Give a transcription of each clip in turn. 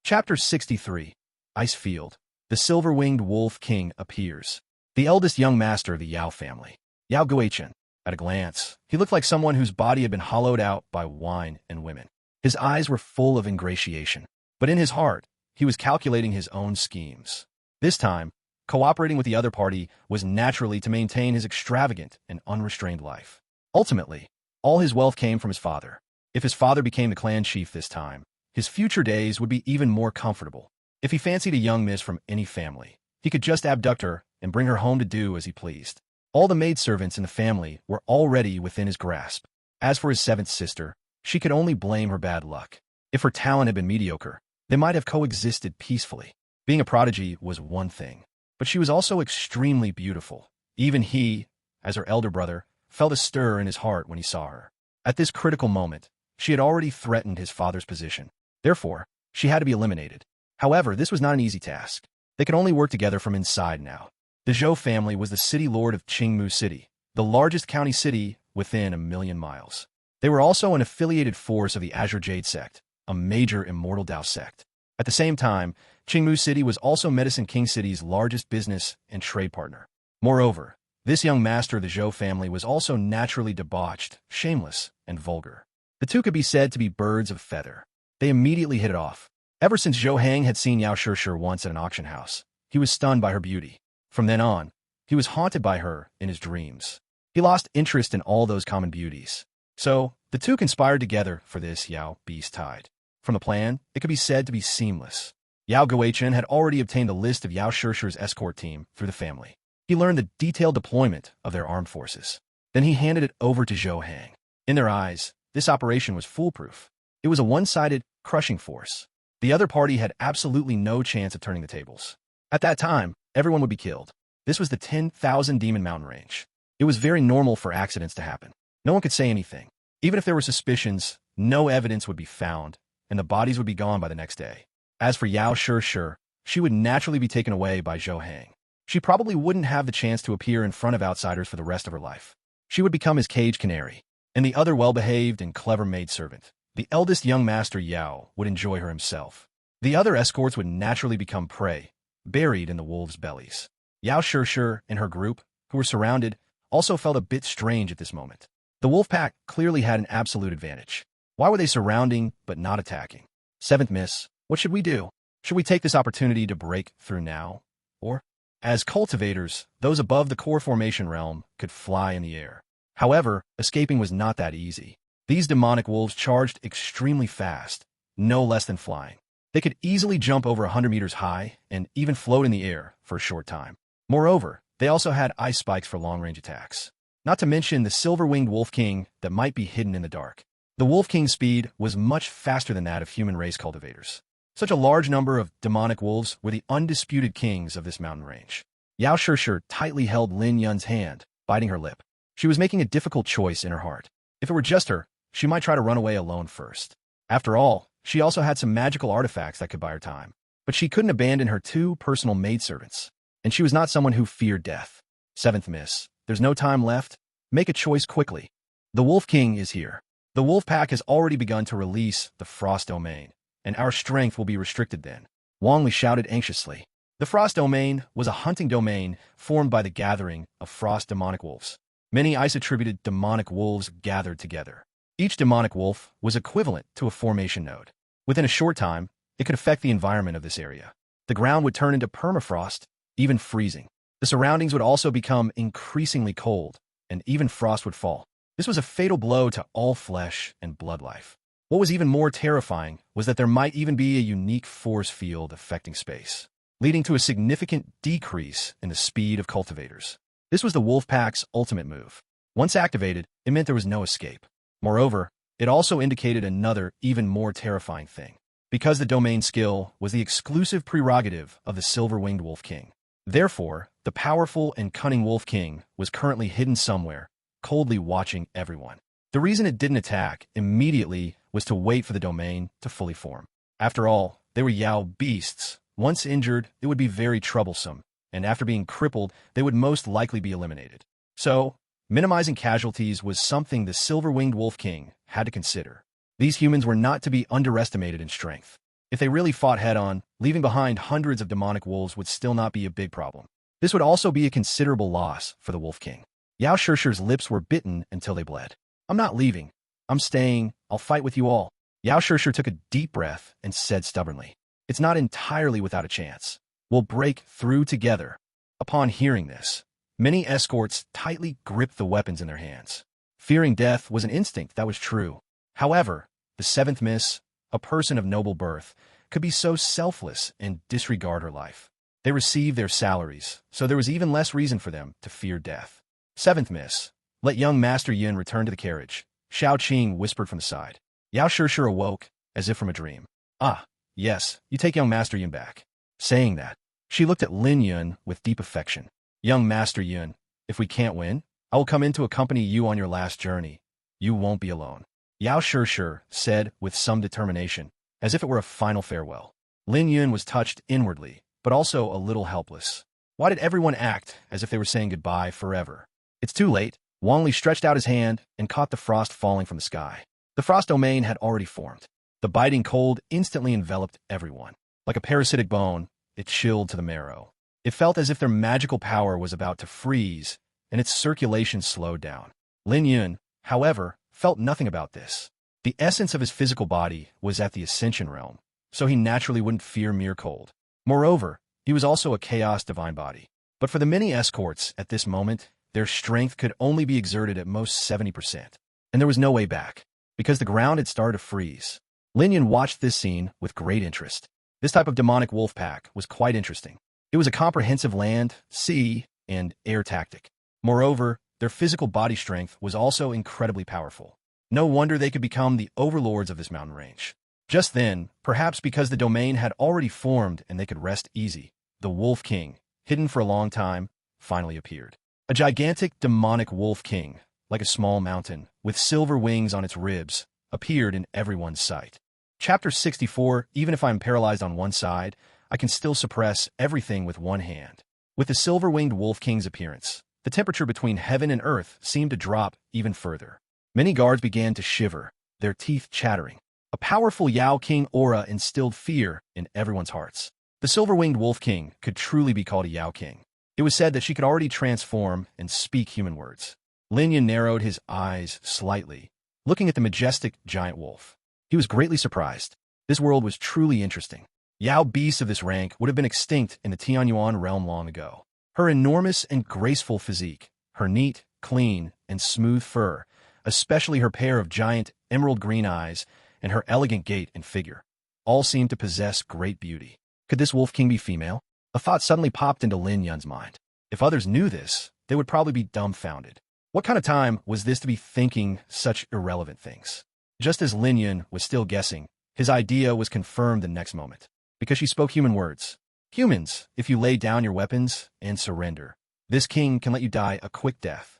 Chapter 63. Ice Field. The Silver-Winged Wolf King appears. The eldest young master of the Yao family. Yao Guichen. At a glance, he looked like someone whose body had been hollowed out by wine and women. His eyes were full of ingratiation, but in his heart, he was calculating his own schemes. This time, cooperating with the other party was naturally to maintain his extravagant and unrestrained life. Ultimately, all his wealth came from his father. If his father became the clan chief this time, his future days would be even more comfortable. If he fancied a young miss from any family, he could just abduct her and bring her home to do as he pleased. All the maidservants in the family were already within his grasp. As for his seventh sister, she could only blame her bad luck. If her talent had been mediocre, they might have coexisted peacefully. Being a prodigy was one thing, but she was also extremely beautiful. Even he, as her elder brother, felt a stir in his heart when he saw her. At this critical moment, she had already threatened his father's position. Therefore, she had to be eliminated. However, this was not an easy task. They could only work together from inside now. The Zhou family was the city lord of Qingmu City, the largest county city within 1,000,000 miles. They were also an affiliated force of the Azure Jade sect, a major immortal Dao sect. At the same time, Qingmu City was also Medicine King City's largest business and trade partner. Moreover, this young master of the Zhou family was also naturally debauched, shameless, and vulgar. The two could be said to be birds of feather. They immediately hit it off. Ever since Zhou Hang had seen Yao Shishir once at an auction house, he was stunned by her beauty. From then on, he was haunted by her in his dreams. He lost interest in all those common beauties. So, the two conspired together for this Yao beast tide. From the plan, it could be said to be seamless. Yao Guichen had already obtained a list of Yao Shishir's escort team through the family. He learned the detailed deployment of their armed forces. Then he handed it over to Zhou Hang. In their eyes, this operation was foolproof. It was a one-sided, crushing force. The other party had absolutely no chance of turning the tables. At that time, everyone would be killed. This was the 10,000 Demon Mountain Range. It was very normal for accidents to happen. No one could say anything. Even if there were suspicions, no evidence would be found, and the bodies would be gone by the next day. As for Yao Shishir, she would naturally be taken away by Zhou Hang. She probably wouldn't have the chance to appear in front of outsiders for the rest of her life. She would become his cage canary, and the other well-behaved and clever maidservant. The eldest young master Yao would enjoy her himself. The other escorts would naturally become prey, buried in the wolves' bellies. Yao Shishir and her group, who were surrounded, also felt a bit strange at this moment. The wolf pack clearly had an absolute advantage. Why were they surrounding but not attacking? Seventh miss, what should we do? Should we take this opportunity to break through now? Or, as cultivators, those above the core formation realm could fly in the air. However, escaping was not that easy. These demonic wolves charged extremely fast, no less than flying. They could easily jump over 100 meters high and even float in the air for a short time. Moreover, they also had ice spikes for long-range attacks. Not to mention the silver-winged Wolf King that might be hidden in the dark. The Wolf King's speed was much faster than that of human race cultivators. Such a large number of demonic wolves were the undisputed kings of this mountain range. Yao Shishir tightly held Lin Yun's hand, biting her lip. She was making a difficult choice in her heart. If it were just her, she might try to run away alone first. After all, she also had some magical artifacts that could buy her time. But she couldn't abandon her two personal maidservants. And she was not someone who feared death. Seventh miss. There's no time left. Make a choice quickly. The Wolf King is here. The wolf pack has already begun to release the Frost Domain, and our strength will be restricted then. Wang Li shouted anxiously. The Frost Domain was a hunting domain formed by the gathering of frost demonic wolves. Many ice-attributed demonic wolves gathered together. Each demonic wolf was equivalent to a formation node. Within a short time, it could affect the environment of this area. The ground would turn into permafrost, even freezing. The surroundings would also become increasingly cold, and even frost would fall. This was a fatal blow to all flesh and blood life. What was even more terrifying was that there might even be a unique force field affecting space, leading to a significant decrease in the speed of cultivators. This was the wolf pack's ultimate move. Once activated, it meant there was no escape. Moreover, it also indicated another, even more terrifying thing. Because the domain skill was the exclusive prerogative of the Silver-Winged Wolf King. Therefore, the powerful and cunning Wolf King was currently hidden somewhere, coldly watching everyone. The reason it didn't attack immediately was to wait for the domain to fully form. After all, they were Yao beasts. Once injured, it would be very troublesome, and after being crippled, they would most likely be eliminated. So, minimizing casualties was something the Silver-Winged Wolf King had to consider. These humans were not to be underestimated in strength. If they really fought head-on, leaving behind hundreds of demonic wolves would still not be a big problem. This would also be a considerable loss for the Wolf King. Yao Shishir's lips were bitten until they bled. I'm not leaving. I'm staying. I'll fight with you all. Yao Shishir took a deep breath and said stubbornly, it's not entirely without a chance. We'll break through together. Upon hearing this, many escorts tightly gripped the weapons in their hands. Fearing death was an instinct that was true. However, the seventh miss, a person of noble birth, could be so selfless and disregard her life. They received their salaries, so there was even less reason for them to fear death. Seventh miss, let young Master Yin return to the carriage, Shao Qing whispered from the side. Yao Shishir awoke, as if from a dream. Ah, yes, you take young Master Yin back. Saying that, she looked at Lin Yun with deep affection. Young Master Yun, if we can't win, I will come in to accompany you on your last journey. You won't be alone. Yao Shishir said with some determination, as if it were a final farewell. Lin Yun was touched inwardly, but also a little helpless. Why did everyone act as if they were saying goodbye forever? It's too late. Wang Li stretched out his hand and caught the frost falling from the sky. The frost domain had already formed. The biting cold instantly enveloped everyone. Like a parasitic bone, it chilled to the marrow. It felt as if their magical power was about to freeze, and its circulation slowed down. Lin Yun, however, felt nothing about this. The essence of his physical body was at the ascension realm, so he naturally wouldn't fear mere cold. Moreover, he was also a chaos divine body. But for the many escorts at this moment, their strength could only be exerted at most 70%. And there was no way back, because the ground had started to freeze. Lin Yun watched this scene with great interest. This type of demonic wolf pack was quite interesting. It was a comprehensive land, sea, and air tactic. Moreover, their physical body strength was also incredibly powerful. No wonder they could become the overlords of this mountain range. Just then, perhaps because the domain had already formed and they could rest easy, the Wolf King, hidden for a long time, finally appeared. A gigantic demonic Wolf King, like a small mountain, with silver wings on its ribs, appeared in everyone's sight. Chapter 64, even if I'm paralyzed on one side, I can still suppress everything with one hand. With the silver-winged Wolf King's appearance, the temperature between heaven and earth seemed to drop even further. Many guards began to shiver, their teeth chattering. A powerful Yao King aura instilled fear in everyone's hearts. The silver-winged Wolf King could truly be called a Yao King. It was said that she could already transform and speak human words. Lin Yun narrowed his eyes slightly, looking at the majestic giant wolf. He was greatly surprised. This world was truly interesting. Yao beasts of this rank would have been extinct in the Tianyuan realm long ago. Her enormous and graceful physique, her neat, clean, and smooth fur, especially her pair of giant emerald green eyes, and her elegant gait and figure, all seemed to possess great beauty. Could this Wolf King be female? A thought suddenly popped into Lin Yun's mind. If others knew this, they would probably be dumbfounded. What kind of time was this to be thinking such irrelevant things? Just as Lin Yun was still guessing, his idea was confirmed the next moment, because she spoke human words. Humans, if you lay down your weapons and surrender, this king can let you die a quick death.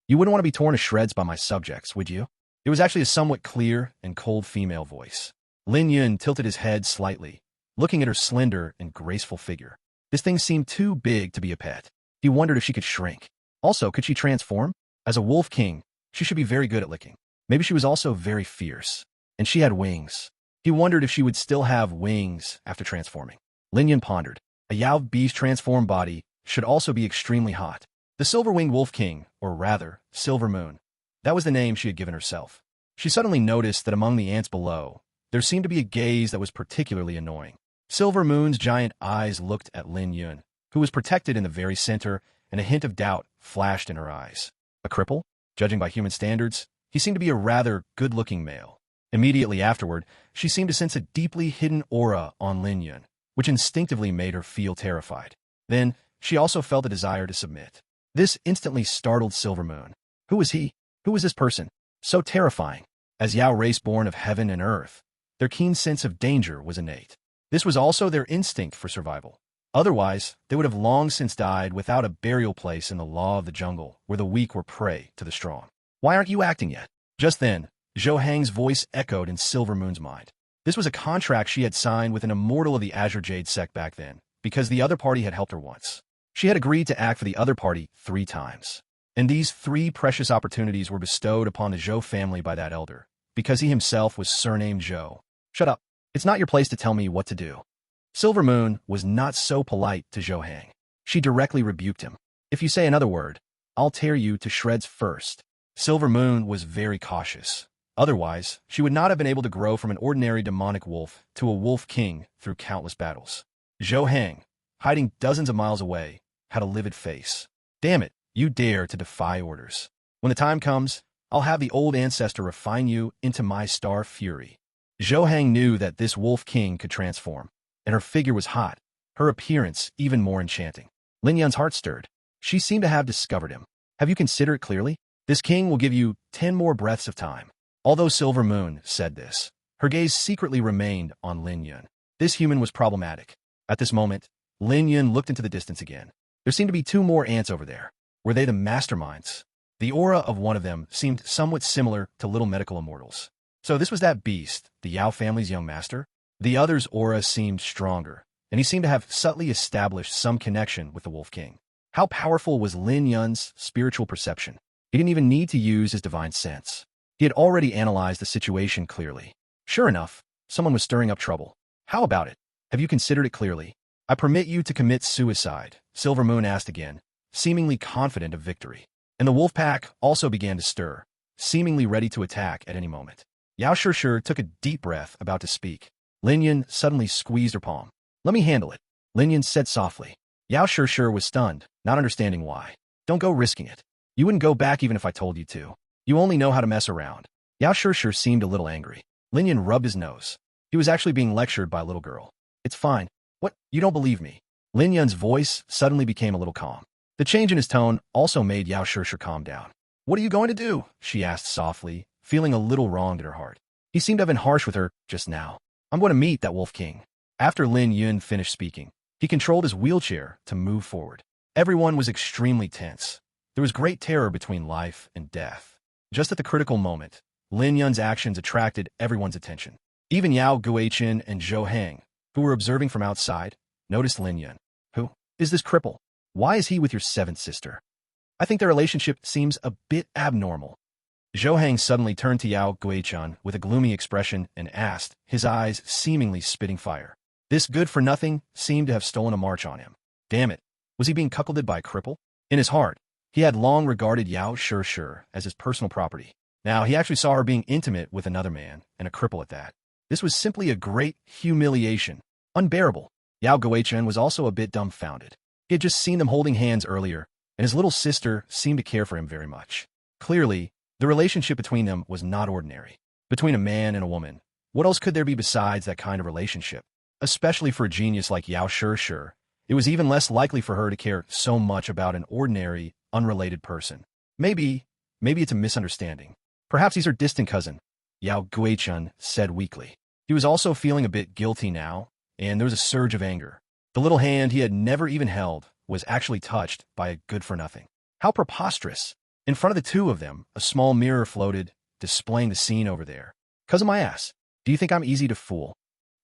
You wouldn't want to be torn to shreds by my subjects, would you? It was actually a somewhat clear and cold female voice. Lin Yun tilted his head slightly, looking at her slender and graceful figure. This thing seemed too big to be a pet. He wondered if she could shrink. Also, could she transform? As a wolf king, she should be very good at licking. Maybe she was also very fierce. And she had wings. He wondered if she would still have wings after transforming. Lin Yun pondered. A Yao beast transformed body should also be extremely hot. The silver-winged wolf king, or rather, Silver Moon. That was the name she had given herself. She suddenly noticed that among the ants below, there seemed to be a gaze that was particularly annoying. Silver Moon's giant eyes looked at Lin Yun, who was protected in the very center, and a hint of doubt flashed in her eyes. A cripple? Judging by human standards, he seemed to be a rather good-looking male. Immediately afterward, she seemed to sense a deeply hidden aura on Lin Yun, which instinctively made her feel terrified. Then, she also felt a desire to submit. This instantly startled Silver Moon. Who was he? Who was this person? So terrifying. As Yao race born of heaven and earth, their keen sense of danger was innate. This was also their instinct for survival. Otherwise, they would have long since died without a burial place in the law of the jungle, where the weak were prey to the strong. Why aren't you acting yet? Just then, Zhou Hang's voice echoed in Silver Moon's mind. This was a contract she had signed with an immortal of the Azure Jade sect back then, because the other party had helped her once. She had agreed to act for the other party 3 times. And these 3 precious opportunities were bestowed upon the Zhou family by that elder, because he himself was surnamed Zhou. Shut up. It's not your place to tell me what to do. Silver Moon was not so polite to Zhou Hang. She directly rebuked him. If you say another word, I'll tear you to shreds first. Silver Moon was very cautious. Otherwise, she would not have been able to grow from an ordinary demonic wolf to a wolf king through countless battles. Zhou Hang, hiding dozens of miles away, had a livid face. Damn it, you dare to defy orders. When the time comes, I'll have the old ancestor refine you into my star fury. Zhou Hang knew that this wolf king could transform, and her figure was hot, her appearance even more enchanting. Lin Yun's heart stirred. She seemed to have discovered him. Have you considered it clearly? This king will give you 10 more breaths of time. Although Silver Moon said this, her gaze secretly remained on Lin Yun. This human was problematic. At this moment, Lin Yun looked into the distance again. There seemed to be 2 more ants over there. Were they the masterminds? The aura of one of them seemed somewhat similar to little medical immortals. So this was that beast, the Yao family's young master? The other's aura seemed stronger, and he seemed to have subtly established some connection with the Wolf King. How powerful was Lin Yun's spiritual perception? He didn't even need to use his divine sense. He had already analyzed the situation clearly. Sure enough, someone was stirring up trouble. How about it? Have you considered it clearly? I permit you to commit suicide, Silver Moon asked again, seemingly confident of victory. And the wolf pack also began to stir, seemingly ready to attack at any moment. Yao Shishir took a deep breath, about to speak. Lin Yun suddenly squeezed her palm. Let me handle it, Lin Yun said softly. Yao Shishir was stunned, not understanding why. Don't go risking it. You wouldn't go back even if I told you to. You only know how to mess around. Yao Shishir seemed a little angry. Lin Yun rubbed his nose. He was actually being lectured by a little girl. It's fine. What? You don't believe me? Lin Yun's voice suddenly became a little calm. The change in his tone also made Yao Shishir calm down. What are you going to do? She asked softly, feeling a little wronged in her heart. He seemed to have been harsh with her just now. I'm going to meet that Wolf King. After Lin Yun finished speaking, he controlled his wheelchair to move forward. Everyone was extremely tense. There was great terror between life and death. Just at the critical moment, Lin Yun's actions attracted everyone's attention. Even Yao Guichen and Zhou Hang, who were observing from outside, noticed Lin Yun. Who is this cripple? Why is he with your 7th sister? I think their relationship seems a bit abnormal. Zhou Hang suddenly turned to Yao Guichen with a gloomy expression and asked, his eyes seemingly spitting fire. This good-for-nothing seemed to have stolen a march on him. Damn it, was he being cuckolded by a cripple? In his heart, he had long regarded Yao Shishir as his personal property. Now he actually saw her being intimate with another man, and a cripple at that. This was simply a great humiliation. Unbearable. Yao Guichen was also a bit dumbfounded. He had just seen them holding hands earlier, and his little sister seemed to care for him very much. Clearly, the relationship between them was not ordinary. Between a man and a woman, what else could there be besides that kind of relationship? Especially for a genius like Yao Shishir, it was even less likely for her to care so much about an ordinary, unrelated person. Maybe it's a misunderstanding. Perhaps he's her distant cousin, Yao Guichen said weakly. He was also feeling a bit guilty now, and there was a surge of anger. The little hand he had never even held was actually touched by a good-for-nothing. How preposterous! In front of the 2 of them, a small mirror floated, displaying the scene over there. "'Cause of my ass. Do you think I'm easy to fool?"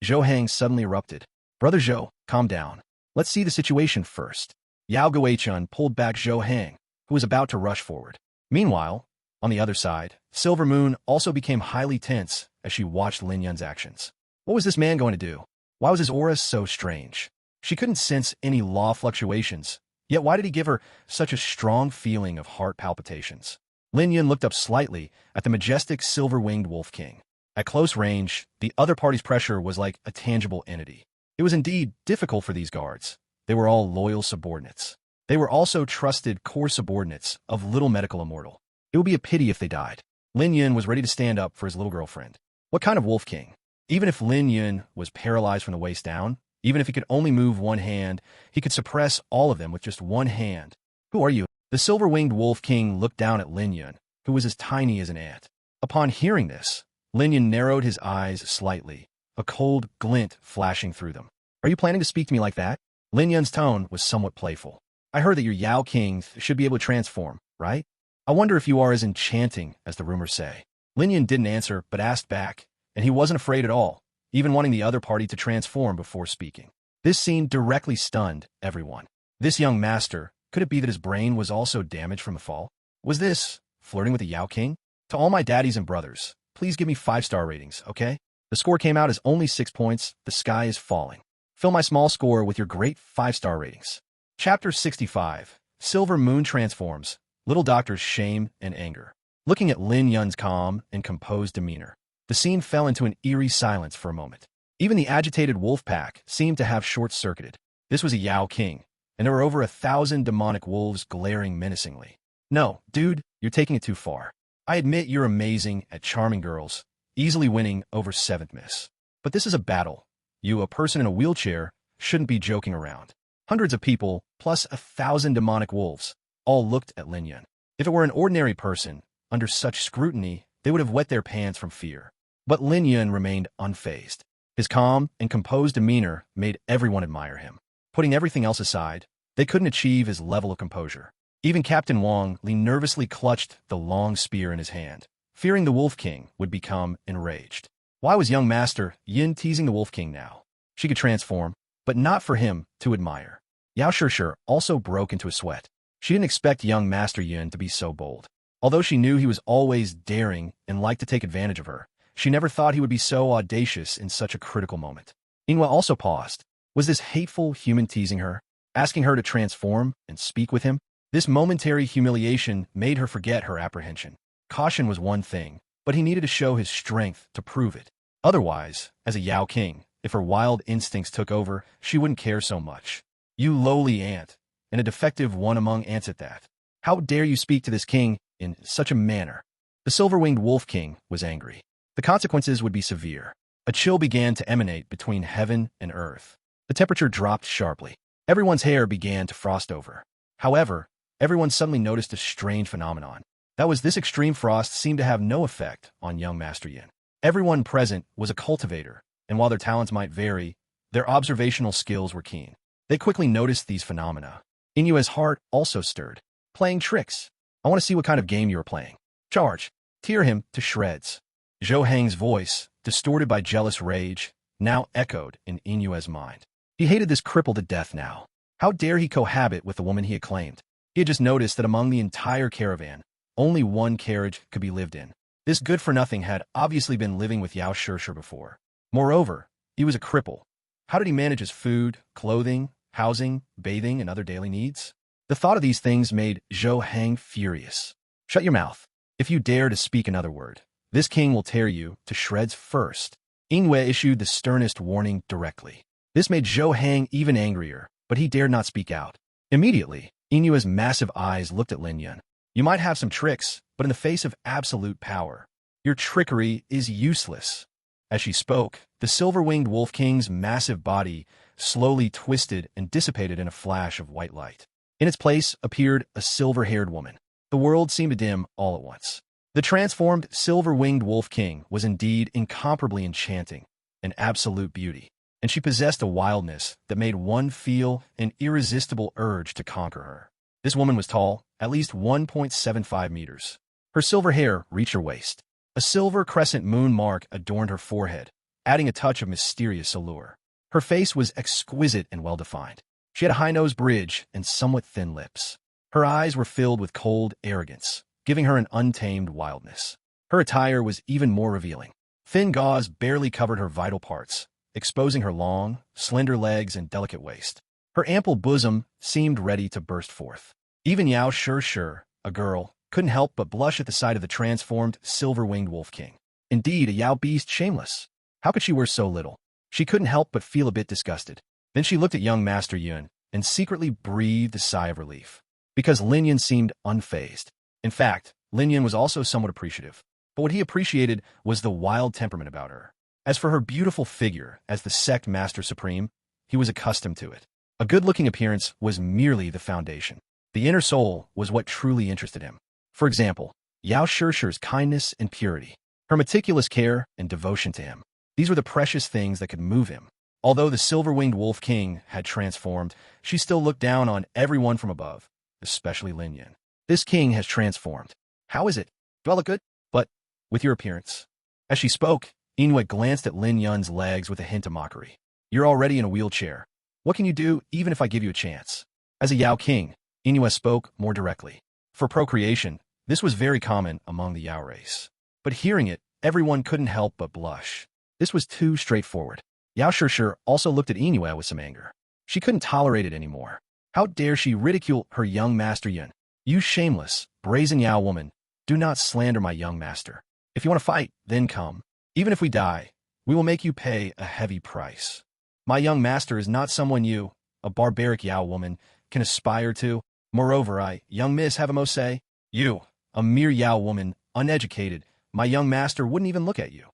Zhou Hang suddenly erupted. "Brother Zhou, calm down. Let's see the situation first." Yao Guichen pulled back Zhou Hang, who was about to rush forward. Meanwhile, on the other side, Silver Moon also became highly tense as she watched Lin Yun's actions. What was this man going to do? Why was his aura so strange? She couldn't sense any law fluctuations, yet why did he give her such a strong feeling of heart palpitations? Lin Yun looked up slightly at the majestic silver-winged Wolf King. At close range, the other party's pressure was like a tangible entity. It was indeed difficult for these guards. They were all loyal subordinates. They were also trusted core subordinates of little medical immortal. It would be a pity if they died. Lin Yun was ready to stand up for his little girlfriend. What kind of Wolf King? Even if Lin Yun was paralyzed from the waist down, even if he could only move one hand, he could suppress all of them with just one hand. Who are you? The silver-winged Wolf King looked down at Lin Yun, who was as tiny as an ant. Upon hearing this, Lin Yun narrowed his eyes slightly, a cold glint flashing through them. Are you planning to speak to me like that? Lin Yun's tone was somewhat playful. I heard that your Yao King should be able to transform, right? I wonder if you are as enchanting as the rumors say. Lin Yun didn't answer, but asked back, and he wasn't afraid at all, even wanting the other party to transform before speaking. This scene directly stunned everyone. This young master, could it be that his brain was also damaged from the fall? Was this flirting with the Yao King? To all my daddies and brothers, please give me 5-star ratings, okay? The score came out as only 6 points. The sky is falling. Fill my small score with your great 5-star ratings. Chapter 65. Silver Moon Transforms. Little Doctor's Shame and Anger. Looking at Lin Yun's calm and composed demeanor, the scene fell into an eerie silence for a moment. Even the agitated wolf pack seemed to have short-circuited. This was a Yao king, and there were over 1,000 demonic wolves glaring menacingly. No, dude, you're taking it too far. I admit you're amazing at charming girls, easily winning over 7th miss. But this is a battle. You, a person in a wheelchair, shouldn't be joking around. Hundreds of people, plus 1,000 demonic wolves, all looked at Lin Yun. If it were an ordinary person, under such scrutiny, they would have wet their pants from fear. But Lin Yun remained unfazed. His calm and composed demeanor made everyone admire him. Putting everything else aside, they couldn't achieve his level of composure. Even Captain Wang Li nervously clutched the long spear in his hand, fearing the Wolf King would become enraged. Why was young Master Yin teasing the Wolf King now? She could transform, but not for him to admire. Yao Shishir also broke into a sweat. She didn't expect young Master Yin to be so bold. Although she knew he was always daring and liked to take advantage of her, she never thought he would be so audacious in such a critical moment. Inwa also paused. Was this hateful human teasing her, asking her to transform and speak with him? This momentary humiliation made her forget her apprehension. Caution was one thing, but he needed to show his strength to prove it. Otherwise, as a Yao king, if her wild instincts took over, she wouldn't care so much. You lowly ant, and a defective one among ants at that. How dare you speak to this king in such a manner? The silver-winged wolf king was angry. The consequences would be severe. A chill began to emanate between heaven and earth. The temperature dropped sharply. Everyone's hair began to frost over. However, everyone suddenly noticed a strange phenomenon. That was this extreme frost seemed to have no effect on young Master Yin. Everyone present was a cultivator, and while their talents might vary, their observational skills were keen. They quickly noticed these phenomena. Inua's heart also stirred. Playing tricks. I want to see what kind of game you are playing. Charge. Tear him to shreds. Zhou Hang's voice, distorted by jealous rage, now echoed in Inua's mind. He hated this cripple to death now. How dare he cohabit with the woman he acclaimed? He had just noticed that among the entire caravan, only one carriage could be lived in. This good-for-nothing had obviously been living with Yao Shishir before. Moreover, he was a cripple. How did he manage his food, clothing, housing, bathing, and other daily needs? The thought of these things made Zhou Hang furious. Shut your mouth. If you dare to speak another word, this king will tear you to shreds first. Ingwe issued the sternest warning directly. This made Zhou Hang even angrier, but he dared not speak out. Immediately, Inua's massive eyes looked at Lin Yun. You might have some tricks, but in the face of absolute power, your trickery is useless. As she spoke, the silver-winged wolf king's massive body slowly twisted and dissipated in a flash of white light. In its place appeared a silver-haired woman. The world seemed to dim all at once. The transformed silver-winged wolf king was indeed incomparably enchanting, an absolute beauty, and she possessed a wildness that made one feel an irresistible urge to conquer her. This woman was tall, at least 1.75 meters. Her silver hair reached her waist. A silver crescent moon mark adorned her forehead, adding a touch of mysterious allure. Her face was exquisite and well-defined. She had a high-nose bridge and somewhat thin lips. Her eyes were filled with cold arrogance, giving her an untamed wildness. Her attire was even more revealing. Thin gauze barely covered her vital parts, exposing her long, slender legs and delicate waist. Her ample bosom seemed ready to burst forth. Even Yao Shishir, a girl, couldn't help but blush at the sight of the transformed silver-winged wolf king. Indeed, a Yao beast shameless. How could she wear so little? She couldn't help but feel a bit disgusted. Then she looked at young Master Yun and secretly breathed a sigh of relief, because Lin Yun seemed unfazed. In fact, Lin Yun was also somewhat appreciative, but what he appreciated was the wild temperament about her. As for her beautiful figure as the sect master supreme, he was accustomed to it. A good-looking appearance was merely the foundation. The inner soul was what truly interested him. For example, Yao Shishir's kindness and purity, her meticulous care and devotion to him. These were the precious things that could move him. Although the silver-winged wolf king had transformed, she still looked down on everyone from above, especially Lin Yun. This king has transformed. How is it? Do I look good? But with your appearance. As she spoke, Inwe glanced at Lin Yun's legs with a hint of mockery. You're already in a wheelchair. What can you do even if I give you a chance? As a Yao king, Inwe spoke more directly. For procreation, this was very common among the Yao race. But hearing it, everyone couldn't help but blush. This was too straightforward. Yao Shishir also looked at Envied with some anger. She couldn't tolerate it anymore. How dare she ridicule her young master Yun? You shameless, brazen Yao woman, do not slander my young master. If you want to fight, then come. Even if we die, we will make you pay a heavy price. My young master is not someone you, a barbaric Yao woman, can aspire to. Moreover, I, young miss, have a most say. You, a mere Yao woman, uneducated, my young master wouldn't even look at you.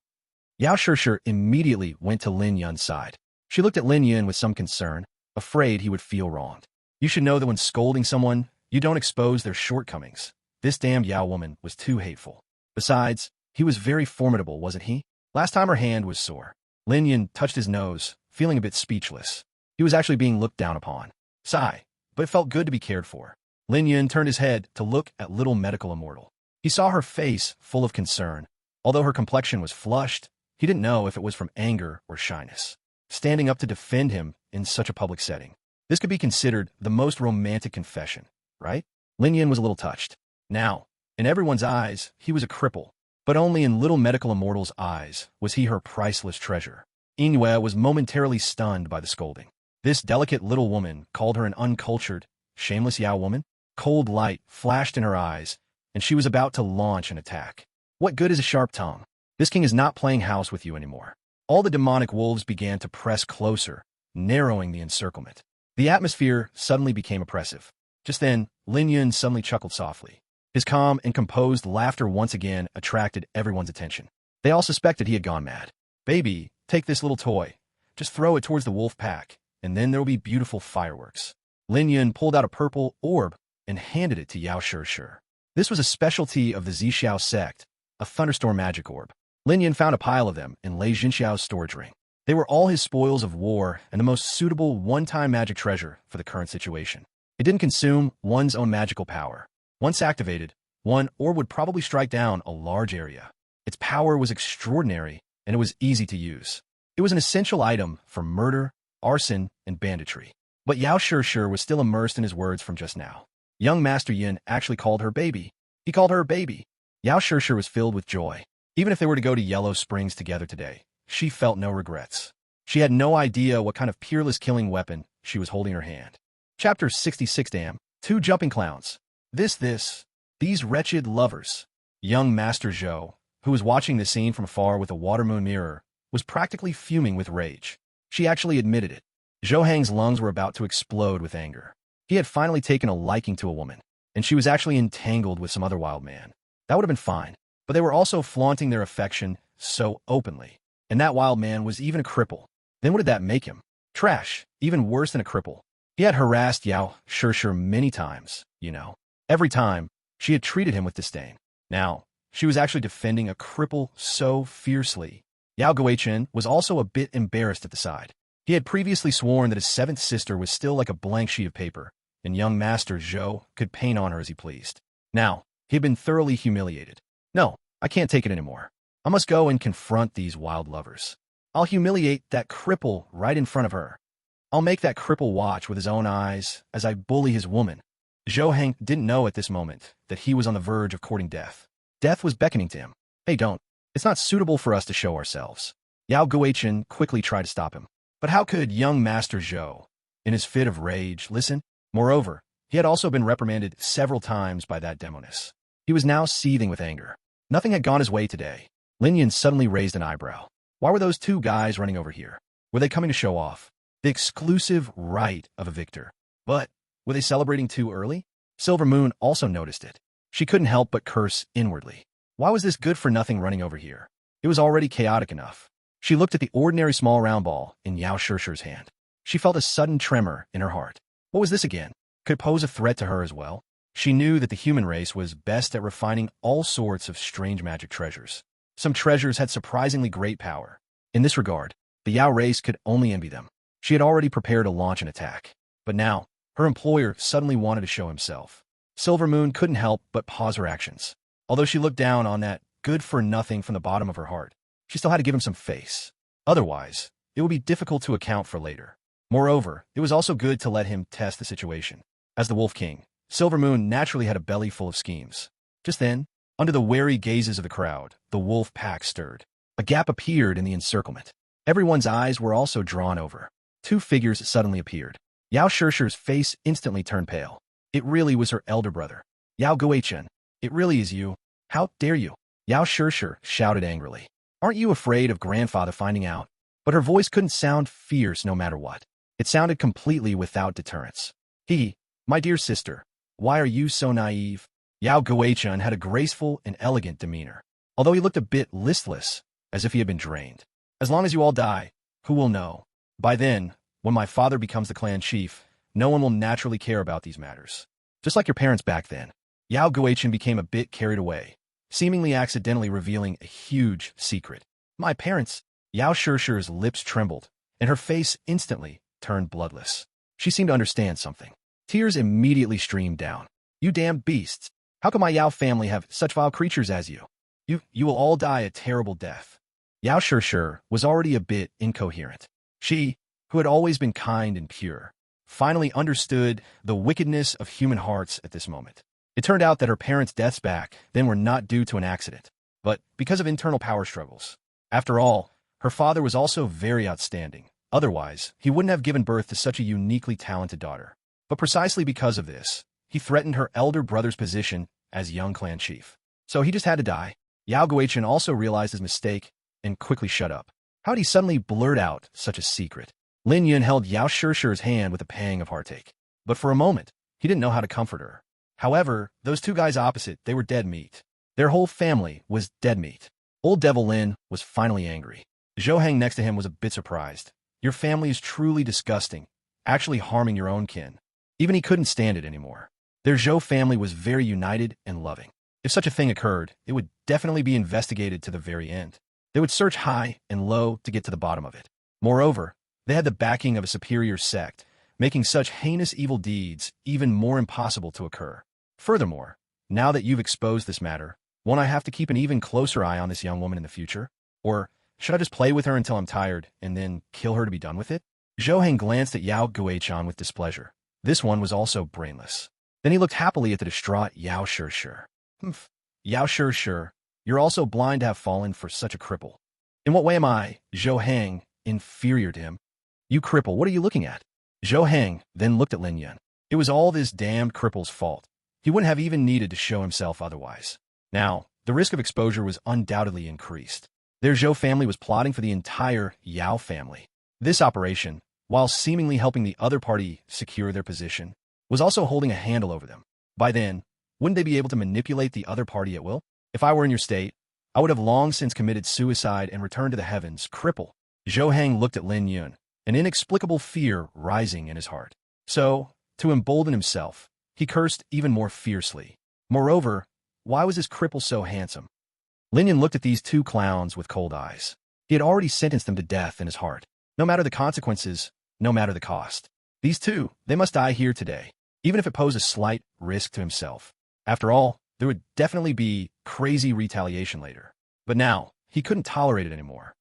Yao Shishir immediately went to Lin Yun's side. She looked at Lin Yun with some concern, afraid he would feel wronged. You should know that when scolding someone, you don't expose their shortcomings. This damned Yao woman was too hateful. Besides, he was very formidable, wasn't he? Last time her hand was sore. Lin Yun touched his nose, feeling a bit speechless. He was actually being looked down upon. Sigh, but it felt good to be cared for. Lin Yun turned his head to look at little medical immortal. He saw her face full of concern. Although her complexion was flushed, he didn't know if it was from anger or shyness. Standing up to defend him in such a public setting. This could be considered the most romantic confession, right? Lin Yun was a little touched. Now, in everyone's eyes, he was a cripple, but only in little medical immortal's eyes was he her priceless treasure. Envied was momentarily stunned by the scolding. This delicate little woman called her an uncultured, shameless Yao woman. Cold light flashed in her eyes, and she was about to launch an attack. What good is a sharp tongue? This king is not playing house with you anymore. All the demonic wolves began to press closer, narrowing the encirclement. The atmosphere suddenly became oppressive. Just then, Lin Yun suddenly chuckled softly. His calm and composed laughter once again attracted everyone's attention. They all suspected he had gone mad. Baby, take this little toy. Just throw it towards the wolf pack, and then there will be beautiful fireworks. Lin Yun pulled out a purple orb and handed it to Yao Shishir. This was a specialty of the Zixiao sect, a thunderstorm magic orb. Lin Yun found a pile of them in Lei Jinxiao's storage ring. They were all his spoils of war and the most suitable one-time magic treasure for the current situation. It didn't consume one's own magical power. Once activated, one orb would probably strike down a large area. Its power was extraordinary, and it was easy to use. It was an essential item for murder, arson, and banditry. But Yao Shishir was still immersed in his words from just now. Young Master Yin actually called her baby. He called her baby. Yao Shishir was filled with joy. Even if they were to go to Yellow Springs together today, she felt no regrets. She had no idea what kind of peerless killing weapon she was holding in her hand. Chapter 66. Damn. Two jumping clowns. These wretched lovers. Young Master Zhou, who was watching the scene from afar with a water moon mirror, was practically fuming with rage. She actually admitted it. Zhou Hang's lungs were about to explode with anger. He had finally taken a liking to a woman, and she was actually entangled with some other wild man. That would have been fine, but they were also flaunting their affection so openly. And that wild man was even a cripple. Then what did that make him? Trash, even worse than a cripple. He had harassed Yao Shishir many times, you know. Every time, she had treated him with disdain. Now, she was actually defending a cripple so fiercely. Yao Guichen was also a bit embarrassed at the side. He had previously sworn that his seventh sister was still like a blank sheet of paper, and young Master Zhou could paint on her as he pleased. Now, he had been thoroughly humiliated. No, I can't take it anymore. I must go and confront these wild lovers. I'll humiliate that cripple right in front of her. I'll make that cripple watch with his own eyes as I bully his woman. Zhou Heng didn't know at this moment that he was on the verge of courting death. Death was beckoning to him. Hey, don't. It's not suitable for us to show ourselves. Yao Guichen quickly tried to stop him. But how could young Master Zhou, in his fit of rage, listen? Moreover, he had also been reprimanded several times by that demoness. He was now seething with anger. Nothing had gone his way today. Lin Yun suddenly raised an eyebrow. Why were those two guys running over here? Were they coming to show off the exclusive right of a victor? But were they celebrating too early? Silver Moon also noticed it. She couldn't help but curse inwardly. Why was this good-for-nothing running over here? It was already chaotic enough. She looked at the ordinary small round ball in Yao Shishir's hand. She felt a sudden tremor in her heart. What was this again? Could it pose a threat to her as well? She knew that the human race was best at refining all sorts of strange magic treasures. Some treasures had surprisingly great power. In this regard, the Yao race could only envy them. She had already prepared to launch an attack. But now, her employer suddenly wanted to show himself. Silver Moon couldn't help but pause her actions. Although she looked down on that good-for-nothing from the bottom of her heart, she still had to give him some face. Otherwise, it would be difficult to account for later. Moreover, it was also good to let him test the situation. As the Wolf King, Silver Moon naturally had a belly full of schemes. Just then, under the wary gazes of the crowd, the wolf pack stirred. A gap appeared in the encirclement. Everyone's eyes were also drawn over. Two figures suddenly appeared. Yao Shishir's face instantly turned pale. It really was her elder brother. Yao Guichen, it really is you. How dare you? Yao Shishir shouted angrily. Aren't you afraid of grandfather finding out? But her voice couldn't sound fierce no matter what. It sounded completely without deterrence. My dear sister, why are you so naive? Yao Guichen had a graceful and elegant demeanor, although he looked a bit listless, as if he had been drained. As long as you all die, who will know? By then, when my father becomes the clan chief, no one will naturally care about these matters. Just like your parents back then. Yao Guichen became a bit carried away, seemingly accidentally revealing a huge secret. My parents. Yao Shishir's lips trembled, and her face instantly turned bloodless. She seemed to understand something. Tears immediately streamed down. You damned beasts! How can my Yao family have such vile creatures as you? You will all die a terrible death. Yao Shishir was already a bit incoherent. She, who had always been kind and pure, finally understood the wickedness of human hearts at this moment. It turned out that her parents' deaths back then were not due to an accident, but because of internal power struggles. After all, her father was also very outstanding. Otherwise, he wouldn't have given birth to such a uniquely talented daughter. But precisely because of this, he threatened her elder brother's position as young clan chief. So he just had to die. Yao Guichen also realized his mistake and quickly shut up. How did he suddenly blurt out such a secret? Lin Yun held Yao Shishir's hand with a pang of heartache. But for a moment, he didn't know how to comfort her. However, those two guys opposite, they were dead meat. Their whole family was dead meat. Old Devil Lin was finally angry. Zhou Heng next to him was a bit surprised. Your family is truly disgusting, actually harming your own kin. Even he couldn't stand it anymore. Their Zhou family was very united and loving. If such a thing occurred, it would definitely be investigated to the very end. They would search high and low to get to the bottom of it. Moreover, they had the backing of a superior sect, making such heinous evil deeds even more impossible to occur. Furthermore, now that you've exposed this matter, won't I have to keep an even closer eye on this young woman in the future? Or should I just play with her until I'm tired and then kill her to be done with it? Zhou Heng glanced at Yao Guichen with displeasure. This one was also brainless. Then he looked happily at the distraught Yao Shishir. Yao Shishir, you're also blind to have fallen for such a cripple. In what way am I, Zhou Heng, inferior to him? You cripple, what are you looking at? Zhou Heng then looked at Lin Yun. It was all this damned cripple's fault. He wouldn't have even needed to show himself otherwise. Now, the risk of exposure was undoubtedly increased. Their Zhou family was plotting for the entire Yao family. This operation, while seemingly helping the other party secure their position, was also holding a handle over them. By then, wouldn't they be able to manipulate the other party at will? If I were in your state, I would have long since committed suicide and returned to the heavens, cripple. Zhou Heng looked at Lin Yun, an inexplicable fear rising in his heart. So, to embolden himself, he cursed even more fiercely. Moreover, why was this cripple so handsome? Lin Yun looked at these two clowns with cold eyes. He had already sentenced them to death in his heart. No matter the consequences, no matter the cost. These two, they must die here today, even if it posed a slight risk to himself. After all, there would definitely be crazy retaliation later. But now, he couldn't tolerate it anymore.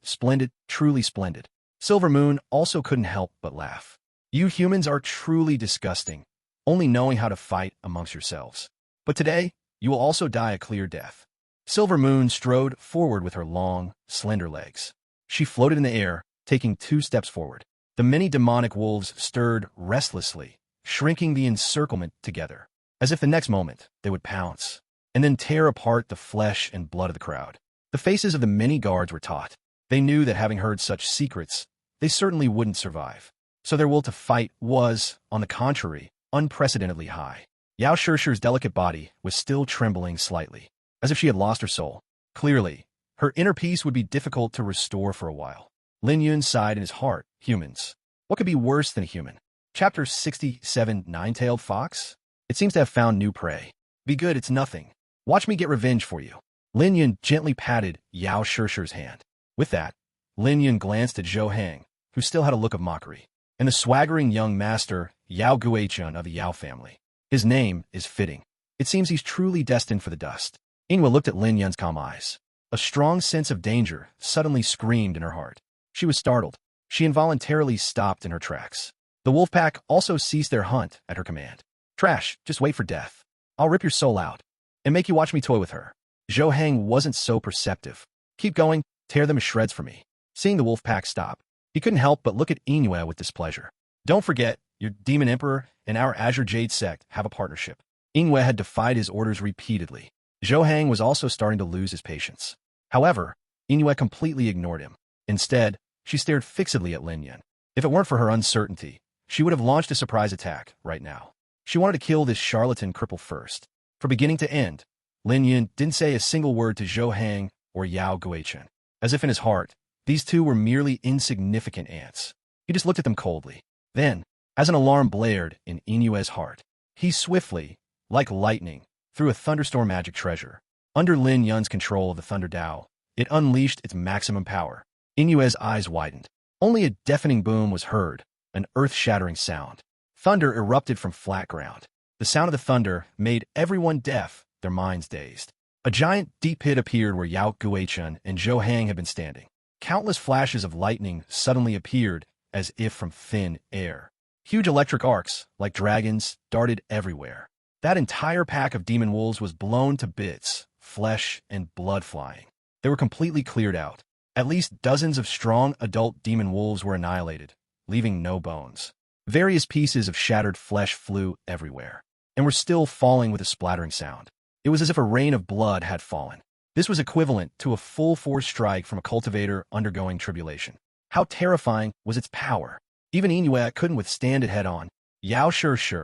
Splendid, truly splendid. Silver Moon also couldn't help but laugh. You humans are truly disgusting, only knowing how to fight amongst yourselves. But today, you will also die a clear death. Silver Moon strode forward with her long, slender legs. She floated in the air, taking 2 steps forward. The many demonic wolves stirred restlessly, shrinking the encirclement together, as if the next moment they would pounce, and then tear apart the flesh and blood of the crowd. The faces of the many guards were taut. They knew that having heard such secrets, they certainly wouldn't survive. So their will to fight was, on the contrary, unprecedentedly high. Yao Shishir's delicate body was still trembling slightly, as if she had lost her soul. Clearly, her inner peace would be difficult to restore for a while. Lin Yun sighed in his heart. Humans. What could be worse than a human? Chapter 67, Nine-Tailed Fox? It seems to have found new prey. Be good, it's nothing. Watch me get revenge for you. Lin Yun gently patted Yao Shishir's hand. With that, Lin Yun glanced at Zhou Heng, who still had a look of mockery, and the swaggering young master, Yao Guichen of the Yao family. His name is fitting. It seems he's truly destined for the dust. Ingwa looked at Lin Yun's calm eyes. A strong sense of danger suddenly screamed in her heart. She was startled. She involuntarily stopped in her tracks. The wolf pack also ceased their hunt at her command. Trash, just wait for death. I'll rip your soul out and make you watch me toy with her. Zhou Heng wasn't so perceptive. Keep going, tear them to shreds for me. Seeing the wolf pack stop, he couldn't help but look at Envied with displeasure. Don't forget, your demon emperor and our Azure Jade sect have a partnership. Envied had defied his orders repeatedly. Zhou Hang was also starting to lose his patience. However, Envied completely ignored him. Instead, she stared fixedly at Lin Yun. If it weren't for her uncertainty, she would have launched a surprise attack right now. She wanted to kill this charlatan cripple first. From beginning to end, Lin Yun didn't say a single word to Zhou Hang or Yao Guichen. As if in his heart, these two were merely insignificant ants. He just looked at them coldly. Then, as an alarm blared in Inue's heart, he swiftly, like lightning, threw a thunderstorm magic treasure. Under Lin Yun's control of the Thunder Dao, it unleashed its maximum power. Inue's eyes widened. Only a deafening boom was heard, an earth-shattering sound. Thunder erupted from flat ground. The sound of the thunder made everyone deaf, their minds dazed. A giant deep pit appeared where Yao Guichen and Zhou Hang had been standing. Countless flashes of lightning suddenly appeared as if from thin air. Huge electric arcs, like dragons, darted everywhere. That entire pack of demon wolves was blown to bits, flesh and blood flying. They were completely cleared out. At least dozens of strong adult demon wolves were annihilated, leaving no bones. Various pieces of shattered flesh flew everywhere, and were still falling with a splattering sound. It was as if a rain of blood had fallen. This was equivalent to a full-force strike from a cultivator undergoing tribulation. How terrifying was its power? Even Inuit couldn't withstand it head-on. Yao Shi,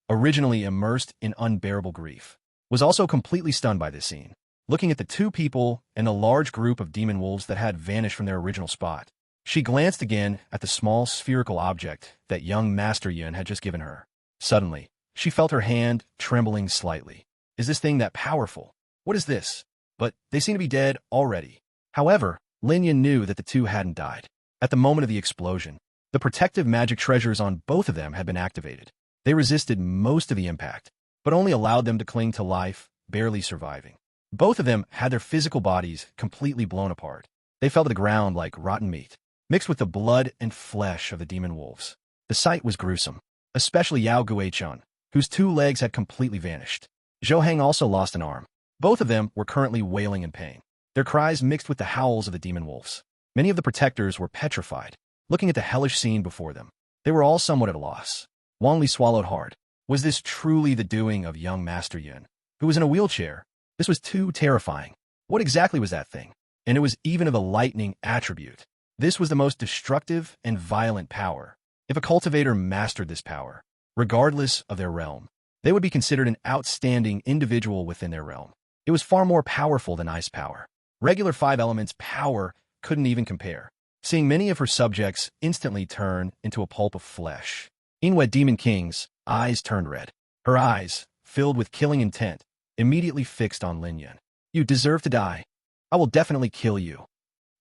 originally immersed in unbearable grief, was also completely stunned by this scene. Looking at the two people and the large group of demon wolves that had vanished from their original spot, she glanced again at the small spherical object that young Master Yun had just given her. Suddenly, she felt her hand trembling slightly. Is this thing that powerful? What is this? But they seem to be dead already. However, Lin Yun knew that the two hadn't died. At the moment of the explosion, the protective magic treasures on both of them had been activated. They resisted most of the impact, but only allowed them to cling to life, barely surviving. Both of them had their physical bodies completely blown apart. They fell to the ground like rotten meat, mixed with the blood and flesh of the demon wolves. The sight was gruesome, especially Yao Guichen, whose two legs had completely vanished. Zhou Hang also lost an arm. Both of them were currently wailing in pain. Their cries mixed with the howls of the demon wolves. Many of the protectors were petrified, looking at the hellish scene before them. They were all somewhat at a loss. Wang Li swallowed hard. Was this truly the doing of young Master Yun, who was in a wheelchair? This was too terrifying. What exactly was that thing? And it was even of a lightning attribute. This was the most destructive and violent power. If a cultivator mastered this power, regardless of their realm, they would be considered an outstanding individual within their realm. It was far more powerful than ice power. Regular 5 elements power couldn't even compare. Seeing many of her subjects instantly turn into a pulp of flesh, Envied Demon King's eyes turned red. Her eyes, filled with killing intent, immediately fixed on Lin Yun. You deserve to die. I will definitely kill you.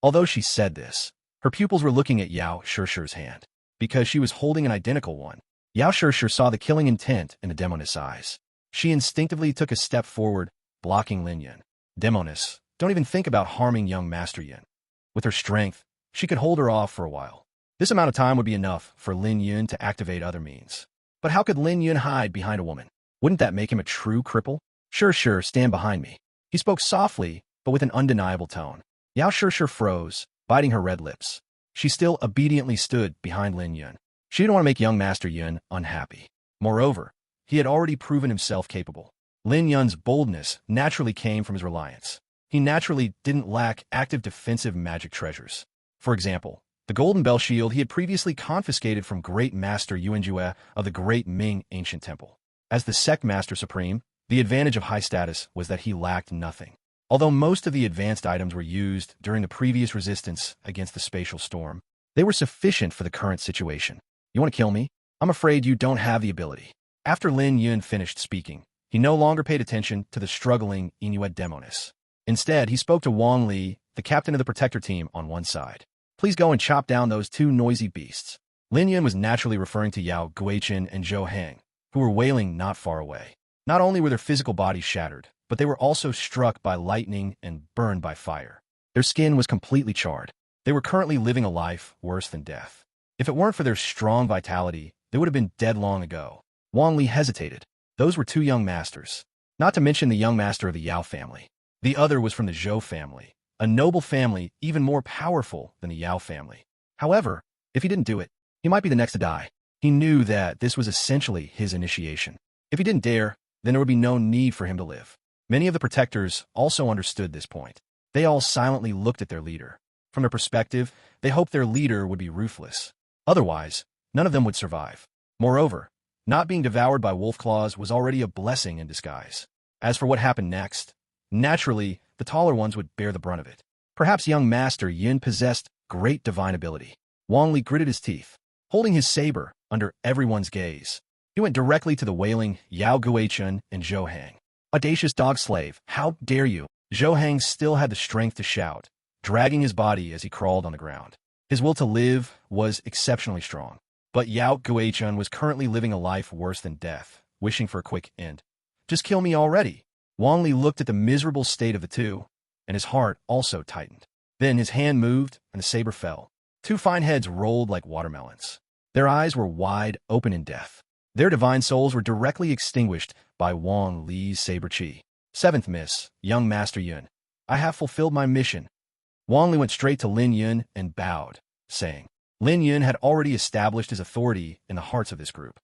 Although she said this, her pupils were looking at Yao Shi's hand, because she was holding an identical one. Yao Shi saw the killing intent in the demoness' eyes. She instinctively took a step forward, blocking Lin Yun. Demoness, don't even think about harming young Master Yun. With her strength, she could hold her off for a while. This amount of time would be enough for Lin Yun to activate other means. But how could Lin Yun hide behind a woman? Wouldn't that make him a true cripple? Sure, stand behind me. He spoke softly, but with an undeniable tone. Yao Shi froze, biting her red lips. She still obediently stood behind Lin Yun. She didn't want to make young Master Yun unhappy. Moreover, he had already proven himself capable. Lin Yun's boldness naturally came from his reliance. He naturally didn't lack active defensive magic treasures. For example, the Golden Bell Shield he had previously confiscated from Great Master Yuanjue of the Great Ming Ancient Temple. As the Sect Master Supreme, the advantage of high status was that he lacked nothing. Although most of the advanced items were used during the previous resistance against the spatial storm, they were sufficient for the current situation. You want to kill me? I'm afraid you don't have the ability. After Lin Yun finished speaking, he no longer paid attention to the struggling Inuit demoness. Instead, he spoke to Wang Li, the captain of the protector team, on one side. Please go and chop down those two noisy beasts. Lin Yun was naturally referring to Yao Guichen and Zhou Hang, who were wailing not far away. Not only were their physical bodies shattered, but they were also struck by lightning and burned by fire. Their skin was completely charred. They were currently living a life worse than death. If it weren't for their strong vitality, they would have been dead long ago. Wang Li hesitated. Those were two young masters. Not to mention the young master of the Yao family. The other was from the Zhou family, a noble family even more powerful than the Yao family. However, if he didn't do it, he might be the next to die. He knew that this was essentially his initiation. If he didn't dare, then there would be no need for him to live. Many of the protectors also understood this point. They all silently looked at their leader. From their perspective, they hoped their leader would be ruthless. Otherwise, none of them would survive. Moreover, not being devoured by wolf claws was already a blessing in disguise. As for what happened next, naturally, the taller ones would bear the brunt of it. Perhaps young Master Yin possessed great divine ability. Wang Li gritted his teeth, holding his saber under everyone's gaze. He went directly to the wailing Yao Guichun and Zhou Hang. Audacious dog slave, how dare you? Zhou Hang still had the strength to shout, dragging his body as he crawled on the ground. His will to live was exceptionally strong. But Yao Guichun was currently living a life worse than death, wishing for a quick end. Just kill me already. Wang Li looked at the miserable state of the two, and his heart also tightened. Then his hand moved, and the saber fell. Two fine heads rolled like watermelons. Their eyes were wide open in death. Their divine souls were directly extinguished by Wang Li's saber chi. Seventh Miss, young Master Yun. I have fulfilled my mission. Wang Li went straight to Lin Yun and bowed, saying, Lin Yun had already established his authority in the hearts of this group.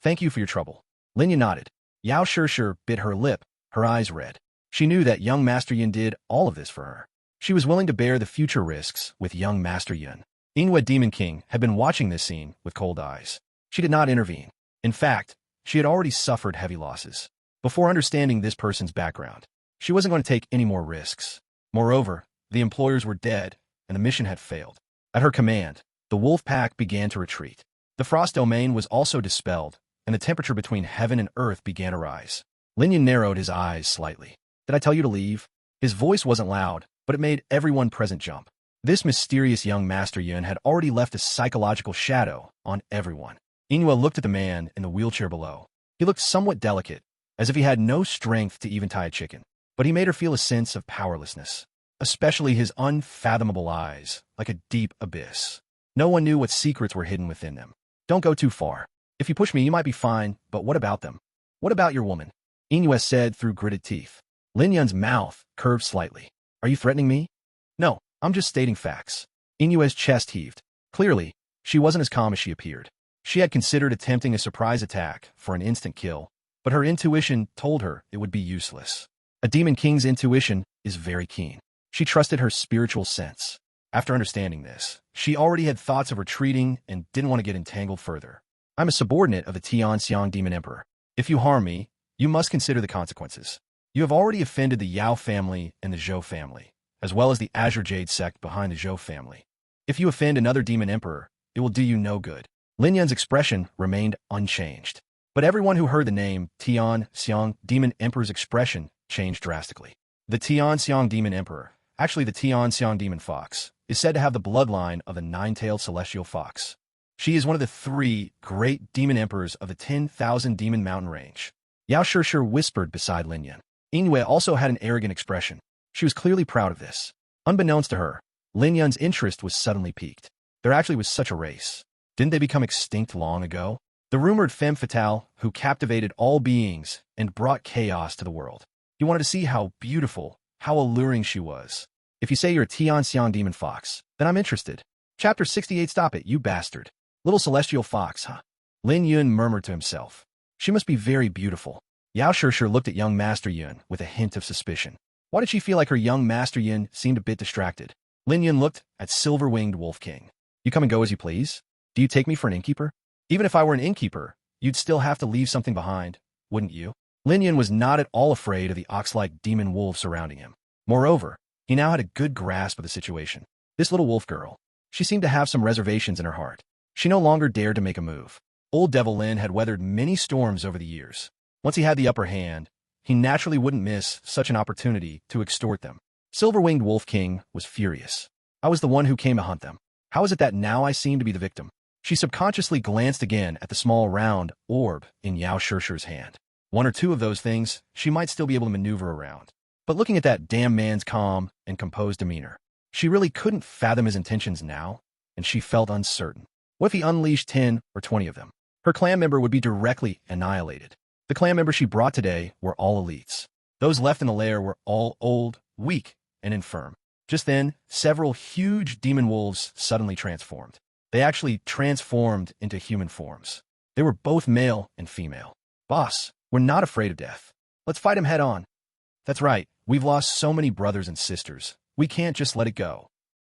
Thank you for your trouble. Lin Yun nodded. Yao Shishir bit her lip, her eyes red. She knew that young Master Yun did all of this for her. She was willing to bear the future risks with young Master Yun. Envied Demon King had been watching this scene with cold eyes. She did not intervene. In fact, she had already suffered heavy losses. Before understanding this person's background, she wasn't going to take any more risks. Moreover, the employers were dead, and the mission had failed. At her command, the wolf pack began to retreat. The frost domain was also dispelled, and the temperature between heaven and earth began to rise. Lin Yun narrowed his eyes slightly. Did I tell you to leave? His voice wasn't loud, but it made everyone present jump. This mysterious young Master Yun had already left a psychological shadow on everyone. Inua looked at the man in the wheelchair below. He looked somewhat delicate, as if he had no strength to even tie a chicken. But he made her feel a sense of powerlessness, especially his unfathomable eyes, like a deep abyss. No one knew what secrets were hidden within them. Don't go too far. If you push me, you might be fine, but what about them? What about your woman? Inua said through gritted teeth. Lin Yun's mouth curved slightly. Are you threatening me? No, I'm just stating facts. Inua's chest heaved. Clearly, she wasn't as calm as she appeared. She had considered attempting a surprise attack for an instant kill, but her intuition told her it would be useless. A demon king's intuition is very keen. She trusted her spiritual sense. After understanding this, she already had thoughts of retreating and didn't want to get entangled further. I'm a subordinate of the Tianxiang Demon Emperor. If you harm me, you must consider the consequences. You have already offended the Yao family and the Zhou family, as well as the Azure Jade sect behind the Zhou family. If you offend another demon emperor, it will do you no good. Lin Yun's expression remained unchanged. But everyone who heard the name Tianxiang Demon Emperor's expression changed drastically. The Tianxiang Demon Emperor, actually the Tianxiang Demon Fox, is said to have the bloodline of the nine-tailed celestial fox. She is one of the 3 great demon emperors of the 10,000 Demon Mountain Range. Yao Shishir whispered beside Lin Yun. Inui also had an arrogant expression. She was clearly proud of this. Unbeknownst to her, Lin Yun's interest was suddenly piqued. There actually was such a race. Didn't they become extinct long ago? The rumored femme fatale who captivated all beings and brought chaos to the world. He wanted to see how beautiful, how alluring she was. If you say you're a Tianxiang Demon Fox, then I'm interested. Chapter 68. Stop it, you bastard. Little celestial fox, huh? Lin Yun murmured to himself. She must be very beautiful. Yao Shishir looked at young Master Yun with a hint of suspicion. Why did she feel like her young Master Yun seemed a bit distracted? Lin Yun looked at Silver-Winged Wolf King. You come and go as you please? Do you take me for an innkeeper? Even if I were an innkeeper, you'd still have to leave something behind, wouldn't you? Lin Yun was not at all afraid of the ox-like demon wolves surrounding him. Moreover, he now had a good grasp of the situation. This little wolf girl, she seemed to have some reservations in her heart. She no longer dared to make a move. Old Devil Lin had weathered many storms over the years. Once he had the upper hand, he naturally wouldn't miss such an opportunity to extort them. Silver-Winged Wolf King was furious. I was the one who came to hunt them. How is it that now I seem to be the victim? She subconsciously glanced again at the small round orb in Yao Shishir's hand. One or two of those things she might still be able to maneuver around. But looking at that damn man's calm and composed demeanor, she really couldn't fathom his intentions now, and she felt uncertain. What if he unleashed 10 or 20 of them? Her clan member would be directly annihilated. The clan members she brought today were all elites. Those left in the lair were all old, weak, and infirm. Just then, several huge demon wolves suddenly transformed. They actually transformed into human forms. They were both male and female. Boss, we're not afraid of death. Let's fight him head on. That's right, we've lost so many brothers and sisters. We can't just let it go.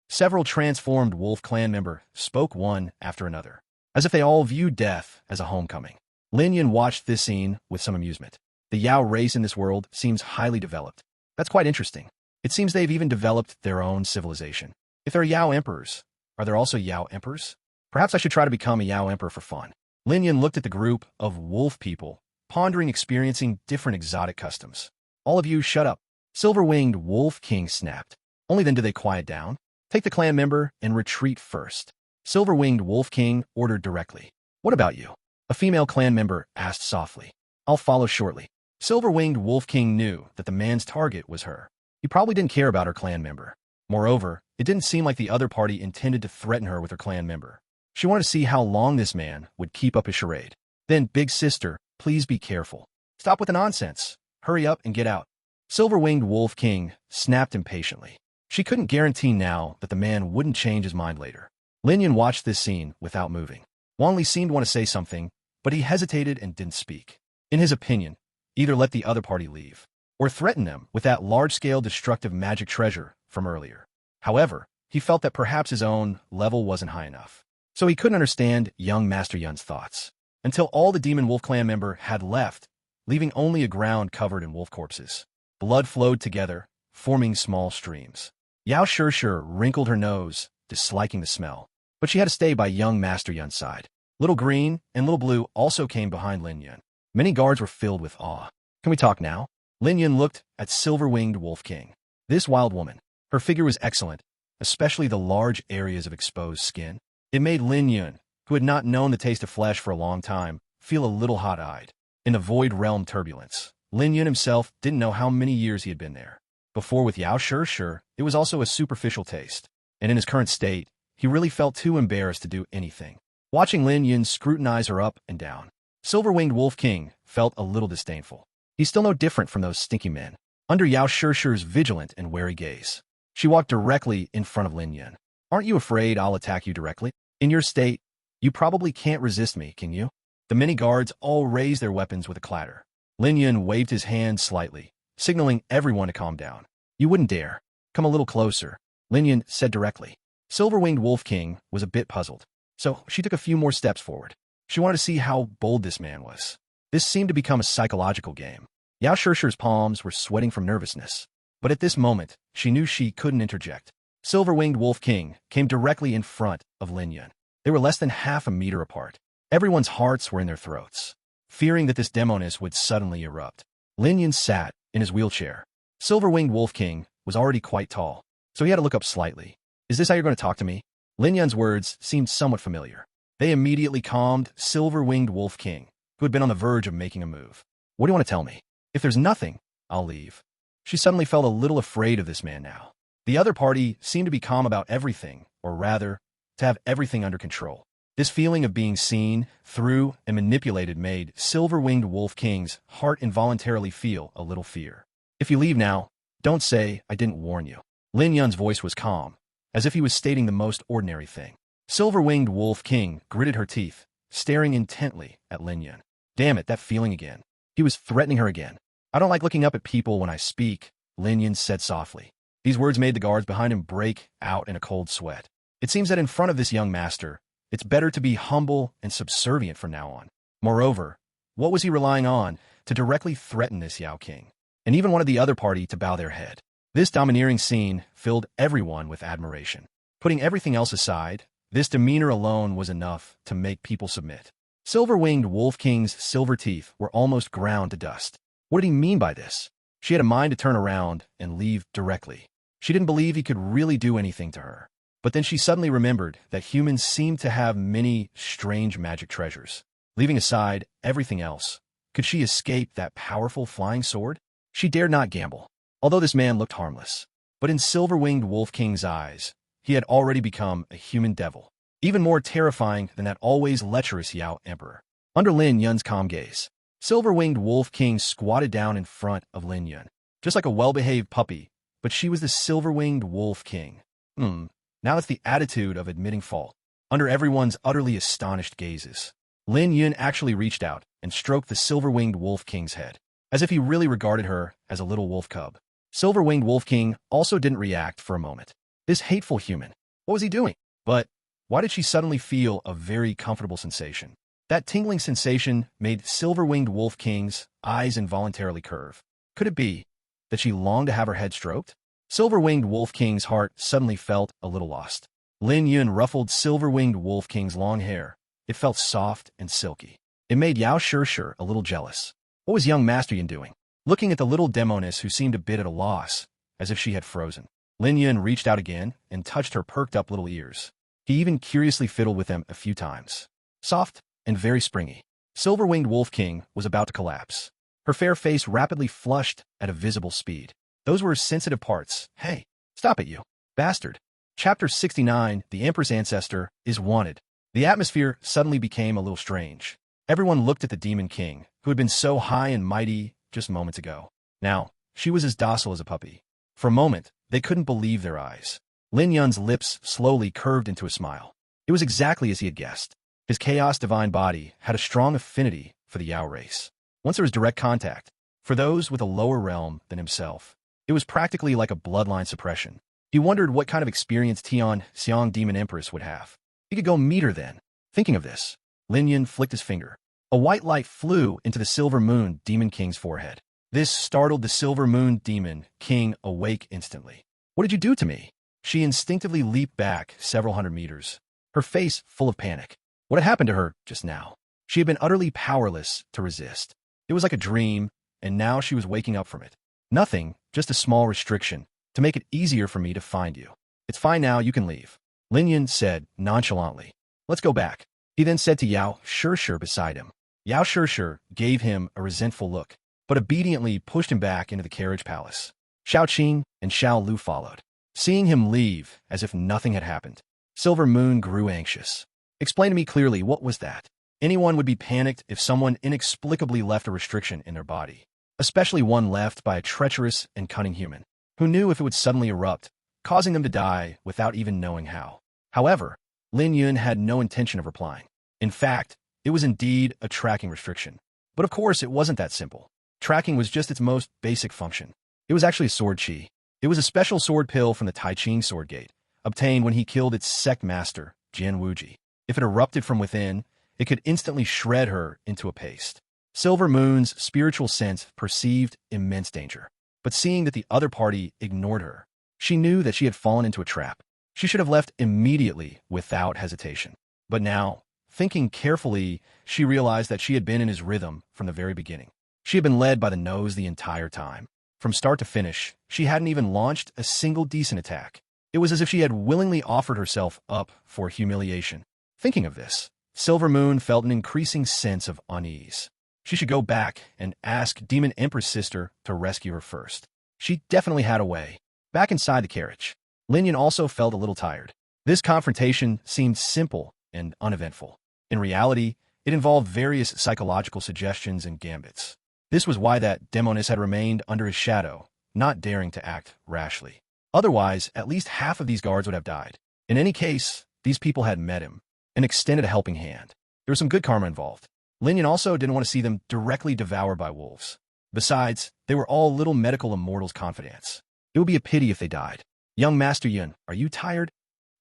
Several transformed wolf clan members spoke one after another, as if they all viewed death as a homecoming. Lin Yun watched this scene with some amusement. The Yao race in this world seems highly developed. That's quite interesting. It seems they've even developed their own civilization. If there are Yao emperors, are there also Yao emperors? Perhaps I should try to become a Yao emperor for fun. Lin Yun looked at the group of wolf people, pondering experiencing different exotic customs. All of you shut up. Silver-winged Wolf King snapped. Only then do they quiet down. Take the clan member and retreat first. Silver-winged Wolf King ordered directly. What about you? A female clan member asked softly. I'll follow shortly. Silver-winged Wolf King knew that the man's target was her. He probably didn't care about her clan member. Moreover, it didn't seem like the other party intended to threaten her with her clan member. She wanted to see how long this man would keep up his charade. Then, big sister, please be careful. Stop with the nonsense. Hurry up and get out. Silver-winged Wolf King snapped impatiently. She couldn't guarantee now that the man wouldn't change his mind later. Lin Yun watched this scene without moving. Wang Li seemed to want to say something, but he hesitated and didn't speak. In his opinion, either let the other party leave, or threaten them with that large-scale destructive magic treasure from earlier. However, he felt that perhaps his own level wasn't high enough. So he couldn't understand young Master Yun's thoughts, until all the Demon Wolf Clan member had left, leaving only a ground covered in wolf corpses. Blood flowed together, forming small streams. Yao Shishir wrinkled her nose, disliking the smell, but she had to stay by young Master Yun's side. Little Green and Little Blue also came behind Lin Yun. Many guards were filled with awe. Can we talk now? Lin Yun looked at Silver-Winged Wolf King. This wild woman. Her figure was excellent, especially the large areas of exposed skin. It made Lin Yun, who had not known the taste of flesh for a long time, feel a little hot-eyed. In the Void Realm turbulence, Lin Yun himself didn't know how many years he had been there. Before with Yao Shishir, it was also a superficial taste, and in his current state, he really felt too embarrassed to do anything. Watching Lin Yun scrutinize her up and down, Silver-Winged Wolf King felt a little disdainful. He's still no different from those stinky men. Under Yao Shishir's vigilant and wary gaze, she walked directly in front of Lin Yun. Aren't you afraid I'll attack you directly? In your state, you probably can't resist me, can you? The many guards all raised their weapons with a clatter. Lin Yun waved his hand slightly, signaling everyone to calm down. You wouldn't dare. Come a little closer, Lin Yun said directly. Silver-Winged Wolf King was a bit puzzled, so she took a few more steps forward. She wanted to see how bold this man was. This seemed to become a psychological game. Yao Shishir's palms were sweating from nervousness, but at this moment, she knew she couldn't interject. Silver-Winged Wolf King came directly in front of Lin Yun. They were less than half a meter apart. Everyone's hearts were in their throats, fearing that this demoness would suddenly erupt. Lin Yun sat in his wheelchair. Silver-Winged Wolf King was already quite tall, so he had to look up slightly. Is this how you're going to talk to me? Lin Yun's words seemed somewhat familiar. They immediately calmed Silver-Winged Wolf King, who had been on the verge of making a move. What do you want to tell me? If there's nothing, I'll leave. She suddenly felt a little afraid of this man now. The other party seemed to be calm about everything, or rather, to have everything under control. This feeling of being seen, through, and manipulated made Silver-Winged Wolf King's heart involuntarily feel a little fear. If you leave now, don't say I didn't warn you. Lin Yun's voice was calm, as if he was stating the most ordinary thing. Silver-Winged Wolf King gritted her teeth, staring intently at Lin Yun. Damn it, that feeling again. He was threatening her again. I don't like looking up at people when I speak, Lin Yun said softly. These words made the guards behind him break out in a cold sweat. It seems that in front of this young master, it's better to be humble and subservient from now on. Moreover, what was he relying on to directly threaten this Yao King, and even wanted the other party to bow their head? This domineering scene filled everyone with admiration. Putting everything else aside, this demeanor alone was enough to make people submit. Silver-Winged Wolf King's silver teeth were almost ground to dust. What did he mean by this? She had a mind to turn around and leave directly. She didn't believe he could really do anything to her. But then she suddenly remembered that humans seemed to have many strange magic treasures. Leaving aside everything else, could she escape that powerful flying sword? She dared not gamble, although this man looked harmless. But in Silver-Winged Wolf King's eyes, he had already become a human devil, even more terrifying than that always lecherous Yao Emperor. Under Lin Yun's calm gaze, Silver-Winged Wolf King squatted down in front of Lin Yun. Just like a well-behaved puppy, but she was the silver-winged wolf king. Now it's the attitude of admitting fault. Under everyone's utterly astonished gazes, Lin Yun actually reached out and stroked the silver-winged wolf king's head, as if he really regarded her as a little wolf cub. Silver-winged wolf king also didn't react for a moment. This hateful human, what was he doing? But why did she suddenly feel a very comfortable sensation? That tingling sensation made silver-winged wolf king's eyes involuntarily curve. Could it be that she longed to have her head stroked? Silver-winged wolf king's heart suddenly felt a little lost. Lin Yun ruffled silver-winged wolf king's long hair. It felt soft and silky. It made Yao Shishir a little jealous. What was young Master Yun doing? Looking at the little demoness who seemed a bit at a loss, as if she had frozen. Lin Yun reached out again and touched her perked-up little ears. He even curiously fiddled with them a few times. Soft and very springy. Silver-winged wolf king was about to collapse. Her fair face rapidly flushed at a visible speed. Those were her sensitive parts. Hey, stop it, you bastard. Chapter 69, The Empress Ancestor, is wanted. The atmosphere suddenly became a little strange. Everyone looked at the Demon King, who had been so high and mighty just moments ago. Now, she was as docile as a puppy. For a moment, they couldn't believe their eyes. Lin Yun's lips slowly curved into a smile. It was exactly as he had guessed. His chaos divine body had a strong affinity for the Yao race. Once there was direct contact, for those with a lower realm than himself, it was practically like a bloodline suppression. He wondered what kind of experience Tian Xiang Demon Empress would have. He could go meet her then. Thinking of this, Lin Yun flicked his finger. A white light flew into the Silver Moon Demon King's forehead. This startled the Silver Moon Demon King awake instantly. What did you do to me? She instinctively leaped back several hundred meters, her face full of panic. What had happened to her just now? She had been utterly powerless to resist. It was like a dream, and now she was waking up from it. Nothing, just a small restriction, to make it easier for me to find you. It's fine now, you can leave. Lin Yun said nonchalantly. Let's go back. He then said to Yao Shishir beside him. Yao Shishir gave him a resentful look, but obediently pushed him back into the carriage palace. Xiao Qing and Xiao Lu followed, seeing him leave as if nothing had happened. Silver Moon grew anxious. Explain to me clearly, what was that? Anyone would be panicked if someone inexplicably left a restriction in their body, especially one left by a treacherous and cunning human, who knew if it would suddenly erupt, causing them to die without even knowing how. However, Lin Yun had no intention of replying. In fact, it was indeed a tracking restriction. But of course, it wasn't that simple. Tracking was just its most basic function. It was actually a sword chi. It was a special sword pill from the Tai Ching sword gate, obtained when he killed its sect master, Jian Wuji. If it erupted from within, it could instantly shred her into a paste. Silver Moon's spiritual sense perceived immense danger. But seeing that the other party ignored her, she knew that she had fallen into a trap. She should have left immediately without hesitation. But now, thinking carefully, she realized that she had been in his rhythm from the very beginning. She had been led by the nose the entire time. From start to finish, she hadn't even launched a single decent attack. It was as if she had willingly offered herself up for humiliation. Thinking of this, Silver Moon felt an increasing sense of unease. She should go back and ask Demon Empress sister to rescue her first. She definitely had a way. Back inside the carriage, Lin Yun also felt a little tired. This confrontation seemed simple and uneventful. In reality, it involved various psychological suggestions and gambits. This was why that demoness had remained under his shadow, not daring to act rashly. Otherwise, at least half of these guards would have died. In any case, these people had met him and extended a helping hand. There was some good karma involved. Lin Yun also didn't want to see them directly devoured by wolves. Besides, they were all little medical immortals' confidants. It would be a pity if they died. Young Master Yun, are you tired?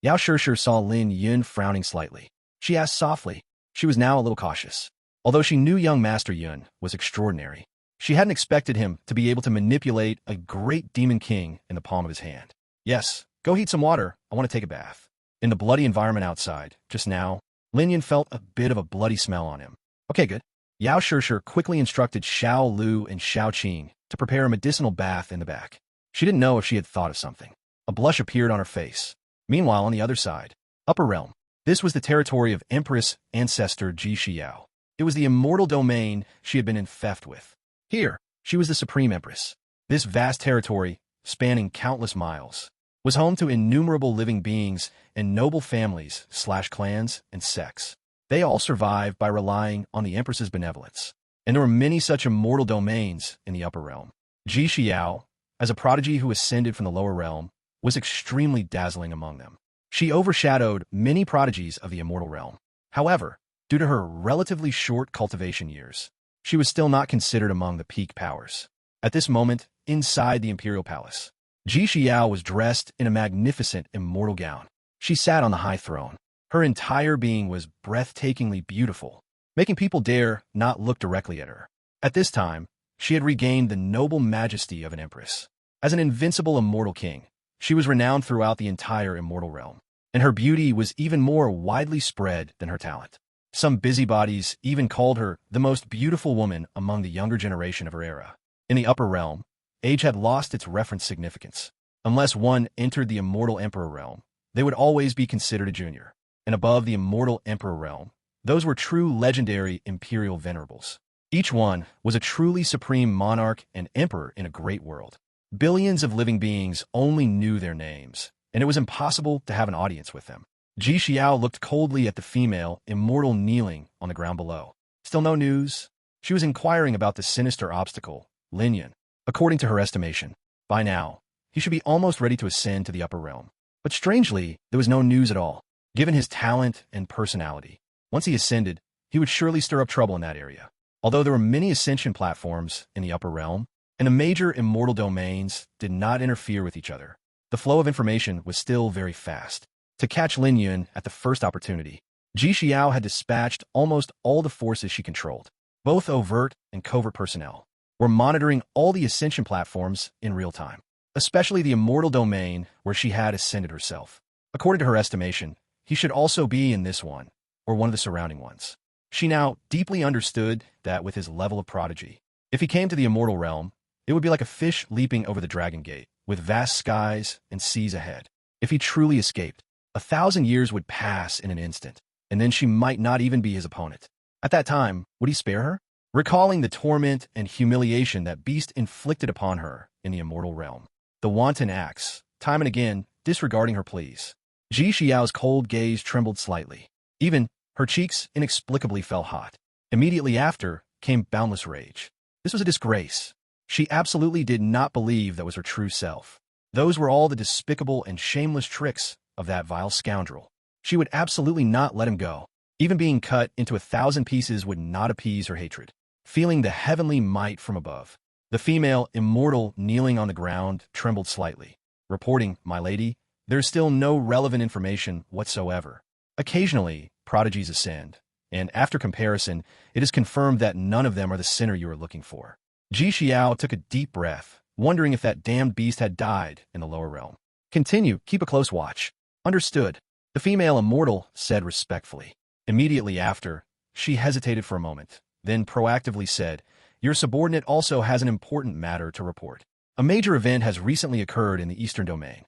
Yao Shishir saw Lin Yun frowning slightly. She asked softly. She was now a little cautious. Although she knew young Master Yun was extraordinary, she hadn't expected him to be able to manipulate a great demon king in the palm of his hand. Yes, go heat some water. I want to take a bath. In the bloody environment outside, just now, Lin Yun felt a bit of a bloody smell on him. Okay, good. Yao Shishir quickly instructed Xiao Lu and Xiao Qing to prepare a medicinal bath in the back. She didn't know if she had thought of something. A blush appeared on her face. Meanwhile, on the other side, Upper Realm. This was the territory of Empress Ancestor Ji Xiao. It was the immortal domain she had been in theft with. Here, she was the Supreme Empress. This vast territory, spanning countless miles, was home to innumerable living beings and noble families/clans and sects. They all survived by relying on the Empress's benevolence. And there were many such immortal domains in the Upper Realm. Ji Xiao, as a prodigy who ascended from the lower realm, was extremely dazzling among them. She overshadowed many prodigies of the immortal realm. However, due to her relatively short cultivation years, she was still not considered among the peak powers. At this moment, inside the imperial palace, Ji Xiao was dressed in a magnificent immortal gown. She sat on the high throne. Her entire being was breathtakingly beautiful, making people dare not look directly at her. At this time, she had regained the noble majesty of an empress. As an invincible immortal king, she was renowned throughout the entire immortal realm, and her beauty was even more widely spread than her talent. Some busybodies even called her the most beautiful woman among the younger generation of her era. In the upper realm, age had lost its reference significance. Unless one entered the immortal emperor realm, they would always be considered a junior. And above the immortal emperor realm, those were true legendary imperial venerables. Each one was a truly supreme monarch and emperor in a great world. Billions of living beings only knew their names, and it was impossible to have an audience with them. Ji Xiao looked coldly at the female immortal kneeling on the ground below. Still no news? She was inquiring about the sinister obstacle, Lin Yun. According to her estimation, by now, he should be almost ready to ascend to the upper realm. But strangely, there was no news at all. Given his talent and personality, once he ascended, he would surely stir up trouble in that area. Although there were many ascension platforms in the upper realm, and the major immortal domains did not interfere with each other, the flow of information was still very fast. To catch Lin Yun at the first opportunity, Ji Xiao had dispatched almost all the forces she controlled. Both overt and covert personnel were monitoring all the ascension platforms in real time, especially the immortal domain where she had ascended herself. According to her estimation, he should also be in this one, or one of the surrounding ones. She now deeply understood that with his level of prodigy, if he came to the immortal realm, it would be like a fish leaping over the dragon gate, with vast skies and seas ahead. If he truly escaped, 1,000 years would pass in an instant, and then she might not even be his opponent. At that time, would he spare her? Recalling the torment and humiliation that beast inflicted upon her in the immortal realm, the wanton acts, time and again, disregarding her pleas, Ji Xiao's cold gaze trembled slightly. Even her cheeks inexplicably fell hot. Immediately after came boundless rage. This was a disgrace. She absolutely did not believe that was her true self. Those were all the despicable and shameless tricks of that vile scoundrel. She would absolutely not let him go. Even being cut into 1,000 pieces would not appease her hatred. Feeling the heavenly might from above, the female immortal kneeling on the ground trembled slightly, reporting, "My lady, there is still no relevant information whatsoever. Occasionally, prodigies ascend, and after comparison, it is confirmed that none of them are the sinner you are looking for." Ji Xiao took a deep breath, wondering if that damned beast had died in the lower realm. "Continue, keep a close watch." "Understood," the female immortal said respectfully. Immediately after, she hesitated for a moment, then proactively said, "Your subordinate also has an important matter to report. A major event has recently occurred in the eastern domain."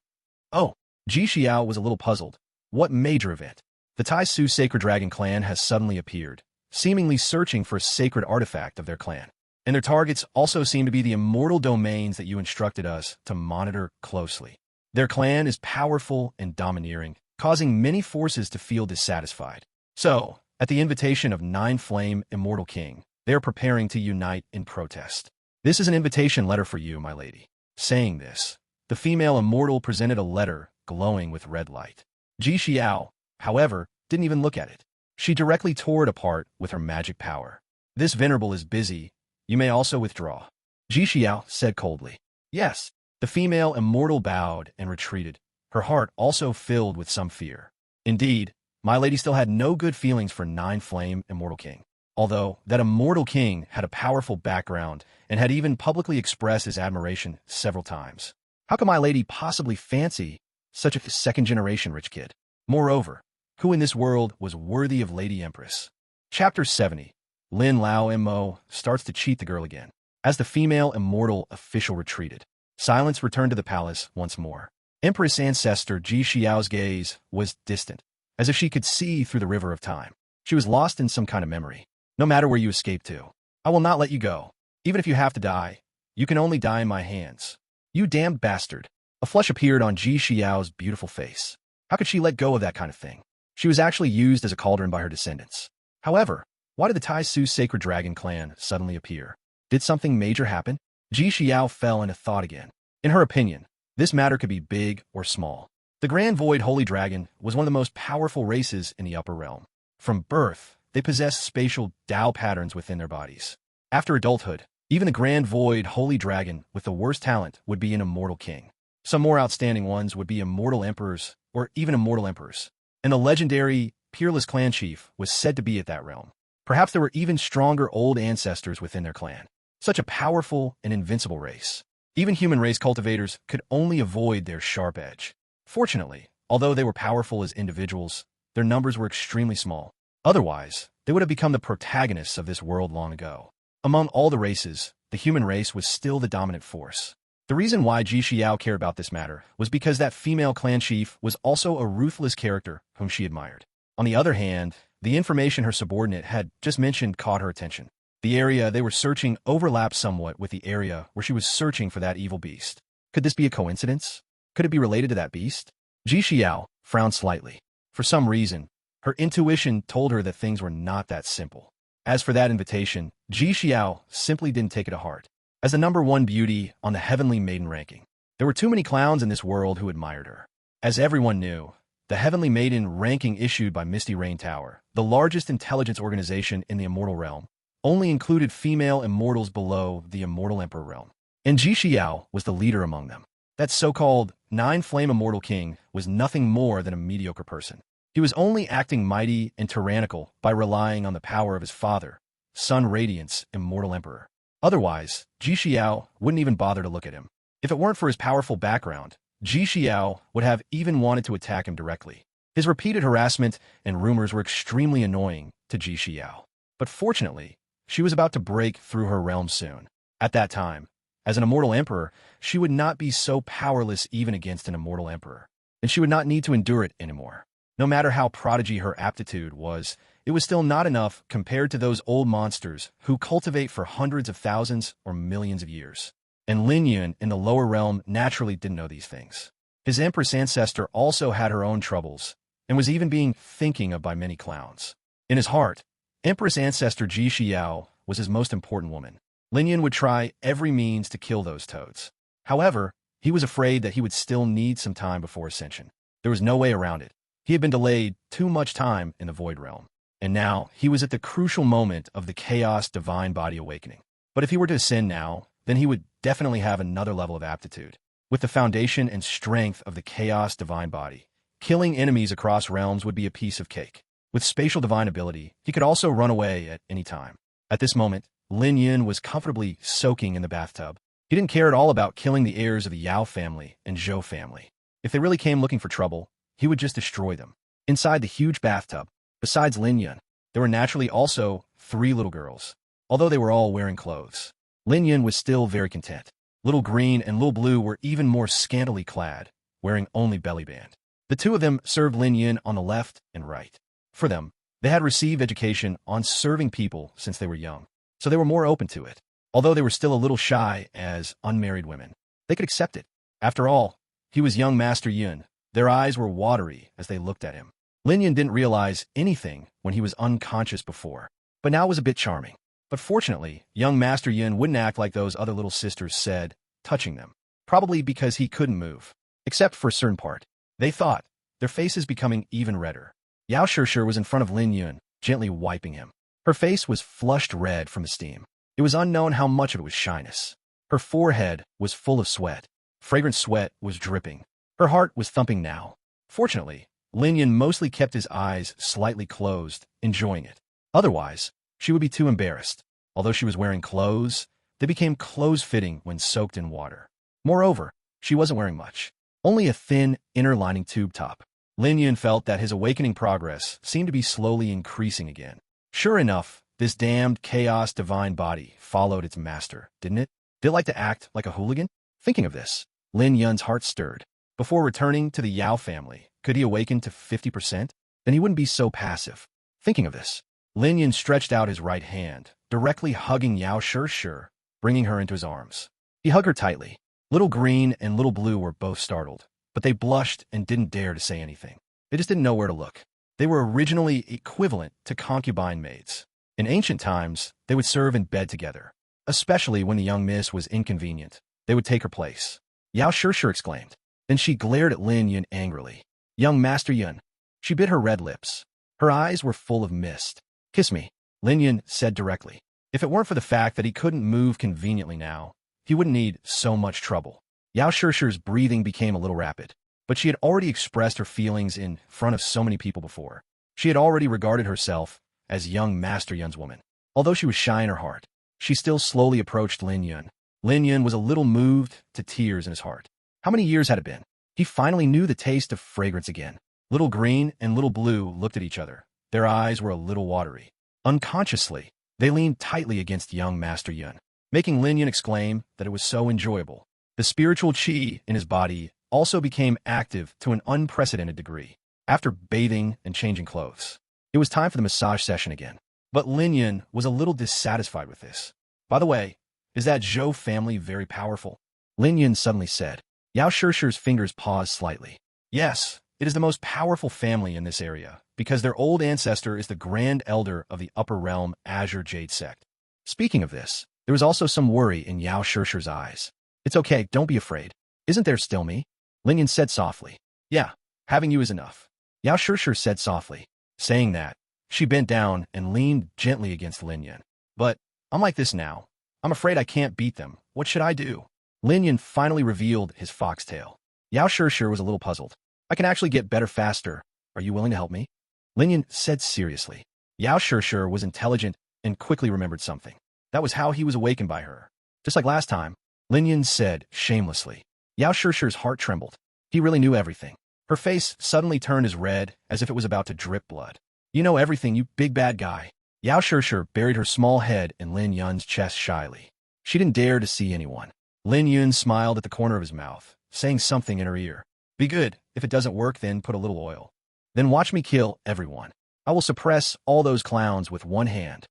"Oh," Ji Xiao was a little puzzled. "What major event?" "The Tai Su Sacred Dragon clan has suddenly appeared, seemingly searching for a sacred artifact of their clan. And their targets also seem to be the immortal domains that you instructed us to monitor closely. Their clan is powerful and domineering, causing many forces to feel dissatisfied. So, at the invitation of Nine Flame Immortal King, they are preparing to unite in protest. This is an invitation letter for you, my lady." Saying this, the female immortal presented a letter glowing with red light. Ji Xiao, however, didn't even look at it. She directly tore it apart with her magic power. "This venerable is busy. You may also withdraw," Ji Xiao said coldly. "Yes." The female immortal bowed and retreated, her heart also filled with some fear. Indeed, my lady still had no good feelings for Nine Flame Immortal King. Although that immortal king had a powerful background and had even publicly expressed his admiration several times. How could my lady possibly fancy such a second-generation rich kid? Moreover, who in this world was worthy of Lady Empress? Chapter 70. Lin Lao Mo starts to cheat the girl again. As the female immortal official retreated, silence returned to the palace once more. Empress ancestor Ji Xiao's gaze was distant, as if she could see through the river of time. She was lost in some kind of memory. "No matter where you escape to, I will not let you go. Even if you have to die, you can only die in my hands. You damned bastard." A flush appeared on Ji Xiao's beautiful face. How could she let go of that kind of thing? She was actually used as a cauldron by her descendants. However, why did the Tai Su Sacred Dragon clan suddenly appear? Did something major happen? Ji Xiao fell into thought again. In her opinion, this matter could be big or small. The Grand Void Holy Dragon was one of the most powerful races in the upper realm. From birth, they possessed spatial Tao patterns within their bodies. After adulthood, even the Grand Void Holy Dragon with the worst talent would be an immortal king. Some more outstanding ones would be immortal emperors or even immortal emperors. And the legendary Peerless Clan Chief was said to be at that realm. Perhaps there were even stronger old ancestors within their clan. Such a powerful and invincible race. Even human race cultivators could only avoid their sharp edge. Fortunately, although they were powerful as individuals, their numbers were extremely small. Otherwise, they would have become the protagonists of this world long ago. Among all the races, the human race was still the dominant force. The reason why Ji Xiao cared about this matter was because that female clan chief was also a ruthless character whom she admired. On the other hand, the information her subordinate had just mentioned caught her attention. The area they were searching overlapped somewhat with the area where she was searching for that evil beast. Could this be a coincidence? Could it be related to that beast? Ji Xiao frowned slightly. For some reason, her intuition told her that things were not that simple. As for that invitation, Ji Xiao simply didn't take it to heart. As the #1 beauty on the Heavenly Maiden ranking, there were too many clowns in this world who admired her. As everyone knew, the Heavenly Maiden ranking issued by Misty Rain Tower, the largest intelligence organization in the immortal realm, only included female immortals below the immortal emperor realm. And Ji Xiao was the leader among them. That so-called Nine-Flame Immortal King was nothing more than a mediocre person. He was only acting mighty and tyrannical by relying on the power of his father, Sun Radiant's immortal emperor. Otherwise, Ji Xiao wouldn't even bother to look at him. If it weren't for his powerful background, Ji Xiao would have even wanted to attack him directly. His repeated harassment and rumors were extremely annoying to Ji Xiao. But fortunately, she was about to break through her realm soon. At that time, as an immortal emperor, she would not be so powerless even against an immortal emperor, and she would not need to endure it anymore. No matter how prodigy her aptitude was, it was still not enough compared to those old monsters who cultivate for hundreds of thousands or millions of years. And Lin Yun in the lower realm naturally didn't know these things. His Empress ancestor also had her own troubles, and was even being thinking of by many clowns. In his heart, Empress ancestor Ji Xiao was his most important woman. Lin Yun would try every means to kill those toads. However, he was afraid that he would still need some time before ascension. There was no way around it. He had been delayed too much time in the Void Realm, and now he was at the crucial moment of the Chaos Divine Body awakening. But if he were to ascend now, then he would definitely have another level of aptitude. With the foundation and strength of the Chaos Divine Body, killing enemies across realms would be a piece of cake. With spatial divine ability, he could also run away at any time. At this moment, Lin Yun was comfortably soaking in the bathtub. He didn't care at all about killing the heirs of the Yao family and Zhou family. If they really came looking for trouble, he would just destroy them. Inside the huge bathtub, besides Lin Yun, there were naturally also 3 little girls. Although they were all wearing clothes, Lin Yun was still very content. Little Green and Little Blue were even more scantily clad, wearing only belly band. The 2 of them served Lin Yun on the left and right. For them, they had received education on serving people since they were young, so they were more open to it. Although they were still a little shy as unmarried women, they could accept it. After all, he was young Master Yun. Their eyes were watery as they looked at him. Lin Yun didn't realize anything when he was unconscious before, but now was a bit charming. But fortunately, young Master Yun wouldn't act like those other little sisters said, touching them. Probably because he couldn't move, except for a certain part. They thought, their faces becoming even redder. Yao Shishir was in front of Lin Yun, gently wiping him. Her face was flushed red from the steam. It was unknown how much of it was shyness. Her forehead was full of sweat. Fragrant sweat was dripping. Her heart was thumping now. Fortunately, Lin Yun mostly kept his eyes slightly closed, enjoying it. Otherwise, she would be too embarrassed. Although she was wearing clothes, they became close-fitting when soaked in water. Moreover, she wasn't wearing much. Only a thin, inner-lining tube top. Lin Yun felt that his awakening progress seemed to be slowly increasing again. Sure enough, this damned Chaos Divine Body followed its master, didn't it? Did it like to act like a hooligan? Thinking of this, Lin Yun's heart stirred. Before returning to the Yao family, could he awaken to 50%? Then he wouldn't be so passive. Thinking of this, Lin Yun stretched out his right hand, directly hugging Yao Shishir, bringing her into his arms. He hugged her tightly. Little Green and Little Blue were both startled, but they blushed and didn't dare to say anything. They just didn't know where to look. They were originally equivalent to concubine maids. In ancient times, they would serve in bed together. Especially when the young miss was inconvenient, they would take her place. Yao Shirshir exclaimed. Then she glared at Lin Yun angrily. Young Master Yun. She bit her red lips. Her eyes were full of mist. Kiss me, Lin Yun said directly. If it weren't for the fact that he couldn't move conveniently now, he wouldn't need so much trouble. Yao Shirshir's breathing became a little rapid, but she had already expressed her feelings in front of so many people before. She had already regarded herself as young Master Yun's woman. Although she was shy in her heart, she still slowly approached Lin Yun. Lin Yun was a little moved to tears in his heart. How many years had it been? He finally knew the taste of fragrance again. Little Green and Little Blue looked at each other. Their eyes were a little watery. Unconsciously, they leaned tightly against young Master Yun, making Lin Yun exclaim that it was so enjoyable. The spiritual qi in his body also became active to an unprecedented degree. After bathing and changing clothes, it was time for the massage session again. But Lin Yun was a little dissatisfied with this. By the way, is that Zhou family very powerful? Lin Yun suddenly said. Yao Shirshir's fingers paused slightly. Yes, it is the most powerful family in this area, because their old ancestor is the Grand Elder of the Upper Realm Azure Jade Sect. Speaking of this, there was also some worry in Yao Shirshir's eyes. It's okay, don't be afraid. Isn't there still me? Lin Yun said softly. Yeah, having you is enough. Yao Shirshir said softly. Saying that, she bent down and leaned gently against Lin Yun. But, I'm like this now. I'm afraid I can't beat them. What should I do? Lin Yun finally revealed his foxtail. Yao Shirshir was a little puzzled. I can actually get better faster. Are you willing to help me? Lin Yun said seriously. Yao Shirshir was intelligent and quickly remembered something. That was how he was awakened by her. Just like last time, Lin Yun said shamelessly. Yao Shirshir's heart trembled. He really knew everything. Her face suddenly turned as red as if it was about to drip blood. You know everything, you big bad guy. Yao Shirshir buried her small head in Lin Yun's chest shyly. She didn't dare to see anyone. Lin Yun smiled at the corner of his mouth, saying something in her ear. Be good. If it doesn't work, then put a little oil. Then watch me kill everyone. I will suppress all those clowns with one hand.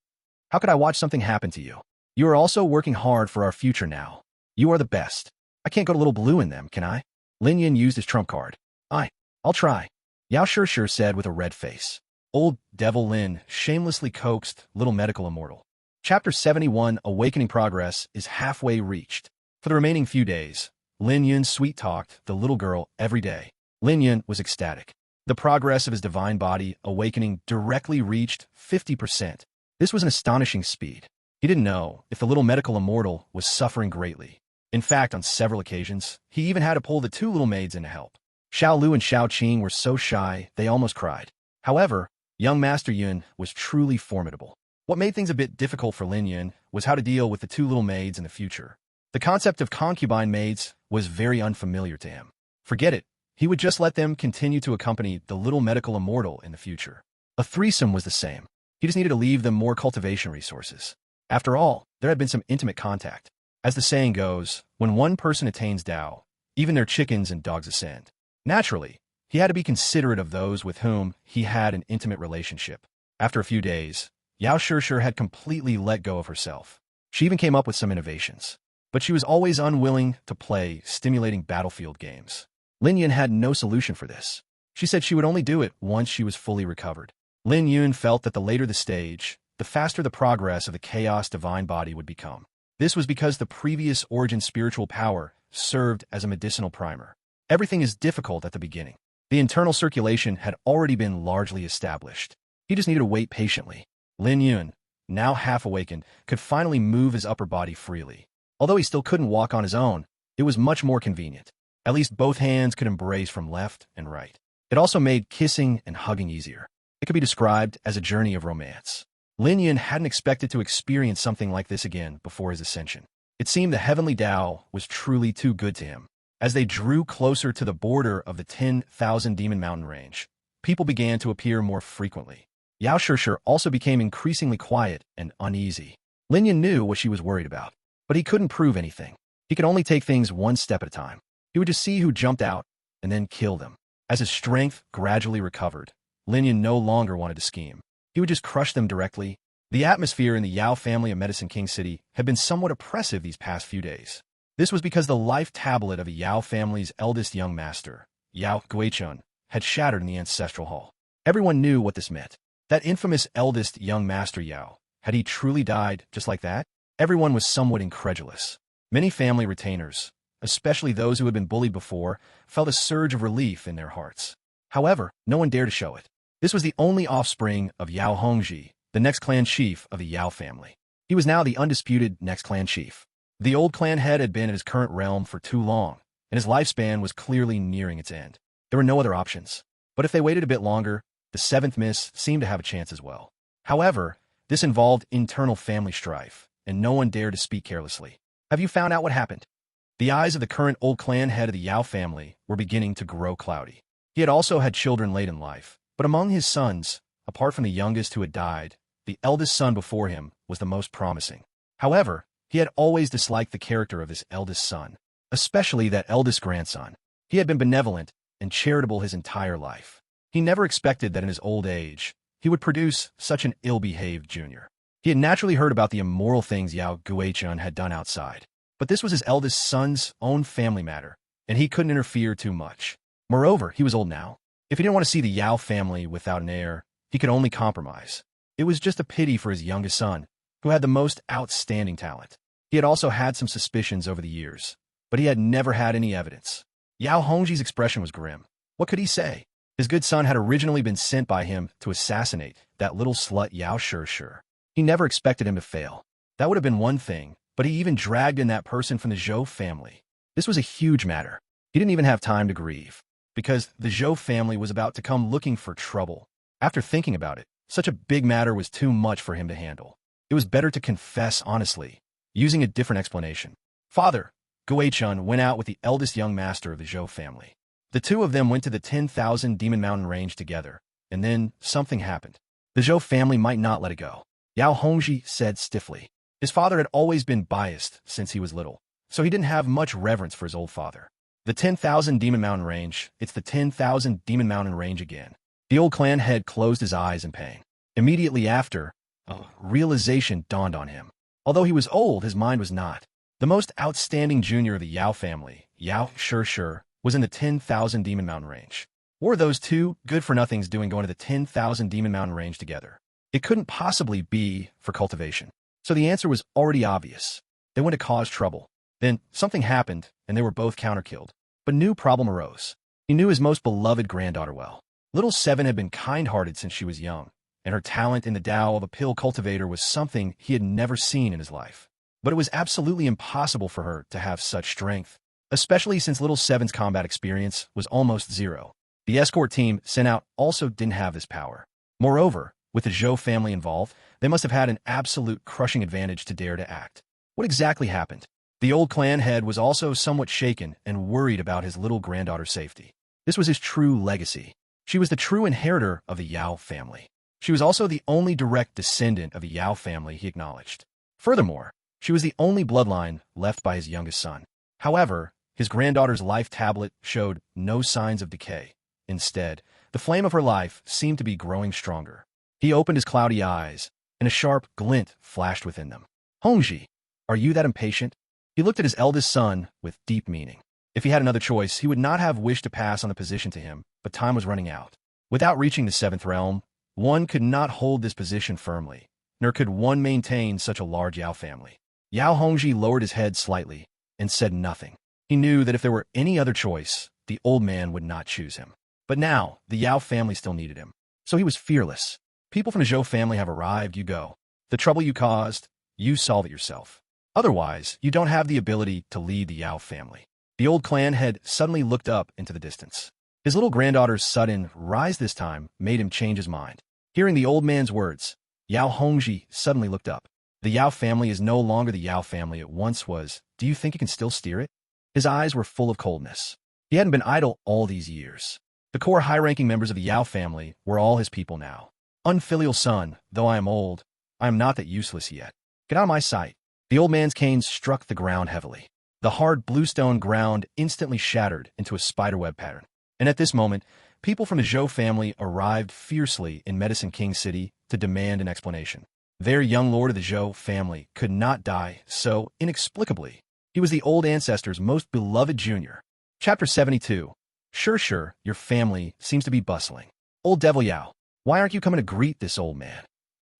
How could I watch something happen to you? You are also working hard for our future now. You are the best. I can't go to Little Blue in them, can I? Lin Yun used his trump card. I'll try. Yao Shirshir said with a red face. Old Devil Lin shamelessly coaxed Little Medical Immortal. Chapter 71 Awakening Progress is halfway reached. For the remaining few days, Lin Yun sweet-talked the little girl every day. Lin Yun was ecstatic. The progress of his divine body awakening directly reached 50%. This was an astonishing speed. He didn't know if the little medical immortal was suffering greatly. In fact, on several occasions, he even had to pull the two little maids in to help. Xiao Lu and Xiao Qing were so shy, they almost cried. However, young Master Yun was truly formidable. What made things a bit difficult for Lin Yun was how to deal with the two little maids in the future. The concept of concubine maids was very unfamiliar to him. Forget it. He would just let them continue to accompany the little medical immortal in the future. A threesome was the same. He just needed to leave them more cultivation resources. After all, there had been some intimate contact. As the saying goes, when one person attains Tao, even their chickens and dogs ascend. Naturally, he had to be considerate of those with whom he had an intimate relationship. After a few days, Yao Shirshir had completely let go of herself. She even came up with some innovations. But she was always unwilling to play stimulating battlefield games. Lin Yun had no solution for this. She said she would only do it once she was fully recovered. Lin Yun felt that the later the stage, the faster the progress of the chaos divine body would become. This was because the previous origin spiritual power served as a medicinal primer. Everything is difficult at the beginning. The internal circulation had already been largely established. He just needed to wait patiently. Lin Yun, now half awakened, could finally move his upper body freely. Although he still couldn't walk on his own, it was much more convenient. At least both hands could embrace from left and right. It also made kissing and hugging easier. It could be described as a journey of romance. Lin Yun hadn't expected to experience something like this again before his ascension. It seemed the heavenly Tao was truly too good to him. As they drew closer to the border of the 10,000 Demon Mountain range, people began to appear more frequently. Yao Shirshir also became increasingly quiet and uneasy. Lin Yun knew what she was worried about, but he couldn't prove anything. He could only take things one step at a time. He would just see who jumped out and then kill them. As his strength gradually recovered, Lin Yun no longer wanted to scheme. He would just crush them directly. The atmosphere in the Yao family of Medicine King City had been somewhat oppressive these past few days. This was because the life tablet of the Yao family's eldest young master, Yao Guichun, had shattered in the ancestral hall. Everyone knew what this meant. That infamous eldest young master Yao, had he truly died just like that? Everyone was somewhat incredulous. Many family retainers, especially those who had been bullied before, felt a surge of relief in their hearts. However, no one dared to show it. This was the only offspring of Yao Hongji, the next clan chief of the Yao family. He was now the undisputed next clan chief. The old clan head had been in his current realm for too long, and his lifespan was clearly nearing its end. There were no other options. But if they waited a bit longer, the seventh miss seemed to have a chance as well. However, this involved internal family strife, and no one dared to speak carelessly. Have you found out what happened? The eyes of the current old clan head of the Yao family were beginning to grow cloudy. He had also had children late in life, but among his sons, apart from the youngest who had died, the eldest son before him was the most promising. However, he had always disliked the character of this eldest son, especially that eldest grandson. He had been benevolent and charitable his entire life. He never expected that in his old age, he would produce such an ill-behaved junior. He had naturally heard about the immoral things Yao Guichun had done outside, but this was his eldest son's own family matter, and he couldn't interfere too much. Moreover, he was old now. If he didn't want to see the Yao family without an heir, he could only compromise. It was just a pity for his youngest son, who had the most outstanding talent. He had also had some suspicions over the years, but he had never had any evidence. Yao Hongji's expression was grim. What could he say? His good son had originally been sent by him to assassinate that little slut Yao Shur. He never expected him to fail. That would have been one thing, but he even dragged in that person from the Zhou family. This was a huge matter. He didn't even have time to grieve, because the Zhou family was about to come looking for trouble. After thinking about it, such a big matter was too much for him to handle. It was better to confess honestly, using a different explanation. Father, Guichun went out with the eldest young master of the Zhou family. The two of them went to the 10,000 Demon Mountain range together, and then something happened. The Zhou family might not let it go. Yao Hongji said stiffly. His father had always been biased since he was little, so he didn't have much reverence for his old father. The 10,000 Demon Mountain range, it's the 10,000 Demon Mountain range again. The old clan head closed his eyes in pain. Immediately after, a realization dawned on him. Although he was old, his mind was not. The most outstanding junior of the Yao family, Yao Shur, was in the 10,000 Demon Mountain range. What were those two good-for-nothings doing going to the 10,000 Demon Mountain range together? It couldn't possibly be for cultivation. So the answer was already obvious. They went to cause trouble. Then something happened, and they were both counter-killed. But a new problem arose. He knew his most beloved granddaughter well. Little Seven had been kind-hearted since she was young, and her talent in the Tao of a pill cultivator was something he had never seen in his life. But it was absolutely impossible for her to have such strength, especially since Little Seven's combat experience was almost zero. The escort team sent out also didn't have this power. Moreover, with the Zhou family involved, they must have had an absolute crushing advantage to dare to act. What exactly happened? The old clan head was also somewhat shaken and worried about his little granddaughter's safety. This was his true legacy. She was the true inheritor of the Yao family. She was also the only direct descendant of the Yao family he acknowledged. Furthermore, she was the only bloodline left by his youngest son. However, his granddaughter's life tablet showed no signs of decay. Instead, the flame of her life seemed to be growing stronger. He opened his cloudy eyes, and a sharp glint flashed within them. Hongji, are you that impatient? He looked at his eldest son with deep meaning. If he had another choice, he would not have wished to pass on the position to him, but time was running out. Without reaching the seventh realm, one could not hold this position firmly, nor could one maintain such a large Yao family. Yao Hongji lowered his head slightly and said nothing. He knew that if there were any other choice, the old man would not choose him. But now, the Yao family still needed him. So he was fearless. People from the Zhou family have arrived, you go. The trouble you caused, you solve it yourself. Otherwise, you don't have the ability to lead the Yao family. The old clan head suddenly looked up into the distance. His little granddaughter's sudden rise this time made him change his mind. Hearing the old man's words, Yao Hongji suddenly looked up. The Yao family is no longer the Yao family it once was. Do you think you can still steer it? His eyes were full of coldness. He hadn't been idle all these years. The core high-ranking members of the Yao family were all his people now. Unfilial son, though I am old, I am not that useless yet. Get out of my sight. The old man's cane struck the ground heavily. The hard bluestone ground instantly shattered into a spiderweb pattern. And at this moment, people from the Zhou family arrived fiercely in Medicine King City to demand an explanation. Their young lord of the Zhou family could not die so inexplicably. He was the old ancestor's most beloved junior. Chapter 72. Sure, your family seems to be bustling. Old Devil Yao, why aren't you coming to greet this old man?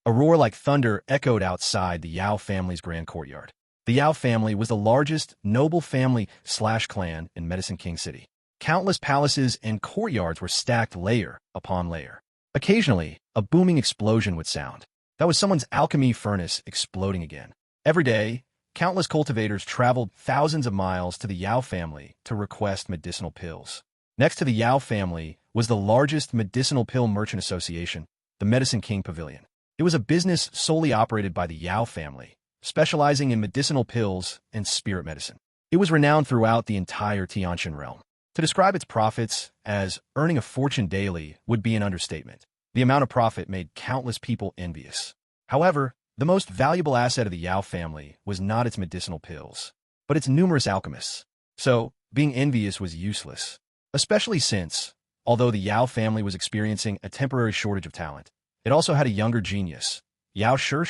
A roar like thunder echoed outside the Yao family's grand courtyard. The Yao family was the largest noble family/clan in Medicine King City. Countless palaces and courtyards were stacked layer upon layer. Occasionally, a booming explosion would sound. That was someone's alchemy furnace exploding again. Every day, countless cultivators traveled thousands of miles to the Yao family to request medicinal pills. Next to the Yao family was the largest medicinal pill merchant association, the Medicine King Pavilion. It was a business solely operated by the Yao family, specializing in medicinal pills and spirit medicine. It was renowned throughout the entire Tiantian realm. To describe its profits as earning a fortune daily would be an understatement. The amount of profit made countless people envious. However, the most valuable asset of the Yao family was not its medicinal pills, but its numerous alchemists. So, being envious was useless, especially since, although the Yao family was experiencing a temporary shortage of talent, it also had a younger genius, Yao Shi,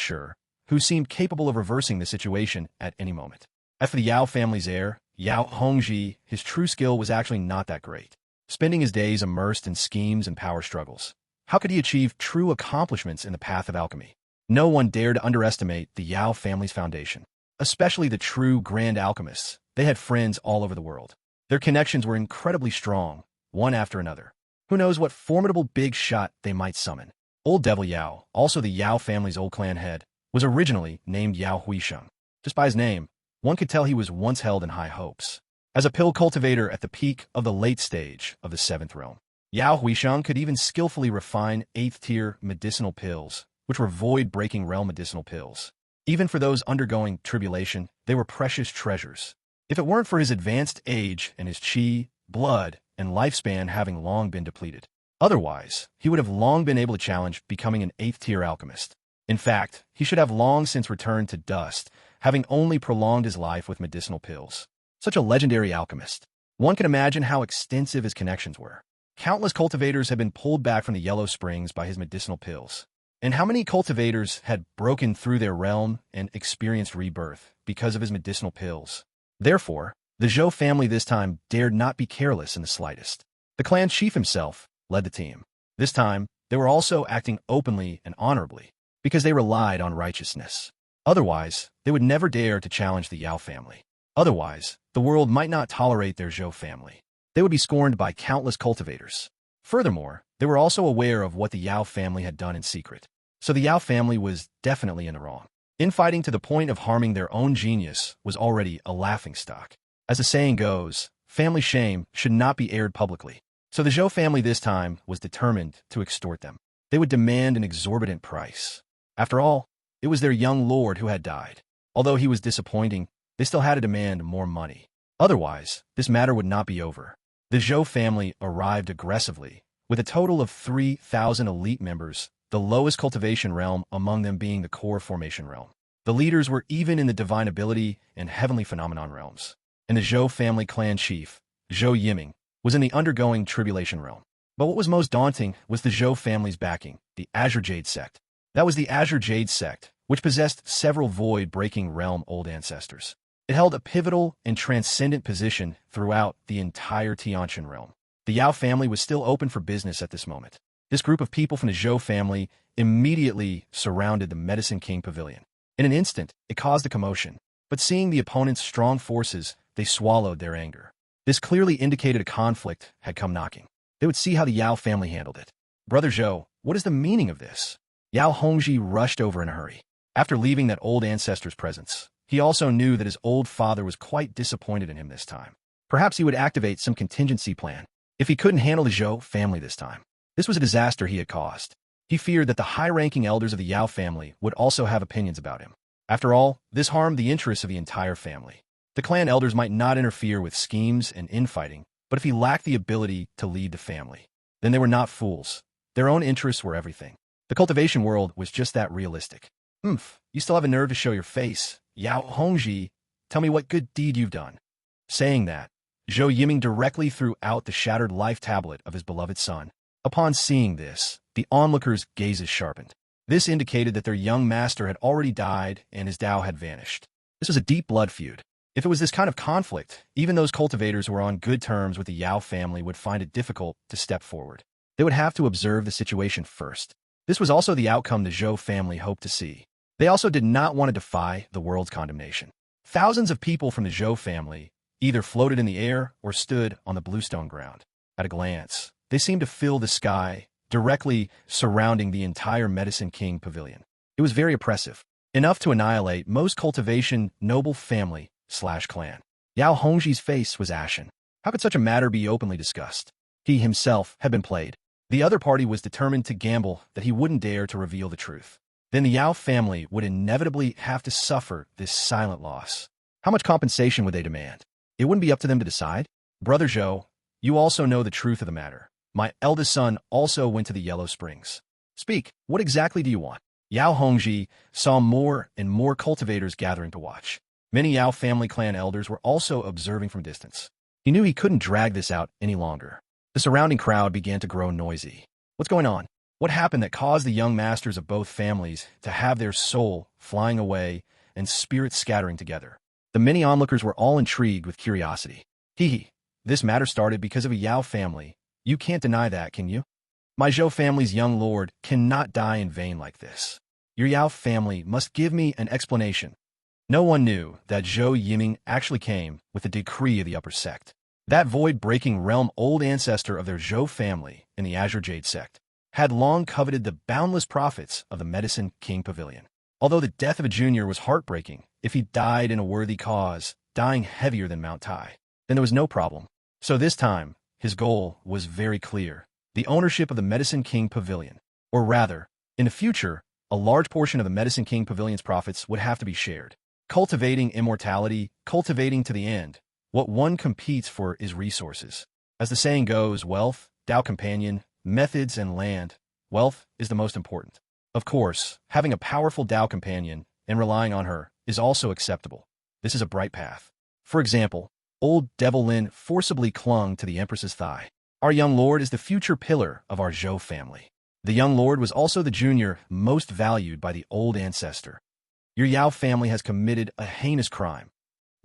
who seemed capable of reversing the situation at any moment. As for the Yao family's heir, Yao Hongji, his true skill was actually not that great. Spending his days immersed in schemes and power struggles, how could he achieve true accomplishments in the path of alchemy? No one dared to underestimate the Yao family's foundation, especially the true grand alchemists. They had friends all over the world. Their connections were incredibly strong, one after another. Who knows what formidable big shot they might summon? Old Devil Yao, also the Yao family's old clan head, was originally named Yao Huisheng. Just by his name, one could tell he was once held in high hopes. As a pill cultivator at the peak of the late stage of the seventh realm, Yao Huisheng could even skillfully refine 8th-tier medicinal pills, which were void-breaking realm medicinal pills. Even for those undergoing tribulation, they were precious treasures. If it weren't for his advanced age and his chi, blood, and lifespan having long been depleted. Otherwise, he would have long been able to challenge becoming an 8th-tier alchemist. In fact, he should have long since returned to dust, having only prolonged his life with medicinal pills. Such a legendary alchemist. One can imagine how extensive his connections were. Countless cultivators had been pulled back from the Yellow Springs by his medicinal pills. And how many cultivators had broken through their realm and experienced rebirth because of his medicinal pills? Therefore, the Zhou family this time dared not be careless in the slightest. The clan chief himself led the team. This time, they were also acting openly and honorably, because they relied on righteousness. Otherwise, they would never dare to challenge the Yao family. Otherwise, the world might not tolerate their Zhou family. They would be scorned by countless cultivators. Furthermore, they were also aware of what the Yao family had done in secret. So the Yao family was definitely in the wrong. Infighting to the point of harming their own genius was already a laughingstock. As the saying goes, family shame should not be aired publicly. So the Zhou family this time was determined to extort them. They would demand an exorbitant price. After all, it was their young lord who had died. Although he was disappointing, they still had to demand more money. Otherwise, this matter would not be over. The Zhou family arrived aggressively, with a total of 3,000 elite members, the lowest cultivation realm among them being the core formation realm. The leaders were even in the divine ability and heavenly phenomenon realms. And the Zhou family clan chief, Zhou Yiming, was in the undergoing tribulation realm. But what was most daunting was the Zhou family's backing, the Azure Jade sect. That was the Azure Jade sect, which possessed several void-breaking realm old ancestors. It held a pivotal and transcendent position throughout the entire Tiantian realm. The Yao family was still open for business at this moment. This group of people from the Zhou family immediately surrounded the Medicine King Pavilion. In an instant, it caused a commotion. But seeing the opponent's strong forces, they swallowed their anger. This clearly indicated a conflict had come knocking. They would see how the Yao family handled it. Brother Zhou, what is the meaning of this? Yao Hongji rushed over in a hurry. After leaving that old ancestor's presence, he also knew that his old father was quite disappointed in him this time. Perhaps he would activate some contingency plan if he couldn't handle the Zhou family this time. This was a disaster he had caused. He feared that the high-ranking elders of the Yao family would also have opinions about him. After all, this harmed the interests of the entire family. The clan elders might not interfere with schemes and infighting, but if he lacked the ability to lead the family, then they were not fools. Their own interests were everything. The cultivation world was just that realistic. You still have a nerve to show your face. Yao Hongji, tell me what good deed you've done. Saying that, Zhou Yiming directly threw out the shattered life tablet of his beloved son. Upon seeing this, the onlookers' gazes sharpened. This indicated that their young master had already died and his Tao had vanished. This was a deep blood feud. If it was this kind of conflict, even those cultivators who were on good terms with the Yao family would find it difficult to step forward. They would have to observe the situation first. This was also the outcome the Zhou family hoped to see. They also did not want to defy the world's condemnation. Thousands of people from the Zhou family either floated in the air or stood on the bluestone ground. At a glance, they seemed to fill the sky, directly surrounding the entire Medicine King pavilion. It was very oppressive, enough to annihilate most cultivation noble family/clan. Yao Hongji's face was ashen. How could such a matter be openly discussed? He himself had been played. The other party was determined to gamble that he wouldn't dare to reveal the truth. Then the Yao family would inevitably have to suffer this silent loss. How much compensation would they demand? It wouldn't be up to them to decide. Brother Zhou, you also know the truth of the matter. My eldest son also went to the Yellow Springs. Speak, what exactly do you want? Yao Hongji saw more and more cultivators gathering to watch. Many Yao family clan elders were also observing from distance. He knew he couldn't drag this out any longer. The surrounding crowd began to grow noisy. What's going on? What happened that caused the young masters of both families to have their soul flying away and spirits scattering together? The many onlookers were all intrigued with curiosity. This matter started because of a Yao family. You can't deny that, can you? My Zhou family's young lord cannot die in vain like this. Your Yao family must give me an explanation. No one knew that Zhou Yiming actually came with the decree of the upper sect. That void-breaking realm old ancestor of their Zhou family in the Azure Jade sect had long coveted the boundless profits of the Medicine King Pavilion. Although the death of a junior was heartbreaking, if he died in a worthy cause, dying heavier than Mount Tai, then there was no problem. So this time, his goal was very clear: the ownership of the Medicine King Pavilion. Or rather, in the future, a large portion of the Medicine King Pavilion's profits would have to be shared. Cultivating immortality, cultivating to the end. What one competes for is resources. As the saying goes, wealth, Tao companion, methods, and land. Wealth is the most important. Of course, having a powerful Tao companion and relying on her is also acceptable. This is a bright path. For example, old Devil Lin forcibly clung to the Empress's thigh. Our young lord is the future pillar of our Zhou family. The young lord was also the junior most valued by the old ancestor. Your Yao family has committed a heinous crime.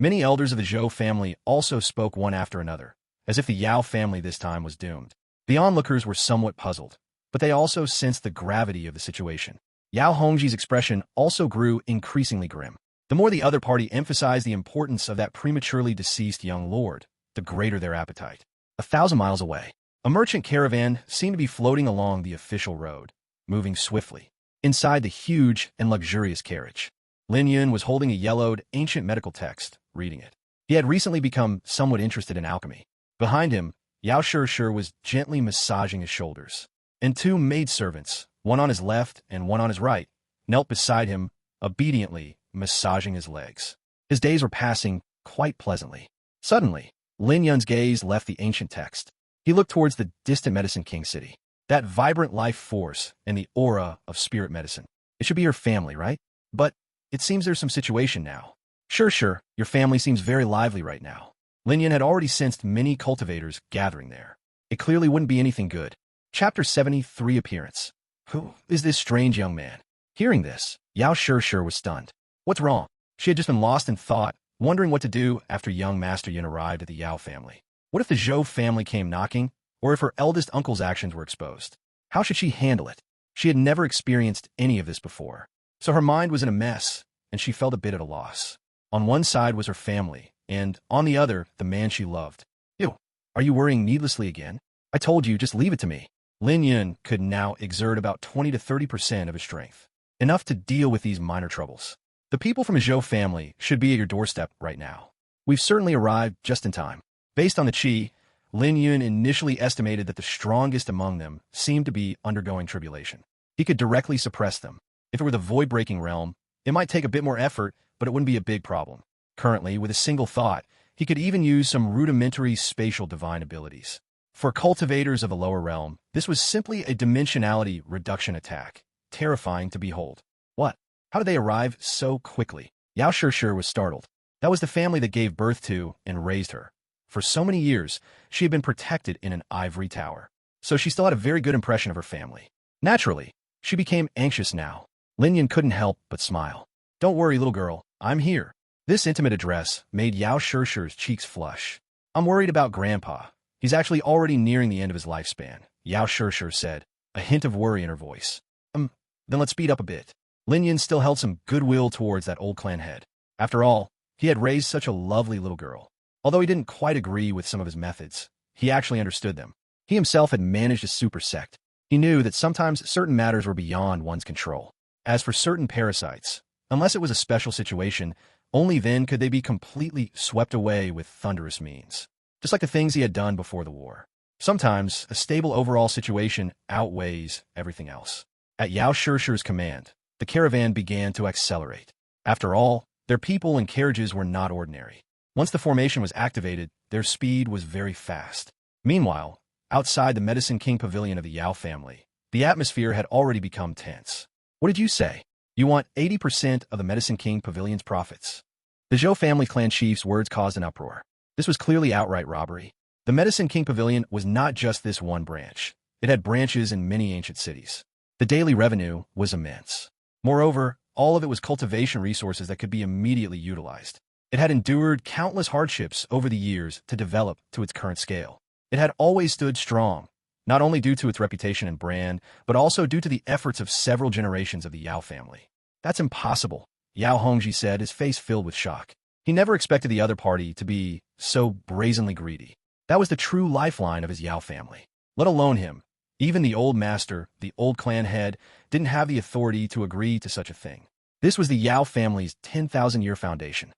Many elders of the Zhou family also spoke one after another, as if the Yao family this time was doomed. The onlookers were somewhat puzzled, but they also sensed the gravity of the situation. Yao Hongji's expression also grew increasingly grim. The more the other party emphasized the importance of that prematurely deceased young lord, the greater their appetite. 1,000 miles away, a merchant caravan seemed to be floating along the official road, moving swiftly. Inside the huge and luxurious carriage, Lin Yun was holding a yellowed, ancient medical text, reading it. He had recently become somewhat interested in alchemy. Behind him, Yao Shishir was gently massaging his shoulders, and two maidservants, one on his left and one on his right, knelt beside him, obediently massaging his legs. His days were passing quite pleasantly. Suddenly, Lin Yun's gaze left the ancient text. He looked towards the distant Medicine King city. That vibrant life force and the aura of spirit medicine. It should be your family, right? But it seems there's some situation now. Sure, your family seems very lively right now. Lin Yun had already sensed many cultivators gathering there. It clearly wouldn't be anything good. Chapter 73 Appearance. Who is this strange young man? Hearing this, Yao Shishir was stunned. What's wrong? She had just been lost in thought, wondering what to do after young Master Yun arrived at the Yao family. What if the Zhou family came knocking, or if her eldest uncle's actions were exposed? How should she handle it? She had never experienced any of this before. So her mind was in a mess, and she felt a bit at a loss. On one side was her family, and on the other, the man she loved. Ew, are you worrying needlessly again? I told you, just leave it to me. Lin Yun could now exert about 20 to 30% of his strength, enough to deal with these minor troubles. The people from a Zhou family should be at your doorstep right now. We've certainly arrived just in time. Based on the qi, Lin Yun initially estimated that the strongest among them seemed to be undergoing tribulation. He could directly suppress them. If it were the void-breaking realm, it might take a bit more effort, but it wouldn't be a big problem. Currently, with a single thought, he could even use some rudimentary spatial divine abilities. For cultivators of the lower realm, this was simply a dimensionality reduction attack, terrifying to behold. What? How did they arrive so quickly? Yao Shishir was startled. That was the family that gave birth to and raised her. For so many years, she had been protected in an ivory tower, so she still had a very good impression of her family. Naturally, she became anxious now. Lin Yun couldn't help but smile. Don't worry, little girl, I'm here. This intimate address made Yao Shishir's cheeks flush. I'm worried about Grandpa. He's actually already nearing the end of his lifespan, Yao Shishir said, a hint of worry in her voice. Then let's speed up a bit. Lin Yun still held some goodwill towards that old clan head. After all, He had raised such a lovely little girl. Although he didn't quite agree with some of his methods, he actually understood them. He himself had managed a super sect. He knew that sometimes certain matters were beyond one's control. As for certain parasites, unless it was a special situation, only then could they be completely swept away with thunderous means. Just like the things he had done before the war. Sometimes, a stable overall situation outweighs everything else. At Yao Shirshir's command, the caravan began to accelerate. After all, their people and carriages were not ordinary. Once the formation was activated, their speed was very fast. Meanwhile, outside the Medicine King Pavilion of the Yao family, the atmosphere had already become tense. What did you say? You want 80% of the Medicine King Pavilion's profits? The Zhou family clan chief's words caused an uproar. This was clearly outright robbery. The Medicine King Pavilion was not just this one branch. It had branches in many ancient cities. The daily revenue was immense. Moreover, all of it was cultivation resources that could be immediately utilized. It had endured countless hardships over the years to develop to its current scale. It had always stood strong, not only due to its reputation and brand, but also due to the efforts of several generations of the Yao family. That's impossible, Yao Hongji said, his face filled with shock. He never expected the other party to be so brazenly greedy. That was the true lifeline of his Yao family. Let alone him. Even the old master, the old clan head, didn't have the authority to agree to such a thing. This was the Yao family's 10,000-year foundation.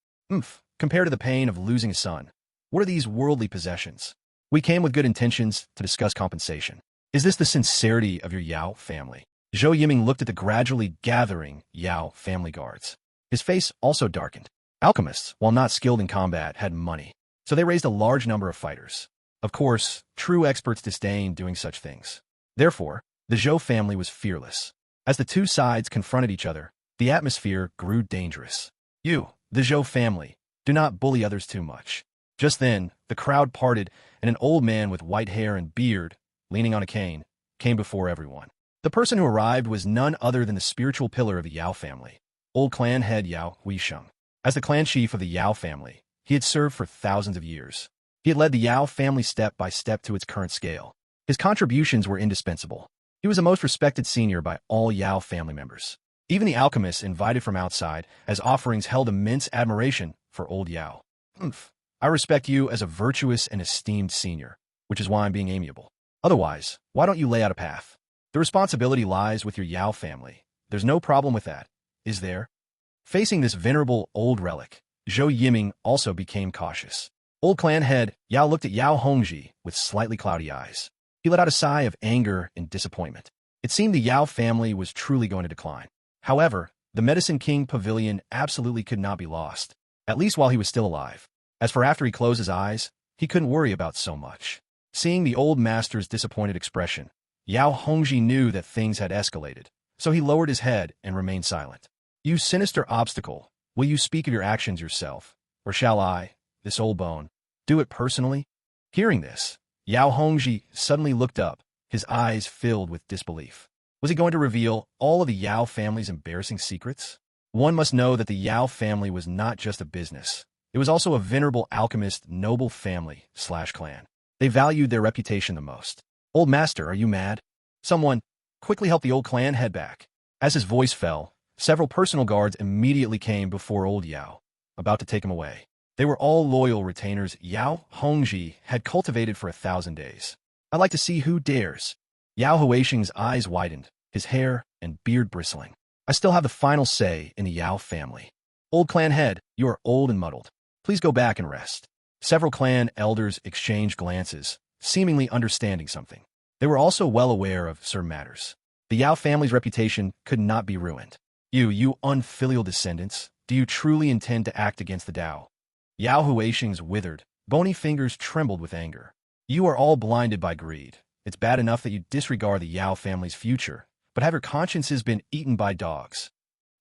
Compared to the pain of losing a son. What are these worldly possessions? We came with good intentions to discuss compensation. Is this the sincerity of your Yao family? Zhou Yiming looked at the gradually gathering Yao family guards. His face also darkened. Alchemists, while not skilled in combat, had money, so they raised a large number of fighters. Of course, true experts disdained doing such things. Therefore, the Zhou family was fearless. As the two sides confronted each other, the atmosphere grew dangerous. You, the Zhou family, do not bully others too much. Just then, the crowd parted, and an old man with white hair and beard, leaning on a cane, came before everyone. The person who arrived was none other than the spiritual pillar of the Yao family, old clan head Yao Huisheng. As the clan chief of the Yao family, he had served for thousands of years. He had led the Yao family step by step to its current scale. His contributions were indispensable. He was a most respected senior by all Yao family members. Even the alchemists invited from outside as offerings held immense admiration for old Yao. I respect you as a virtuous and esteemed senior, which is why I'm being amiable. Otherwise, why don't you lay out a path? The responsibility lies with your Yao family. There's no problem with that, is there? Facing this venerable old relic, Zhou Yiming also became cautious. Old clan head Yao looked at Yao Hongji with slightly cloudy eyes. He let out a sigh of anger and disappointment. It seemed the Yao family was truly going to decline. However, the Medicine King Pavilion absolutely could not be lost, at least while he was still alive. As for after he closed his eyes, he couldn't worry about so much. Seeing the old master's disappointed expression, Yao Hongji knew that things had escalated, so he lowered his head and remained silent. You sinister obstacle, will you speak of your actions yourself, or shall I, this old bone, do it personally? Hearing this, Yao Hongji suddenly looked up, his eyes filled with disbelief. Was he going to reveal all of the Yao family's embarrassing secrets? One must know that the Yao family was not just a business. It was also a venerable alchemist noble family/clan. They valued their reputation the most. Old master, are you mad? Someone, quickly help the old clan head back. As his voice fell, several personal guards immediately came before old Yao, about to take him away. They were all loyal retainers Yao Hongji had cultivated for 1,000 days. I'd like to see who dares. Yao Huisheng's eyes widened, his hair and beard bristling. I still have the final say in the Yao family. Old clan head, you are old and muddled. Please go back and rest. Several clan elders exchanged glances, seemingly understanding something. They were also well aware of certain matters. The Yao family's reputation could not be ruined. You unfilial descendants, do you truly intend to act against the Tao? Yao Huisheng's withered, bony fingers trembled with anger. You are all blinded by greed. It's bad enough that you disregard the Yao family's future, but have your consciences been eaten by dogs?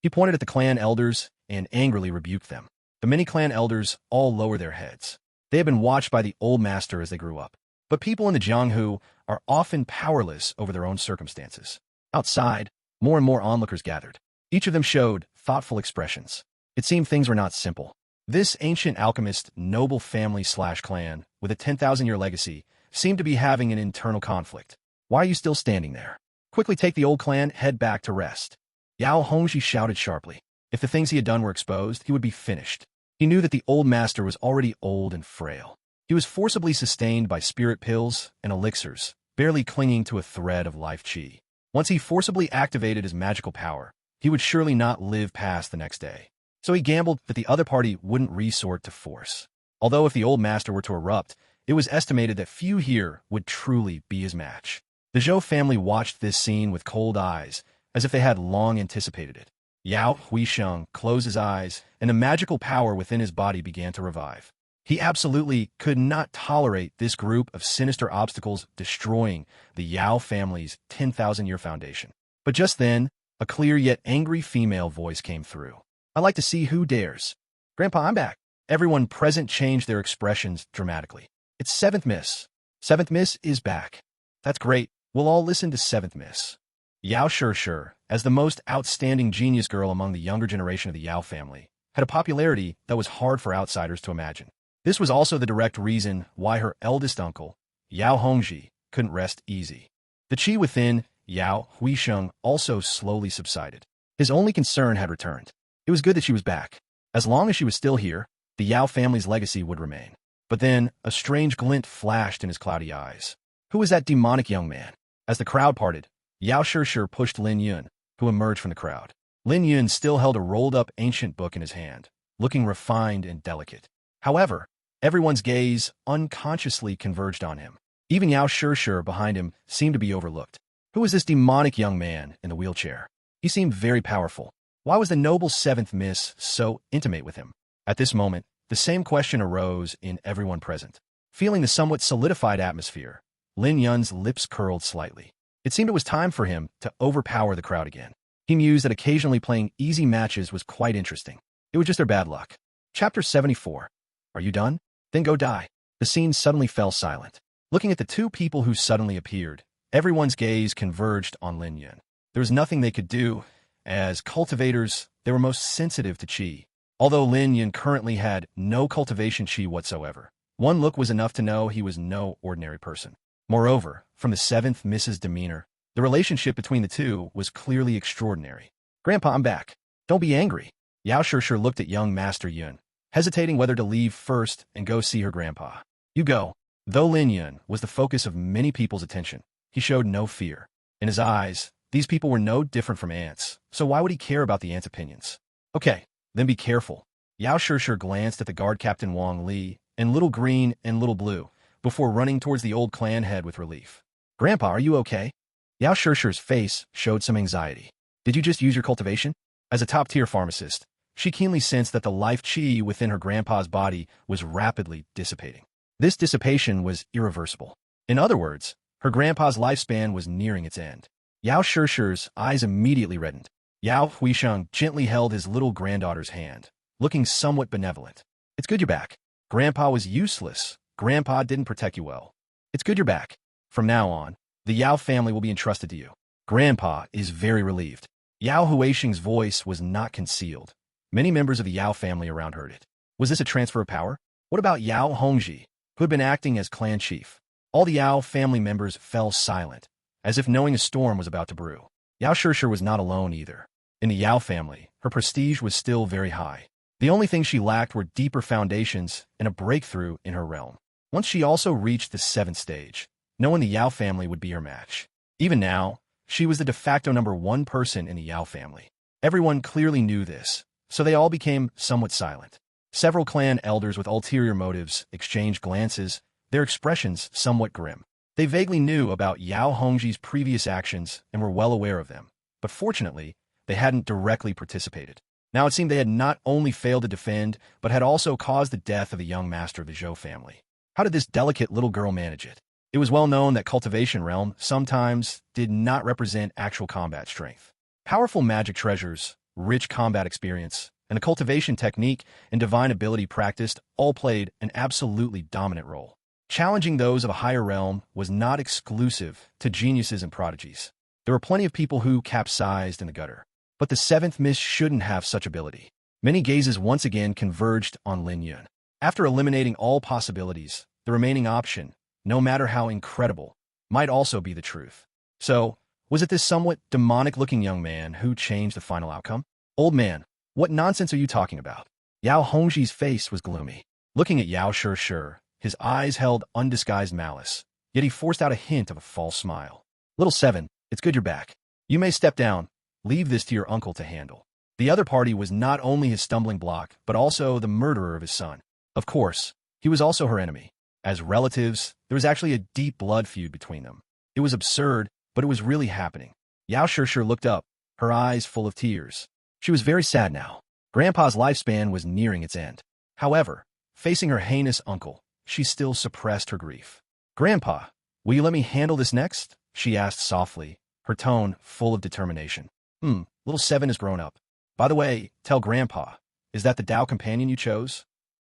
He pointed at the clan elders and angrily rebuked them. The many clan elders all lowered their heads. They had been watched by the old master as they grew up. But people in the Jianghu are often powerless over their own circumstances. Outside, more and more onlookers gathered. Each of them showed thoughtful expressions. It seemed things were not simple. This ancient alchemist noble family/clan, with a 10,000-year legacy, seemed to be having an internal conflict. Why are you still standing there? Quickly take the old clan head back to rest. Yao Hongji shouted sharply. If the things he had done were exposed, he would be finished. He knew that the old master was already old and frail. He was forcibly sustained by spirit pills and elixirs, barely clinging to a thread of life chi. Once he forcibly activated his magical power, he would surely not live past the next day. So he gambled that the other party wouldn't resort to force. Although if the old master were to erupt, it was estimated that few here would truly be his match. The Zhou family watched this scene with cold eyes, as if they had long anticipated it. Yao Huisheng closed his eyes, and the magical power within his body began to revive. He absolutely could not tolerate this group of sinister obstacles destroying the Yao family's 10,000-year foundation. But just then, a clear yet angry female voice came through. "I'd like to see who dares." "Grandpa, I'm back." Everyone present changed their expressions dramatically. "It's Seventh Miss. Seventh Miss is back." "That's great. We'll all listen to Seventh Miss." Yao Shishir, as the most outstanding genius girl among the younger generation of the Yao family, had a popularity that was hard for outsiders to imagine. This was also the direct reason why her eldest uncle, Yao Hongji, couldn't rest easy. The qi within Yao Huisheng also slowly subsided. His only concern had returned. It was good that she was back. As long as she was still here, the Yao family's legacy would remain. But then, a strange glint flashed in his cloudy eyes. Who was that demonic young man? As the crowd parted, Yao Shishir pushed Lin Yun, who emerged from the crowd. Lin Yun still held a rolled-up ancient book in his hand, looking refined and delicate. However, everyone's gaze unconsciously converged on him. Even Yao Shishir behind him seemed to be overlooked. Who was this demonic young man in the wheelchair? He seemed very powerful. Why was the noble Seventh Miss so intimate with him? At this moment, the same question arose in everyone present. Feeling the somewhat solidified atmosphere, Lin Yun's lips curled slightly. It seemed it was time for him to overpower the crowd again. He mused that occasionally playing easy matches was quite interesting. It was just their bad luck. Chapter 74. Are you done? Then go die. The scene suddenly fell silent. Looking at the two people who suddenly appeared, everyone's gaze converged on Lin Yun. There was nothing they could do. As cultivators, they were most sensitive to qi. Although Lin Yun currently had no cultivation qi whatsoever, one look was enough to know he was no ordinary person. Moreover, from the Seventh Miss's demeanor, the relationship between the two was clearly extraordinary. "Grandpa, I'm back. Don't be angry." Yao Shishir looked at young Master Yun, hesitating whether to leave first and go see her grandpa. "You go." Though Lin Yun was the focus of many people's attention, he showed no fear. In his eyes, these people were no different from ants, so why would he care about the ants' opinions? "Okay, then be careful." Yao Shishir glanced at the guard captain Wang Li and Little Green and Little Blue before running towards the old clan head with relief. "Grandpa, are you okay?" Yao Shishir's face showed some anxiety. "Did you just use your cultivation?" As a top-tier pharmacist, she keenly sensed that the life qi within her grandpa's body was rapidly dissipating. This dissipation was irreversible. In other words, her grandpa's lifespan was nearing its end. Yao Shishir's eyes immediately reddened. Yao Huisheng gently held his little granddaughter's hand, looking somewhat benevolent. "It's good you're back. Grandpa was useless. Grandpa didn't protect you well. It's good you're back. From now on, the Yao family will be entrusted to you." Grandpa is very relieved. Yao Huisheng's voice was not concealed. Many members of the Yao family around heard it. Was this a transfer of power? What about Yao Hongji, who had been acting as clan chief? All the Yao family members fell silent, as if knowing a storm was about to brew. Yao Shishir was not alone either. In the Yao family, her prestige was still very high. The only thing she lacked were deeper foundations and a breakthrough in her realm. Once she also reached the 7th stage, no one in the Yao family would be her match. Even now, she was the de facto #1 person in the Yao family. Everyone clearly knew this, so they all became somewhat silent. Several clan elders with ulterior motives exchanged glances, their expressions somewhat grim. They vaguely knew about Yao Hongji's previous actions and were well aware of them, but fortunately, they hadn't directly participated. Now it seemed they had not only failed to defend, but had also caused the death of the young master of the Zhou family. How did this delicate little girl manage it? It was well known that cultivation realm sometimes did not represent actual combat strength. Powerful magic treasures, rich combat experience, and a cultivation technique and divine ability practiced all played an absolutely dominant role. Challenging those of a higher realm was not exclusive to geniuses and prodigies. There were plenty of people who capsized in the gutter. But the 7th Miss shouldn't have such ability. Many gazes once again converged on Lin Yun. After eliminating all possibilities, the remaining option, no matter how incredible, might also be the truth. So, was it this somewhat demonic-looking young man who changed the final outcome? "Old man, what nonsense are you talking about?" Yao Hongji's face was gloomy. Looking at Yao Shir, his eyes held undisguised malice, yet he forced out a hint of a false smile. Little Seven, it's good you're back. You may step down. Leave this to your uncle to handle. The other party was not only his stumbling block, but also the murderer of his son. Of course, he was also her enemy. As relatives, there was actually a deep blood feud between them. It was absurd, but it was really happening. Yao Shir looked up, her eyes full of tears. She was very sad now. Grandpa's lifespan was nearing its end. However, facing her heinous uncle, she still suppressed her grief. Grandpa, will you let me handle this next? She asked softly, her tone full of determination. Little Seven has grown up. By the way, tell Grandpa, is that the Dao companion you chose?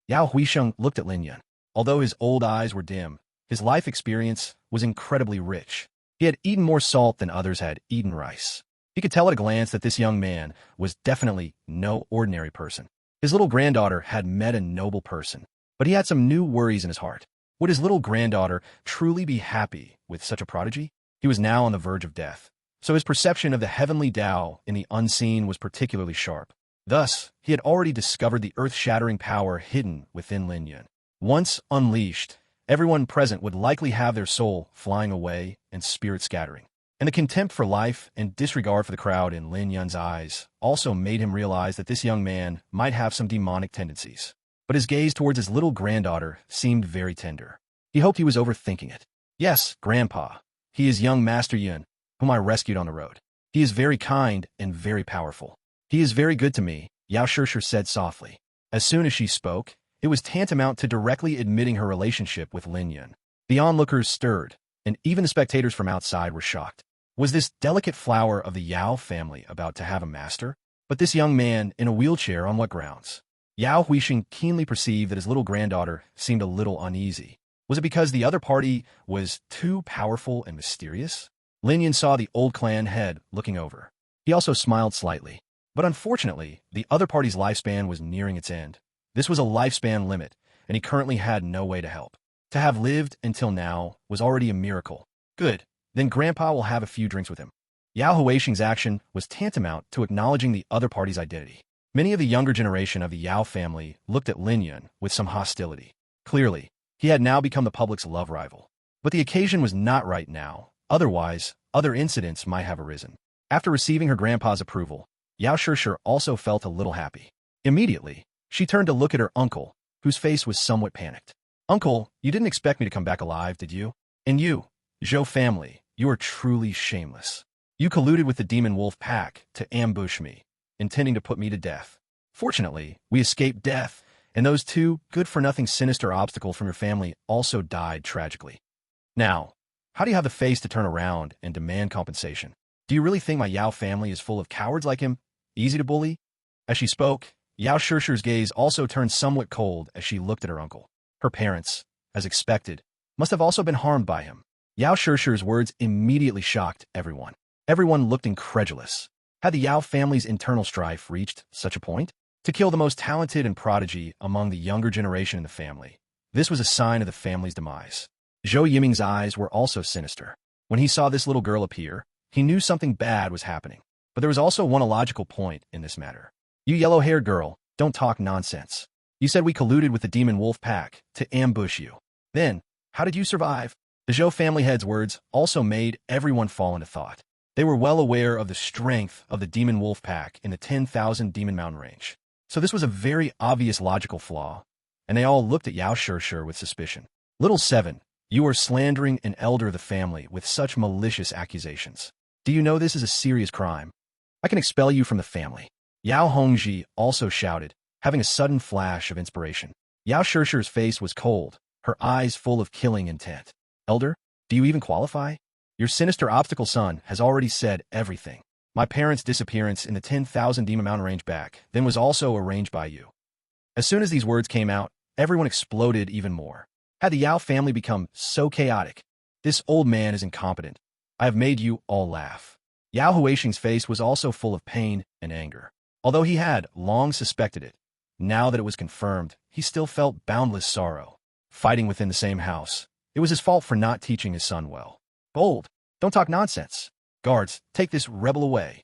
Yao Huisheng looked at Lin Yun. Although his old eyes were dim, his life experience was incredibly rich. He had eaten more salt than others had eaten rice. He could tell at a glance that this young man was definitely no ordinary person. His little granddaughter had met a noble person, but he had some new worries in his heart. Would his little granddaughter truly be happy with such a prodigy? He was now on the verge of death, so his perception of the heavenly Dao in the unseen was particularly sharp. Thus, he had already discovered the earth-shattering power hidden within Lin Yun. Once unleashed, everyone present would likely have their soul flying away and spirit scattering. And the contempt for life and disregard for the crowd in Lin Yun's eyes also made him realize that this young man might have some demonic tendencies. But his gaze towards his little granddaughter seemed very tender. He hoped he was overthinking it. Yes, Grandpa. He is young Master Yun, whom I rescued on the road. He is very kind and very powerful. He is very good to me, Yao Shir said softly. As soon as she spoke, it was tantamount to directly admitting her relationship with Lin Yun. The onlookers stirred, and even the spectators from outside were shocked. Was this delicate flower of the Yao family about to have a master? But this young man in a wheelchair on what grounds? Yao Huixing keenly perceived that his little granddaughter seemed a little uneasy. Was it because the other party was too powerful and mysterious? Lin Yun saw the old clan head looking over. He also smiled slightly. But unfortunately, the other party's lifespan was nearing its end. This was a lifespan limit, and he currently had no way to help. To have lived until now was already a miracle. Good. Then Grandpa will have a few drinks with him. Yao Huixing's action was tantamount to acknowledging the other party's identity. Many of the younger generation of the Yao family looked at Lin Yun with some hostility. Clearly, he had now become the public's love rival. But the occasion was not right now. Otherwise, other incidents might have arisen. After receiving her grandpa's approval, Yao Shir also felt a little happy. Immediately, she turned to look at her uncle, whose face was somewhat panicked. Uncle, you didn't expect me to come back alive, did you? And you, Zhou family, you are truly shameless. You colluded with the demon wolf pack to ambush me, intending to put me to death. Fortunately, we escaped death, and those two good-for-nothing sinister obstacles from your family also died tragically. Now, how do you have the face to turn around and demand compensation? Do you really think my Yao family is full of cowards like him? Easy to bully? As she spoke, Yao Shir's gaze also turned somewhat cold as she looked at her uncle. Her parents, as expected, must have also been harmed by him. Yao Shir's words immediately shocked everyone. Everyone looked incredulous. Had the Yao family's internal strife reached such a point? To kill the most talented and prodigy among the younger generation in the family. This was a sign of the family's demise. Zhou Yiming's eyes were also sinister. When he saw this little girl appear, he knew something bad was happening. But there was also one illogical point in this matter. You yellow-haired girl, don't talk nonsense. You said we colluded with the demon wolf pack to ambush you. Then, how did you survive? The Zhou family head's words also made everyone fall into thought. They were well aware of the strength of the demon wolf pack in the 10,000 Demon Mountain range. So this was a very obvious logical flaw, and they all looked at Yao Shir with suspicion. Little Seven, you are slandering an elder of the family with such malicious accusations. Do you know this is a serious crime? I can expel you from the family. Yao Hongji also shouted, having a sudden flash of inspiration. Yao Shir's face was cold, her eyes full of killing intent. Elder, do you even qualify? Your sinister obstacle son has already said everything. My parents' disappearance in the 10,000 Demon Mountain range back then was also arranged by you. As soon as these words came out, everyone exploded even more. Had the Yao family become so chaotic? This old man is incompetent. I have made you all laugh. Yao Huixing's face was also full of pain and anger. Although he had long suspected it, now that it was confirmed, he still felt boundless sorrow. Fighting within the same house, it was his fault for not teaching his son well. Bold, don't talk nonsense. Guards, take this rebel away.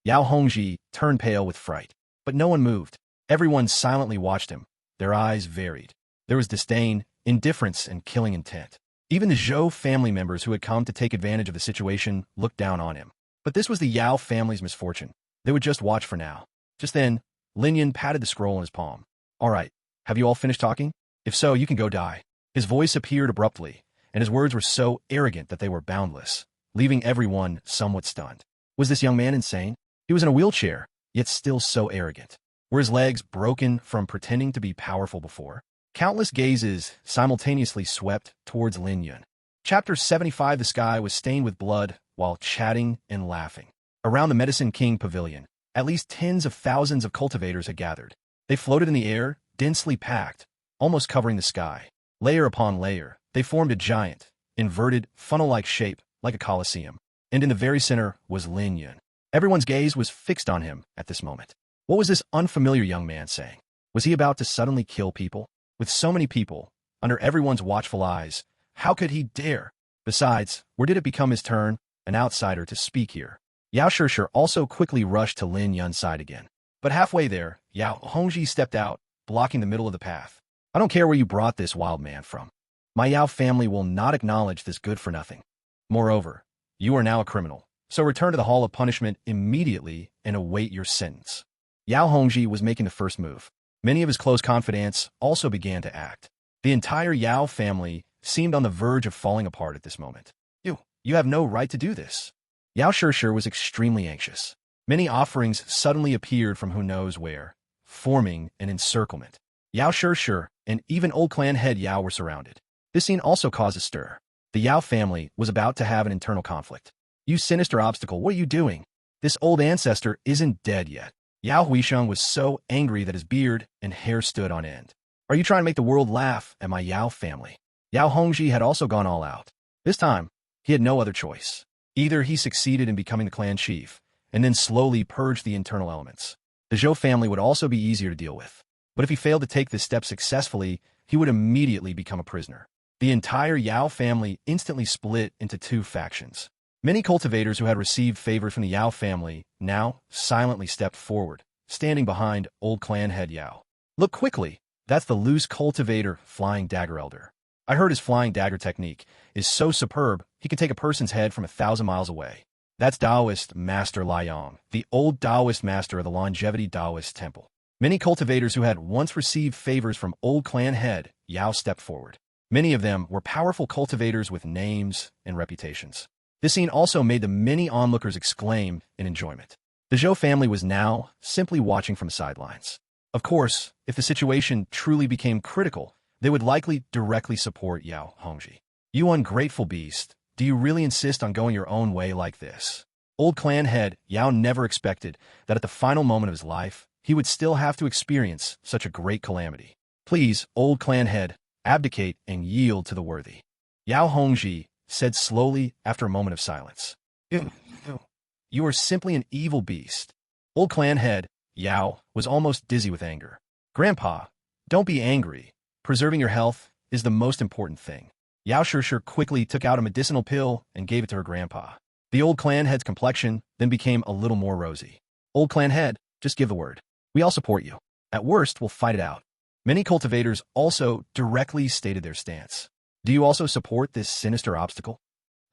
Yao Hongji turned pale with fright, but no one moved. Everyone silently watched him, their eyes varied. There was disdain, indifference, and killing intent. Even the Zhou family members who had come to take advantage of the situation looked down on him. But this was the Yao family's misfortune. They would just watch for now. Just then, Lin Yun patted the scroll in his palm. All right, have you all finished talking? If so, you can go die. His voice appeared abruptly, and his words were so arrogant that they were boundless, leaving everyone somewhat stunned. Was this young man insane? He was in a wheelchair, yet still so arrogant. Were his legs broken from pretending to be powerful before? Countless gazes simultaneously swept towards Lin Yun. Chapter 75. The sky was stained with blood while chatting and laughing. Around the Medicine King Pavilion, at least tens of thousands of cultivators had gathered. They floated in the air, densely packed, almost covering the sky. Layer upon layer, they formed a giant, inverted, funnel-like shape, like a colosseum. And in the very center was Lin Yun. Everyone's gaze was fixed on him at this moment. What was this unfamiliar young man saying? Was he about to suddenly kill people? With so many people, under everyone's watchful eyes, how could he dare? Besides, where did it become his turn, an outsider, to speak here? Yao Shishir also quickly rushed to Lin Yun's side again. But halfway there, Yao Hongji stepped out, blocking the middle of the path. I don't care where you brought this wild man from. My Yao family will not acknowledge this good-for-nothing. Moreover, you are now a criminal, so return to the Hall of Punishment immediately and await your sentence. Yao Hongji was making the first move. Many of his close confidants also began to act. The entire Yao family seemed on the verge of falling apart at this moment. You have no right to do this. Yao Shishir was extremely anxious. Many offerings suddenly appeared from who knows where, forming an encirclement. Yao Shishir and even old clan head Yao were surrounded. This scene also caused a stir. The Yao family was about to have an internal conflict. You sinister obstacle, what are you doing? This old ancestor isn't dead yet. Yao Huisheng was so angry that his beard and hair stood on end. Are you trying to make the world laugh at my Yao family? Yao Hongji had also gone all out. This time, he had no other choice. Either he succeeded in becoming the clan chief, and then slowly purged the internal elements. The Zhou family would also be easier to deal with. But if he failed to take this step successfully, he would immediately become a prisoner. The entire Yao family instantly split into two factions. Many cultivators who had received favors from the Yao family now silently stepped forward, standing behind old clan head Yao. Look quickly, that's the loose cultivator Flying Dagger Elder. I heard his flying dagger technique is so superb, he can take a person's head from 1,000 miles away. That's Taoist Master Liang, the old Taoist master of the Longevity Taoist Temple. Many cultivators who had once received favors from old clan head Yao stepped forward. Many of them were powerful cultivators with names and reputations. This scene also made the many onlookers exclaim in enjoyment. The Zhou family was now simply watching from the sidelines. Of course, if the situation truly became critical, they would likely directly support Yao Hongji. You ungrateful beast, do you really insist on going your own way like this? Old clan head Yao never expected that at the final moment of his life, he would still have to experience such a great calamity. Please, old clan head, abdicate and yield to the worthy. Yao Hongji said slowly after a moment of silence. You are simply an evil beast. Old clan head Yao was almost dizzy with anger. Grandpa, don't be angry. Preserving your health is the most important thing. Yao Shishir quickly took out a medicinal pill and gave it to her grandpa. The old clan head's complexion then became a little more rosy. Old clan head, just give the word. We all support you. At worst, we'll fight it out. Many cultivators also directly stated their stance. Do you also support this sinister obstacle?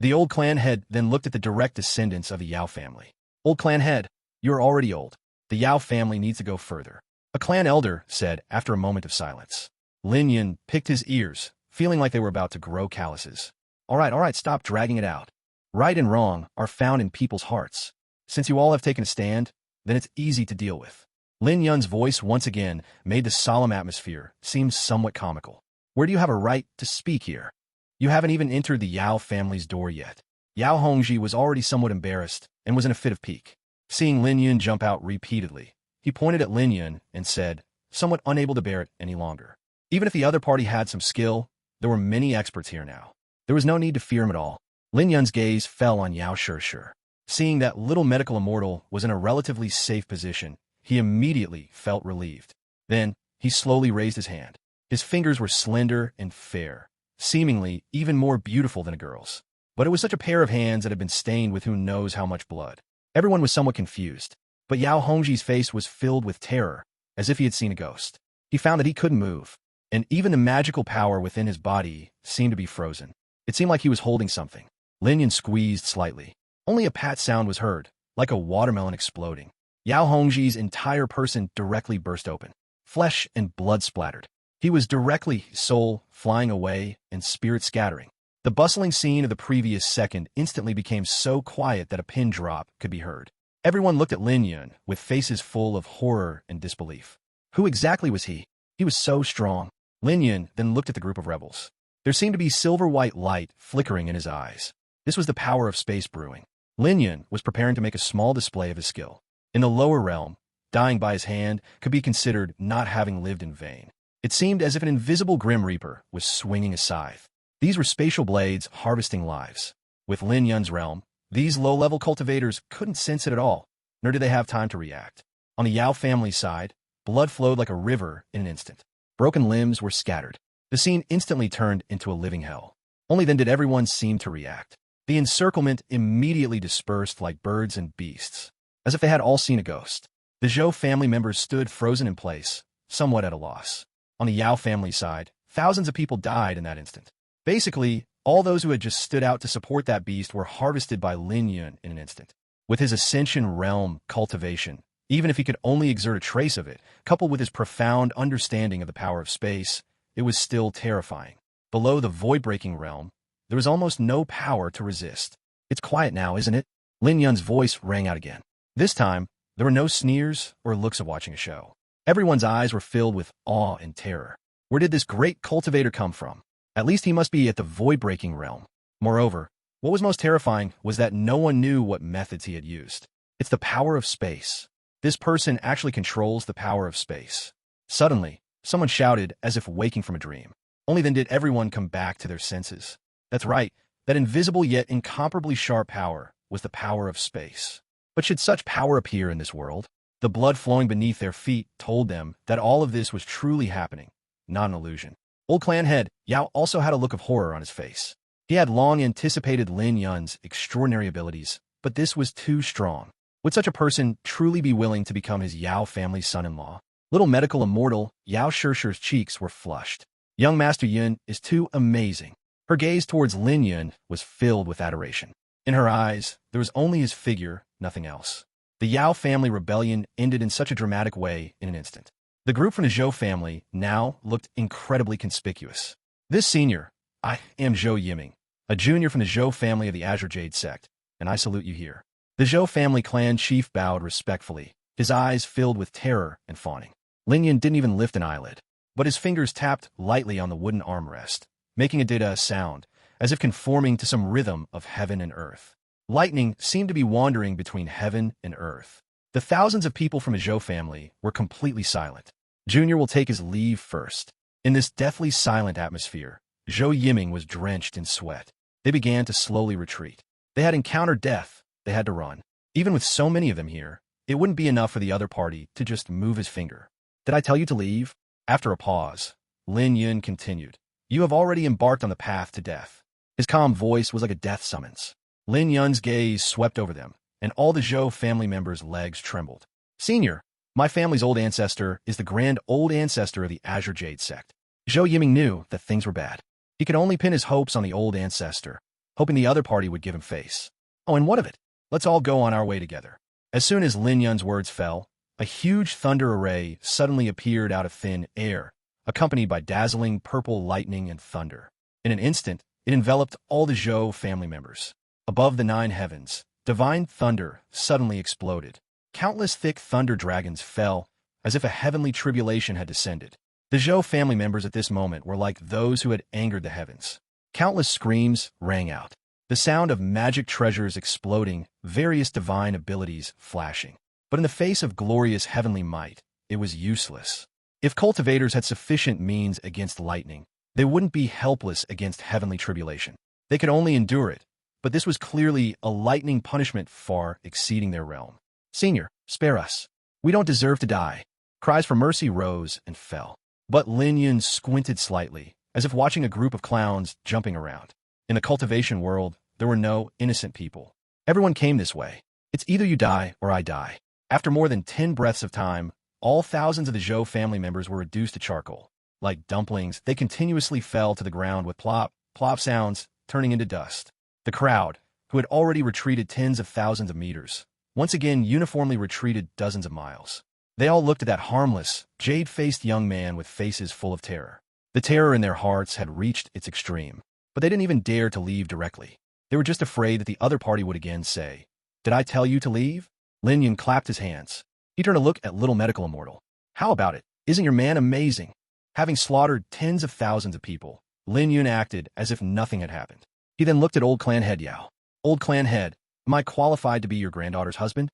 The old clan head then looked at the direct descendants of the Yao family. Old clan head, you're already old. The Yao family needs to go further. A clan elder said after a moment of silence. Lin Yun picked his ears, feeling like they were about to grow calluses. All right, stop dragging it out. Right and wrong are found in people's hearts. Since you all have taken a stand, then it's easy to deal with. Lin Yun's voice once again made the solemn atmosphere seem somewhat comical. Where do you have a right to speak here? You haven't even entered the Yao family's door yet. Yao Hongji was already somewhat embarrassed and was in a fit of pique. Seeing Lin Yun jump out repeatedly, he pointed at Lin Yun and said, somewhat unable to bear it any longer. Even if the other party had some skill, there were many experts here now. There was no need to fear him at all. Lin Yun's gaze fell on Yao Shishir. Seeing that little medical immortal was in a relatively safe position, he immediately felt relieved. Then, he slowly raised his hand. His fingers were slender and fair, seemingly even more beautiful than a girl's. But it was such a pair of hands that had been stained with who knows how much blood. Everyone was somewhat confused, but Yao Hongji's face was filled with terror, as if he had seen a ghost. He found that he couldn't move, and even the magical power within his body seemed to be frozen. It seemed like he was holding something. Lin Yun squeezed slightly. Only a pat sound was heard, like a watermelon exploding. Yao Hongji's entire person directly burst open. Flesh and blood splattered. He was directly soul flying away and spirit scattering. The bustling scene of the previous second instantly became so quiet that a pin drop could be heard. Everyone looked at Lin Yun with faces full of horror and disbelief. Who exactly was he? He was so strong. Lin Yun then looked at the group of rebels. There seemed to be silver-white light flickering in his eyes. This was the power of space brewing. Lin Yun was preparing to make a small display of his skill. In the lower realm, dying by his hand could be considered not having lived in vain. It seemed as if an invisible Grim Reaper was swinging a scythe. These were spatial blades harvesting lives. With Lin Yun's realm, these low-level cultivators couldn't sense it at all, nor did they have time to react. On the Yao family side, blood flowed like a river in an instant. Broken limbs were scattered. The scene instantly turned into a living hell. Only then did everyone seem to react. The encirclement immediately dispersed like birds and beasts, as if they had all seen a ghost. The Zhou family members stood frozen in place, somewhat at a loss. On the Yao family side, thousands of people died in that instant. Basically, all those who had just stood out to support that beast were harvested by Lin Yun in an instant. With his Ascension realm cultivation, even if he could only exert a trace of it, coupled with his profound understanding of the power of space, it was still terrifying. Below the void-breaking realm, there was almost no power to resist. It's quiet now, isn't it? Lin Yun's voice rang out again. This time, there were no sneers or looks of watching a show. Everyone's eyes were filled with awe and terror. Where did this great cultivator come from? At least he must be at the void-breaking realm. Moreover, what was most terrifying was that no one knew what methods he had used. It's the power of space. This person actually controls the power of space. Suddenly, someone shouted as if waking from a dream. Only then did everyone come back to their senses. That's right, that invisible yet incomparably sharp power was the power of space. But should such power appear in this world? The blood flowing beneath their feet told them that all of this was truly happening, not an illusion. Old clan head Yao also had a look of horror on his face. He had long anticipated Lin Yun's extraordinary abilities, but this was too strong. Would such a person truly be willing to become his Yao family's son-in-law? Little medical immortal Yao Shishir's cheeks were flushed. Young Master Yun is too amazing. Her gaze towards Lin Yun was filled with adoration. In her eyes, there was only his figure, nothing else. The Yao family rebellion ended in such a dramatic way in an instant. The group from the Zhou family now looked incredibly conspicuous. This senior, I am Zhou Yiming, a junior from the Zhou family of the Azure Jade sect, and I salute you here. The Zhou family clan chief bowed respectfully, his eyes filled with terror and fawning. Lin Yun didn't even lift an eyelid, but his fingers tapped lightly on the wooden armrest, making a sound, as if conforming to some rhythm of heaven and earth. Lightning seemed to be wandering between heaven and earth. The thousands of people from the Zhou family were completely silent. Junior will take his leave first. In this deathly silent atmosphere, Zhou Yiming was drenched in sweat. They began to slowly retreat. They had encountered death. They had to run. Even with so many of them here, it wouldn't be enough for the other party to just move his finger. Did I tell you to leave? After a pause, Lin Yun continued. You have already embarked on the path to death. His calm voice was like a death summons. Lin Yun's gaze swept over them, and all the Zhou family members' legs trembled. Senior, my family's old ancestor is the grand old ancestor of the Azure Jade sect. Zhou Yiming knew that things were bad. He could only pin his hopes on the old ancestor, hoping the other party would give him face. Oh, and what of it? Let's all go on our way together. As soon as Lin Yun's words fell, a huge thunder array suddenly appeared out of thin air, accompanied by dazzling purple lightning and thunder. In an instant, it enveloped all the Zhou family members. Above the 9 heavens, divine thunder suddenly exploded. Countless thick thunder dragons fell, as if a heavenly tribulation had descended. The Zhou family members at this moment were like those who had angered the heavens. Countless screams rang out. The sound of magic treasures exploding, various divine abilities flashing. But in the face of glorious heavenly might, it was useless. If cultivators had sufficient means against lightning, they wouldn't be helpless against heavenly tribulation. They could only endure it, but this was clearly a lightning punishment far exceeding their realm. Senior, spare us. We don't deserve to die. Cries for mercy rose and fell. But Lin Yun squinted slightly, as if watching a group of clowns jumping around. In the cultivation world, there were no innocent people. Everyone came this way. It's either you die or I die. After more than 10 breaths of time, all thousands of the Zhou family members were reduced to charcoal. Like dumplings, they continuously fell to the ground with plop, plop sounds, turning into dust. The crowd, who had already retreated tens of thousands of meters, once again uniformly retreated dozens of miles. They all looked at that harmless, jade-faced young man with faces full of terror. The terror in their hearts had reached its extreme, but they didn't even dare to leave directly. They were just afraid that the other party would again say, "Did I tell you to leave?" Lin Yun clapped his hands. He turned to look at little medical immortal. "How about it? Isn't your man amazing?" Having slaughtered tens of thousands of people, Lin Yun acted as if nothing had happened. He then looked at old clan head Yao. "Old clan head, am I qualified to be your granddaughter's husband?"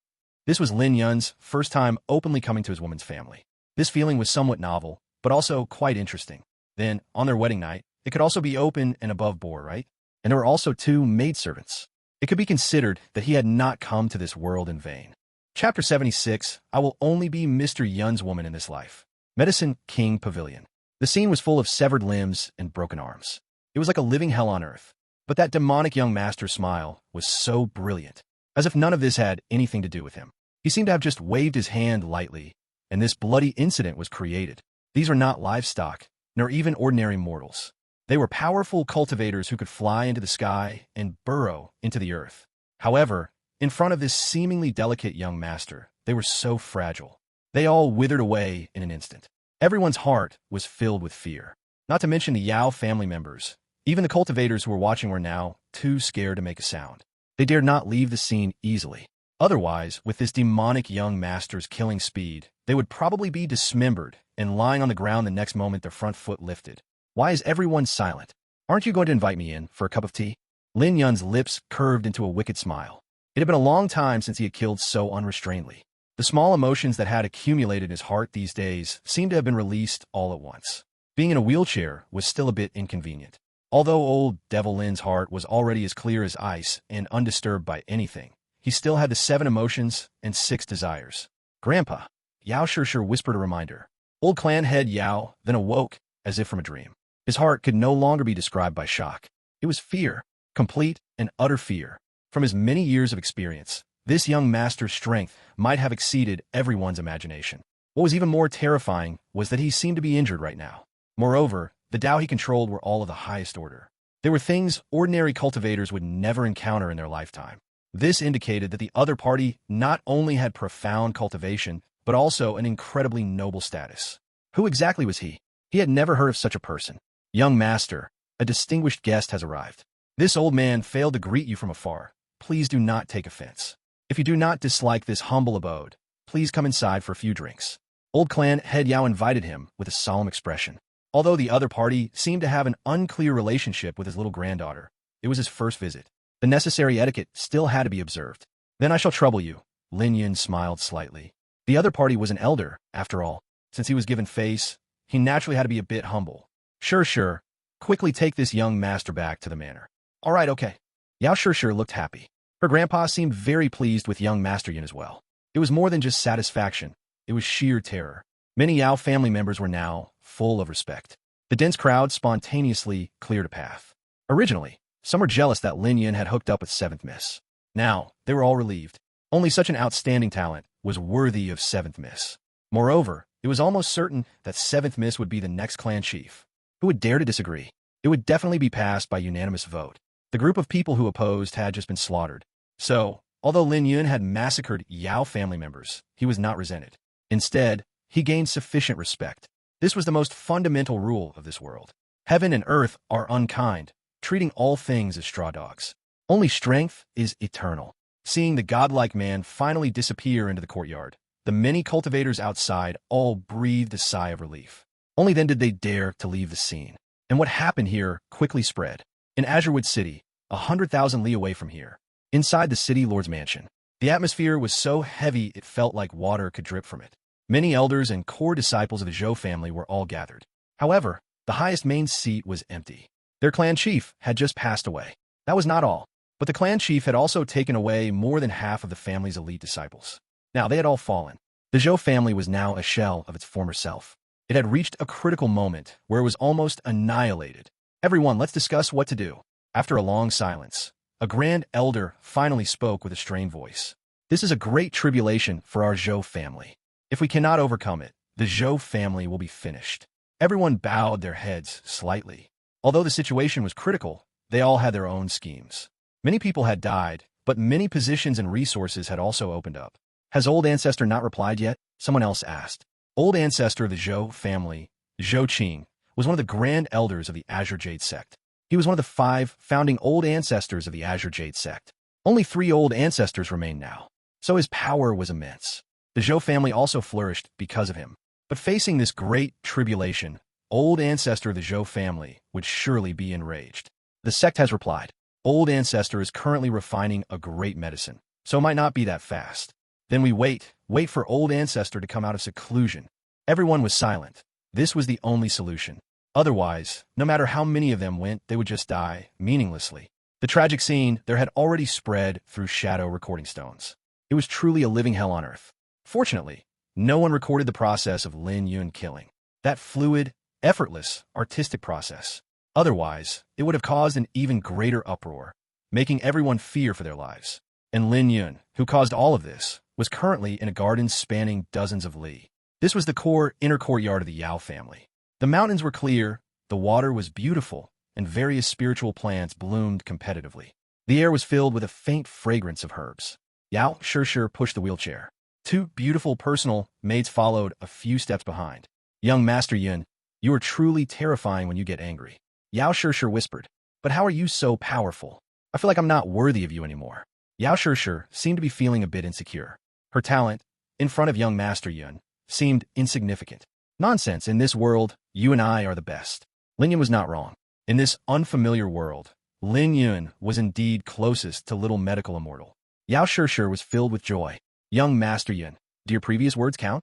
This was Lin Yun's first time openly coming to his woman's family. This feeling was somewhat novel, but also quite interesting. Then, on their wedding night, it could also be open and above board, right? And there were also 2 maidservants. It could be considered that he had not come to this world in vain. Chapter 76, I will only be Mr. Yun's woman in this life. Medicine King Pavilion. The scene was full of severed limbs and broken arms. It was like a living hell on earth. But that demonic young master's smile was so brilliant, as if none of this had anything to do with him. He seemed to have just waved his hand lightly, and this bloody incident was created. These were not livestock, nor even ordinary mortals. They were powerful cultivators who could fly into the sky and burrow into the earth. However, in front of this seemingly delicate young master, they were so fragile. They all withered away in an instant. Everyone's heart was filled with fear. Not to mention the Yao family members. Even the cultivators who were watching were now too scared to make a sound. They dared not leave the scene easily. Otherwise, with this demonic young master's killing speed, they would probably be dismembered and lying on the ground the next moment their front foot lifted. Why is everyone silent? Aren't you going to invite me in for a cup of tea? Lin Yun's lips curved into a wicked smile. It had been a long time since he had killed so unrestrainedly. The small emotions that had accumulated in his heart these days seemed to have been released all at once. Being in a wheelchair was still a bit inconvenient. Although old Devil Lin's heart was already as clear as ice and undisturbed by anything, he still had the 7 emotions and 6 desires. "Grandpa," Yao Shishir whispered a reminder. Old clan head Yao then awoke as if from a dream. His heart could no longer be described by shock. It was fear, complete and utter fear. From his many years of experience, this young master's strength might have exceeded everyone's imagination. What was even more terrifying was that he seemed to be injured right now. Moreover, the Tao he controlled were all of the highest order. They were things ordinary cultivators would never encounter in their lifetime. This indicated that the other party not only had profound cultivation, but also an incredibly noble status. Who exactly was he? He had never heard of such a person. "Young master, a distinguished guest has arrived. This old man failed to greet you from afar. Please do not take offense. If you do not dislike this humble abode, please come inside for a few drinks." Old clan head Yao invited him with a solemn expression. Although the other party seemed to have an unclear relationship with his little granddaughter, it was his first visit. The necessary etiquette still had to be observed. "Then I shall trouble you." Lin Yun smiled slightly. The other party was an elder, after all. Since he was given face, he naturally had to be a bit humble. Sure. Quickly take this young master back to the manor." "All right, okay." Yao Shishir looked happy. Her grandpa seemed very pleased with young Master Yun as well. It was more than just satisfaction. It was sheer terror. Many Yao family members were now full of respect. The dense crowd spontaneously cleared a path. Originally, some were jealous that Lin Yun had hooked up with 7th Miss. Now, they were all relieved. Only such an outstanding talent was worthy of 7th Miss. Moreover, it was almost certain that 7th Miss would be the next clan chief. Who would dare to disagree? It would definitely be passed by unanimous vote. The group of people who opposed had just been slaughtered. So, although Lin Yun had massacred Yao family members, he was not resented. Instead, he gained sufficient respect. This was the most fundamental rule of this world. Heaven and earth are unkind, treating all things as straw dogs. Only strength is eternal. Seeing the godlike man finally disappear into the courtyard, the many cultivators outside all breathed a sigh of relief. Only then did they dare to leave the scene. And what happened here quickly spread. In Azurewood City, 100,000 li away from here, inside the city lord's mansion, the atmosphere was so heavy it felt like water could drip from it. Many elders and core disciples of the Zhou family were all gathered. However, the highest main seat was empty. Their clan chief had just passed away. That was not all, but the clan chief had also taken away more than half of the family's elite disciples. Now they had all fallen. The Zhou family was now a shell of its former self. It had reached a critical moment where it was almost annihilated. "Everyone, let's discuss what to do." After a long silence, a grand elder finally spoke with a strained voice. "This is a great tribulation for our Zhou family. If we cannot overcome it, the Zhou family will be finished. Everyone bowed their heads slightly. Although the situation was critical, they all had their own schemes. Many people had died, but many positions and resources had also opened up. Has Old Ancestor not replied yet? Someone else asked. Old Ancestor of the Zhou family, Zhou Qing, was one of the grand elders of the Azure Jade sect. He was one of the 5 founding Old Ancestors of the Azure Jade sect. Only 3 Old Ancestors remain now, so his power was immense. The Zhou family also flourished because of him. But facing this great tribulation, Old Ancestor of the Zhou family would surely be enraged. The sect has replied. Old Ancestor is currently refining a great medicine, so it might not be that fast. Then we wait for Old Ancestor to come out of seclusion. Everyone was silent. This was the only solution. Otherwise, no matter how many of them went, they would just die, meaninglessly. The tragic scene there had already spread through shadow recording stones. It was truly a living hell on earth. Fortunately, no one recorded the process of Lin Yun killing. That fluid, effortless, artistic process. Otherwise, it would have caused an even greater uproar, making everyone fear for their lives. And Lin Yun, who caused all of this, was currently in a garden spanning dozens of li. This was the inner courtyard of the Yao family. The mountains were clear, the water was beautiful, and various spiritual plants bloomed competitively. The air was filled with a faint fragrance of herbs. Yao Shishir pushed the wheelchair. 2 beautiful personal maids followed a few steps behind. Young Master Yun, you are truly terrifying when you get angry. Yao Shishir whispered, but how are you so powerful? I feel like I'm not worthy of you anymore. Yao Shishir seemed to be feeling a bit insecure. Her talent, in front of young Master Yun, seemed insignificant. Nonsense, in this world, you and I are the best. Lin Yun was not wrong. In this unfamiliar world, Lin Yun was indeed closest to little medical immortal. Yao Shishir was filled with joy. Young Master Yun, do your previous words count?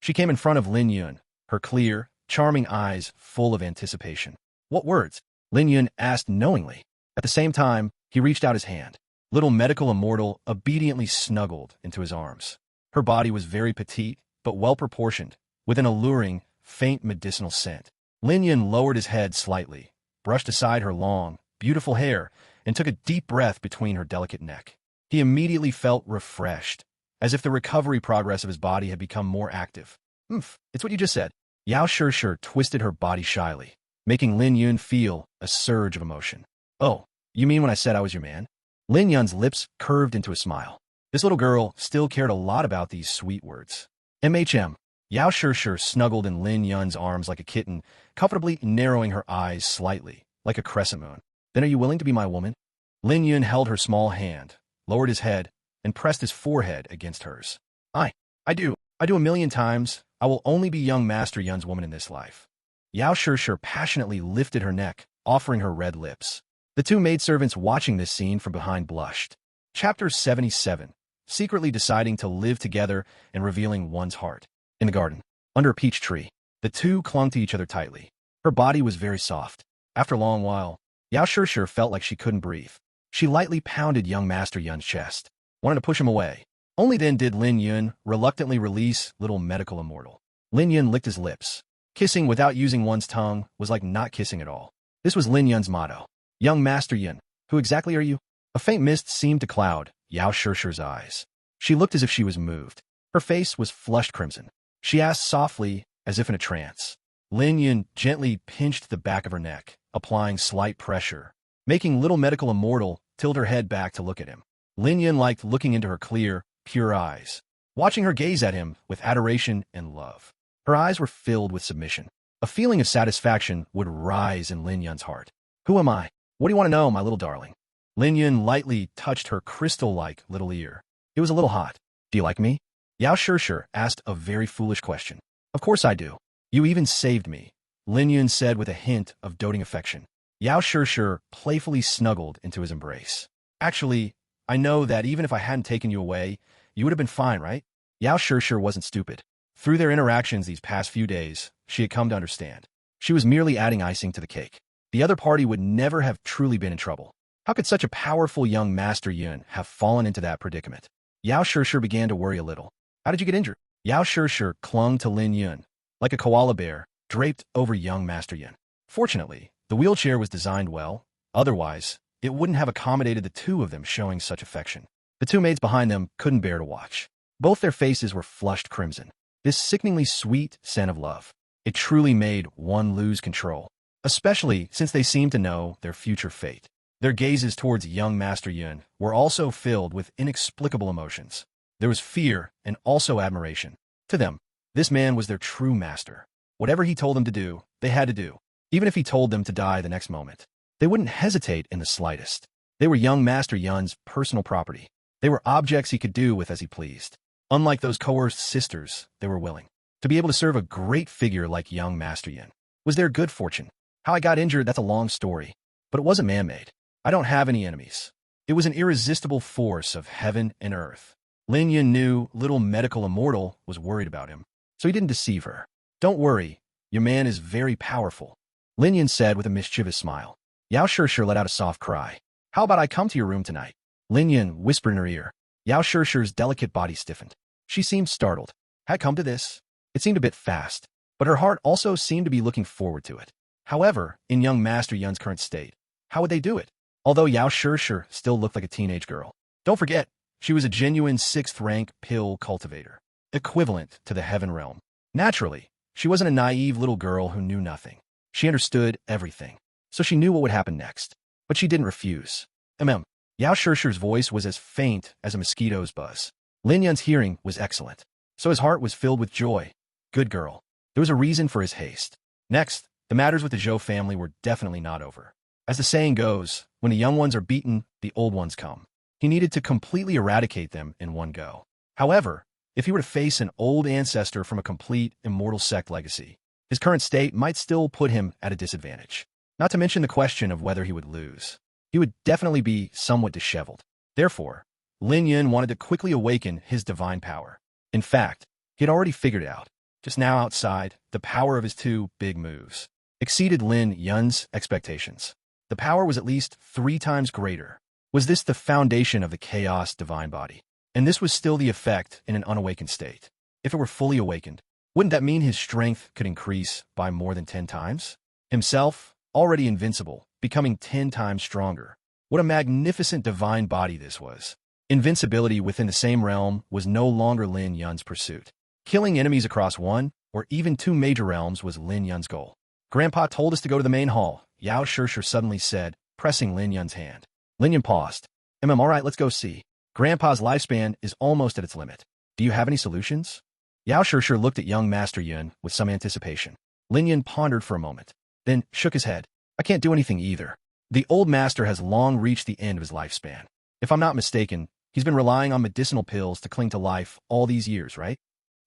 She came in front of Lin Yun, her clear, charming eyes full of anticipation. What words? Lin Yun asked knowingly. At the same time, he reached out his hand. Little medical immortal obediently snuggled into his arms. Her body was very petite, but well-proportioned, with an alluring, faint medicinal scent. Lin Yun lowered his head slightly, brushed aside her long, beautiful hair, and took a deep breath between her delicate neck. He immediately felt refreshed, as if the recovery progress of his body had become more active. It's what you just said. Yao Shishir twisted her body shyly, making Lin Yun feel a surge of emotion. Oh, you mean when I said I was your man? Lin Yun's lips curved into a smile. This little girl still cared a lot about these sweet words. Yao Shishir snuggled in Lin Yun's arms like a kitten, comfortably narrowing her eyes slightly, like a crescent moon. Then are you willing to be my woman? Lin Yun held her small hand, lowered his head, and pressed his forehead against hers. I do a million times. I will only be young Master Yun's woman in this life. Yao Shishir passionately lifted her neck, offering her red lips. The 2 maidservants watching this scene from behind blushed. Chapter 77. Secretly deciding to live together and revealing one's heart. In the garden, under a peach tree, the 2 clung to each other tightly. Her body was very soft. After a long while, Yao Shishir felt like she couldn't breathe. She lightly pounded young Master Yun's chest, wanted to push him away. Only then did Lin Yun reluctantly release little medical immortal. Lin Yun licked his lips. Kissing without using one's tongue was like not kissing at all. This was Lin Yun's motto. Young Master Yun, who exactly are you? A faint mist seemed to cloud Yao Shishir's eyes. She looked as if she was moved. Her face was flushed crimson. She asked softly, as if in a trance. Lin Yun gently pinched the back of her neck, applying slight pressure, making little medical immortal tilt her head back to look at him. Lin Yun liked looking into her clear, pure eyes, watching her gaze at him with adoration and love. Her eyes were filled with submission. A feeling of satisfaction would rise in Lin Yun's heart. Who am I? What do you want to know, my little darling? Lin Yun lightly touched her crystal-like little ear. It was a little hot. Do you like me? Yao Shishir asked a very foolish question. Of course I do. You even saved me, Lin Yun said with a hint of doting affection. Yao Shishir playfully snuggled into his embrace. Actually, I know that even if I hadn't taken you away, you would have been fine, right? Yao Shishir wasn't stupid. Through their interactions these past few days, she had come to understand. She was merely adding icing to the cake. The other party would never have truly been in trouble. How could such a powerful young Master Yun have fallen into that predicament? Yao Shishir began to worry a little. How did you get injured? Yao Shishir clung to Lin Yun, like a koala bear, draped over young Master Yun. Fortunately, the wheelchair was designed well. Otherwise, it wouldn't have accommodated the 2 of them showing such affection. The 2 maids behind them couldn't bear to watch. Both their faces were flushed crimson. This sickeningly sweet scent of love. It truly made one lose control, especially since they seemed to know their future fate. Their gazes towards young Master Yun were also filled with inexplicable emotions. There was fear and also admiration. To them, this man was their true master. Whatever he told them to do, they had to do. Even if he told them to die the next moment, they wouldn't hesitate in the slightest. They were young Master Yun's personal property. They were objects he could do with as he pleased. Unlike those coerced sisters, they were willing to be able to serve a great figure like young Master Yun. Was their good fortune? How I got injured, that's a long story. But it wasn't man-made. I don't have any enemies. It was an irresistible force of heaven and earth. Lin Yun knew little medical immortal was worried about him, so he didn't deceive her. Don't worry, your man is very powerful, Lin Yun said with a mischievous smile. Yao Shishir let out a soft cry. How about I come to your room tonight? Lin Yun whispered in her ear. Yao Shishir's delicate body stiffened. She seemed startled. Had come to this? It seemed a bit fast, but her heart also seemed to be looking forward to it. However, in young Master Yun's current state, how would they do it? Although Yao Shishir still looked like a teenage girl. Don't forget, she was a genuine 6th-rank pill cultivator, equivalent to the heaven realm. Naturally, she wasn't a naive little girl who knew nothing. She understood everything, so she knew what would happen next. But she didn't refuse. Yao Shishir's voice was as faint as a mosquito's buzz. Lin Yun's hearing was excellent, so his heart was filled with joy. Good girl. There was a reason for his haste. Next, the matters with the Zhou family were definitely not over. As the saying goes, when the young ones are beaten, the old ones come. He needed to completely eradicate them in one go. However, if he were to face an old ancestor from a complete immortal sect legacy, his current state might still put him at a disadvantage. Not to mention the question of whether he would lose. He would definitely be somewhat disheveled. Therefore, Lin Yun wanted to quickly awaken his divine power. In fact, he had already figured out, just now outside, the power of his 2 big moves exceeded Lin Yun's expectations. The power was at least 3 times greater. Was this the foundation of the chaos divine body? And this was still the effect in an unawakened state. If it were fully awakened, wouldn't that mean his strength could increase by more than 10 times? Himself, already invincible, becoming 10 times stronger. What a magnificent divine body this was. Invincibility within the same realm was no longer Lin Yun's pursuit. Killing enemies across 1 or even 2 major realms was Lin Yun's goal. Grandpa told us to go to the main hall, Yao Shishir suddenly said, pressing Lin Yun's hand. Lin Yun paused. All right, let's go see. Grandpa's lifespan is almost at its limit. Do you have any solutions? Yao Shishir looked at young Master Yun with some anticipation. Lin Yun pondered for a moment, then shook his head. I can't do anything either. The old master has long reached the end of his lifespan. If I'm not mistaken, he's been relying on medicinal pills to cling to life all these years, right?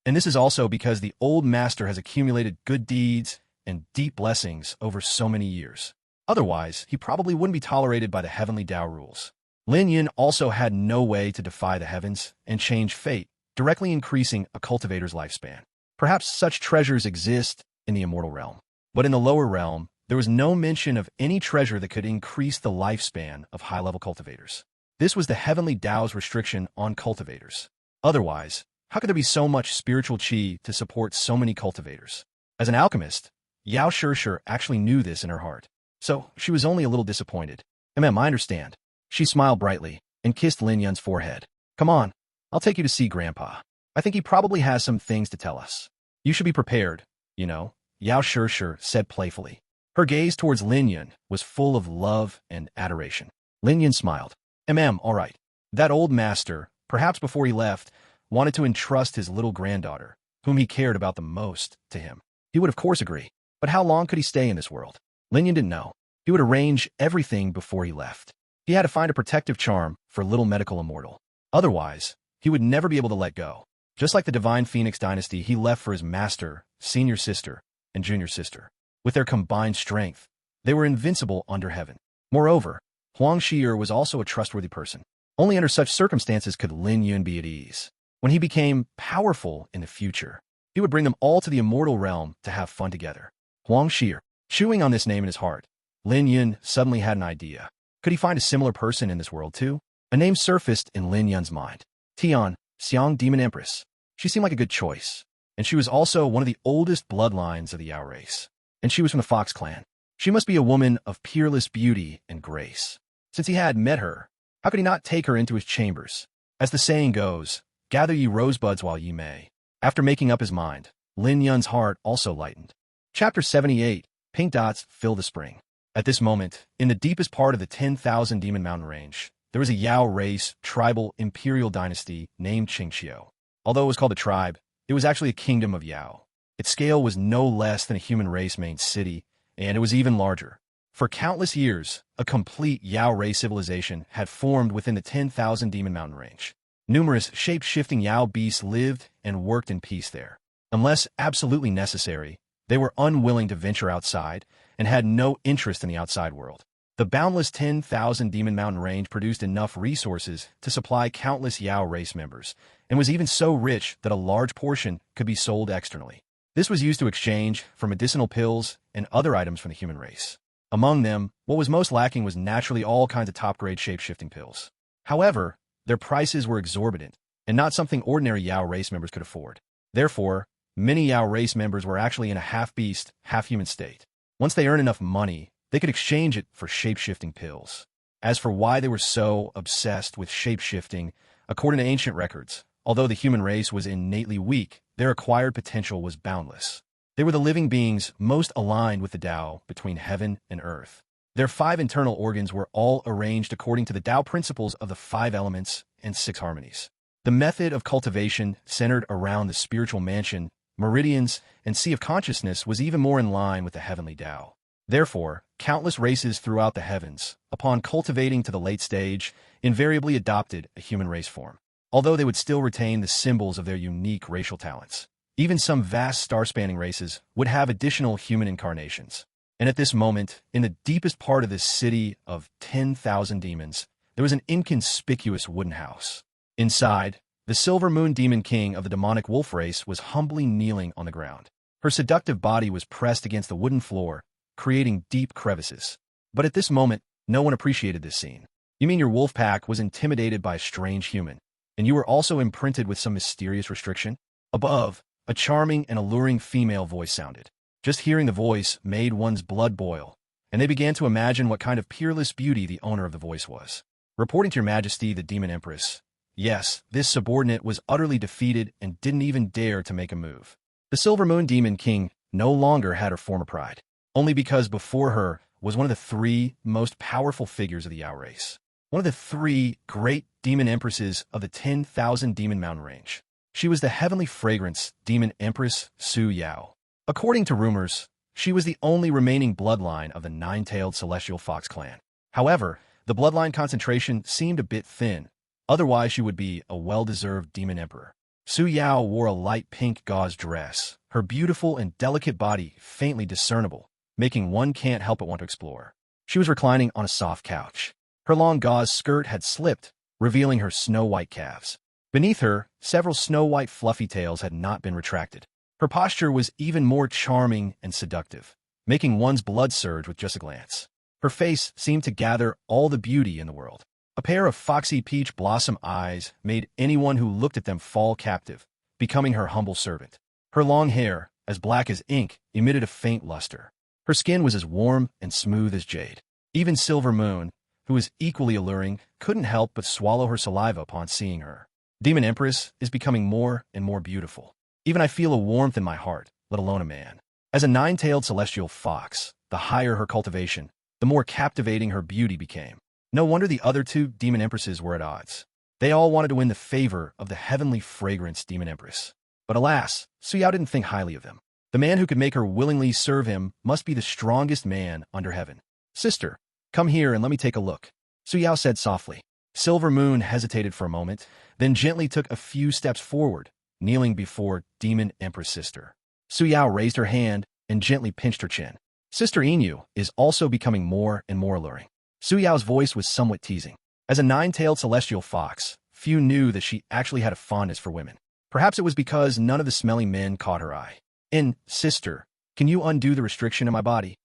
And this is also because the old master has accumulated good deeds and deep blessings over so many years. Otherwise, he probably wouldn't be tolerated by the heavenly Tao rules. Lin Yun also had no way to defy the heavens and change fate, directly increasing a cultivator's lifespan. Perhaps such treasures exist in the immortal realm. But in the lower realm, there was no mention of any treasure that could increase the lifespan of high-level cultivators. This was the heavenly Tao's restriction on cultivators. Otherwise, how could there be so much spiritual qi to support so many cultivators? As an alchemist, Yao Shishir actually knew this in her heart. So she was only a little disappointed. I understand. She smiled brightly and kissed Lin Yun's forehead. Come on, I'll take you to see Grandpa. I think he probably has some things to tell us. You should be prepared, Yao Shishir said playfully. Her gaze towards Lin Yun was full of love and adoration. Lin Yun smiled. All right. That old master, perhaps before he left, wanted to entrust his little granddaughter, whom he cared about the most, to him. He would of course agree. But how long could he stay in this world? Lin Yun didn't know. He would arrange everything before he left. He had to find a protective charm for little medical immortal. Otherwise, he would never be able to let go. Just like the Divine Phoenix dynasty, he left for his master, senior sister, and junior sister. With their combined strength, they were invincible under heaven. Moreover, Huang Shi'er was also a trustworthy person. Only under such circumstances could Lin Yun be at ease. When he became powerful in the future, he would bring them all to the immortal realm to have fun together. Huang Shi'er. Chewing on this name in his heart, Lin Yun suddenly had an idea. Could he find a similar person in this world too? A name surfaced in Lin Yun's mind. Tian, Xiang Demon Empress. She seemed like a good choice. And she was also one of the oldest bloodlines of the Yao race. And she was from the Fox clan. She must be a woman of peerless beauty and grace. Since he had met her, how could he not take her into his chambers? As the saying goes, gather ye rosebuds while ye may. After making up his mind, Lin Yun's heart also lightened. Chapter 78, Pink Dots Fill the Spring. At this moment, in the deepest part of the 10,000 Demon Mountain Range, there was a Yao race, tribal, imperial dynasty named Qingqiu. Although it was called a tribe, it was actually a kingdom of Yao. Its scale was no less than a human race main city, and it was even larger. For countless years, a complete Yao race civilization had formed within the 10,000 Demon Mountain Range. Numerous shape-shifting Yao beasts lived and worked in peace there. Unless absolutely necessary, they were unwilling to venture outside and had no interest in the outside world. The boundless 10,000 Demon Mountain Range produced enough resources to supply countless Yao race members, and was even so rich that a large portion could be sold externally. This was used to exchange for medicinal pills and other items from the human race. Among them, what was most lacking was naturally all kinds of top-grade shape-shifting pills. However, their prices were exorbitant, and not something ordinary Yao race members could afford. Therefore, many Yao race members were actually in a half-beast, half-human state. Once they earned enough money, they could exchange it for shape-shifting pills. As for why they were so obsessed with shape-shifting, according to ancient records, although the human race was innately weak, their acquired potential was boundless. They were the living beings most aligned with the Tao between heaven and earth. Their 5 internal organs were all arranged according to the Tao principles of the 5 elements and 6 harmonies. The method of cultivation centered around the spiritual mansion, meridians, and sea of consciousness was even more in line with the heavenly Tao. Therefore, countless races throughout the heavens, upon cultivating to the late stage, invariably adopted a human race form, although they would still retain the symbols of their unique racial talents. Even some vast star-spanning races would have additional human incarnations. And at this moment, in the deepest part of this city of 10,000 demons, there was an inconspicuous wooden house. Inside, the Silver Moon Demon King of the demonic wolf race was humbly kneeling on the ground. Her seductive body was pressed against the wooden floor, creating deep crevices. But at this moment, no one appreciated this scene. You mean your wolf pack was intimidated by a strange human, and you were also imprinted with some mysterious restriction? Above, a charming and alluring female voice sounded. Just hearing the voice made one's blood boil, and they began to imagine what kind of peerless beauty the owner of the voice was. Reporting to your majesty, the Demon Empress. Yes, this subordinate was utterly defeated and didn't even dare to make a move. The Silver Moon Demon King no longer had her former pride, only because before her was one of the 3 most powerful figures of the Yao race. One of the 3 great Demon Empresses of the 10,000 Demon Mountain Range. She was the heavenly fragrance Demon Empress Su Yao. According to rumors, she was the only remaining bloodline of the 9-tailed celestial fox clan. However, the bloodline concentration seemed a bit thin, otherwise she would be a well-deserved demon emperor. Su Yao wore a light pink gauze dress, her beautiful and delicate body faintly discernible, making one can't help but want to explore. She was reclining on a soft couch. Her long gauze skirt had slipped, revealing her snow-white calves. Beneath her, several snow-white fluffy tails had not been retracted. Her posture was even more charming and seductive, making one's blood surge with just a glance. Her face seemed to gather all the beauty in the world. A pair of foxy peach blossom eyes made anyone who looked at them fall captive, becoming her humble servant. Her long hair, as black as ink, emitted a faint luster. Her skin was as warm and smooth as jade. Even Silver Moon, who was equally alluring, couldn't help but swallow her saliva upon seeing her. Demon Empress is becoming more and more beautiful. Even I feel a warmth in my heart, let alone a man. As a 9-tailed celestial fox, the higher her cultivation, the more captivating her beauty became. No wonder the other 2 Demon Empresses were at odds. They all wanted to win the favor of the heavenly fragrance Demon Empress. But alas, Su Yao didn't think highly of him. The man who could make her willingly serve him must be the strongest man under heaven. Sister, come here and let me take a look, Su Yao said softly. Silver Moon hesitated for a moment, then gently took a few steps forward, kneeling before Demon Empress Sister. Su Yao raised her hand and gently pinched her chin. Sister Inu is also becoming more and more alluring. Su Yao's voice was somewhat teasing. As a 9-tailed celestial fox, few knew that she actually had a fondness for women. Perhaps it was because none of the smelly men caught her eye. Sister, can you undo the restriction in my body?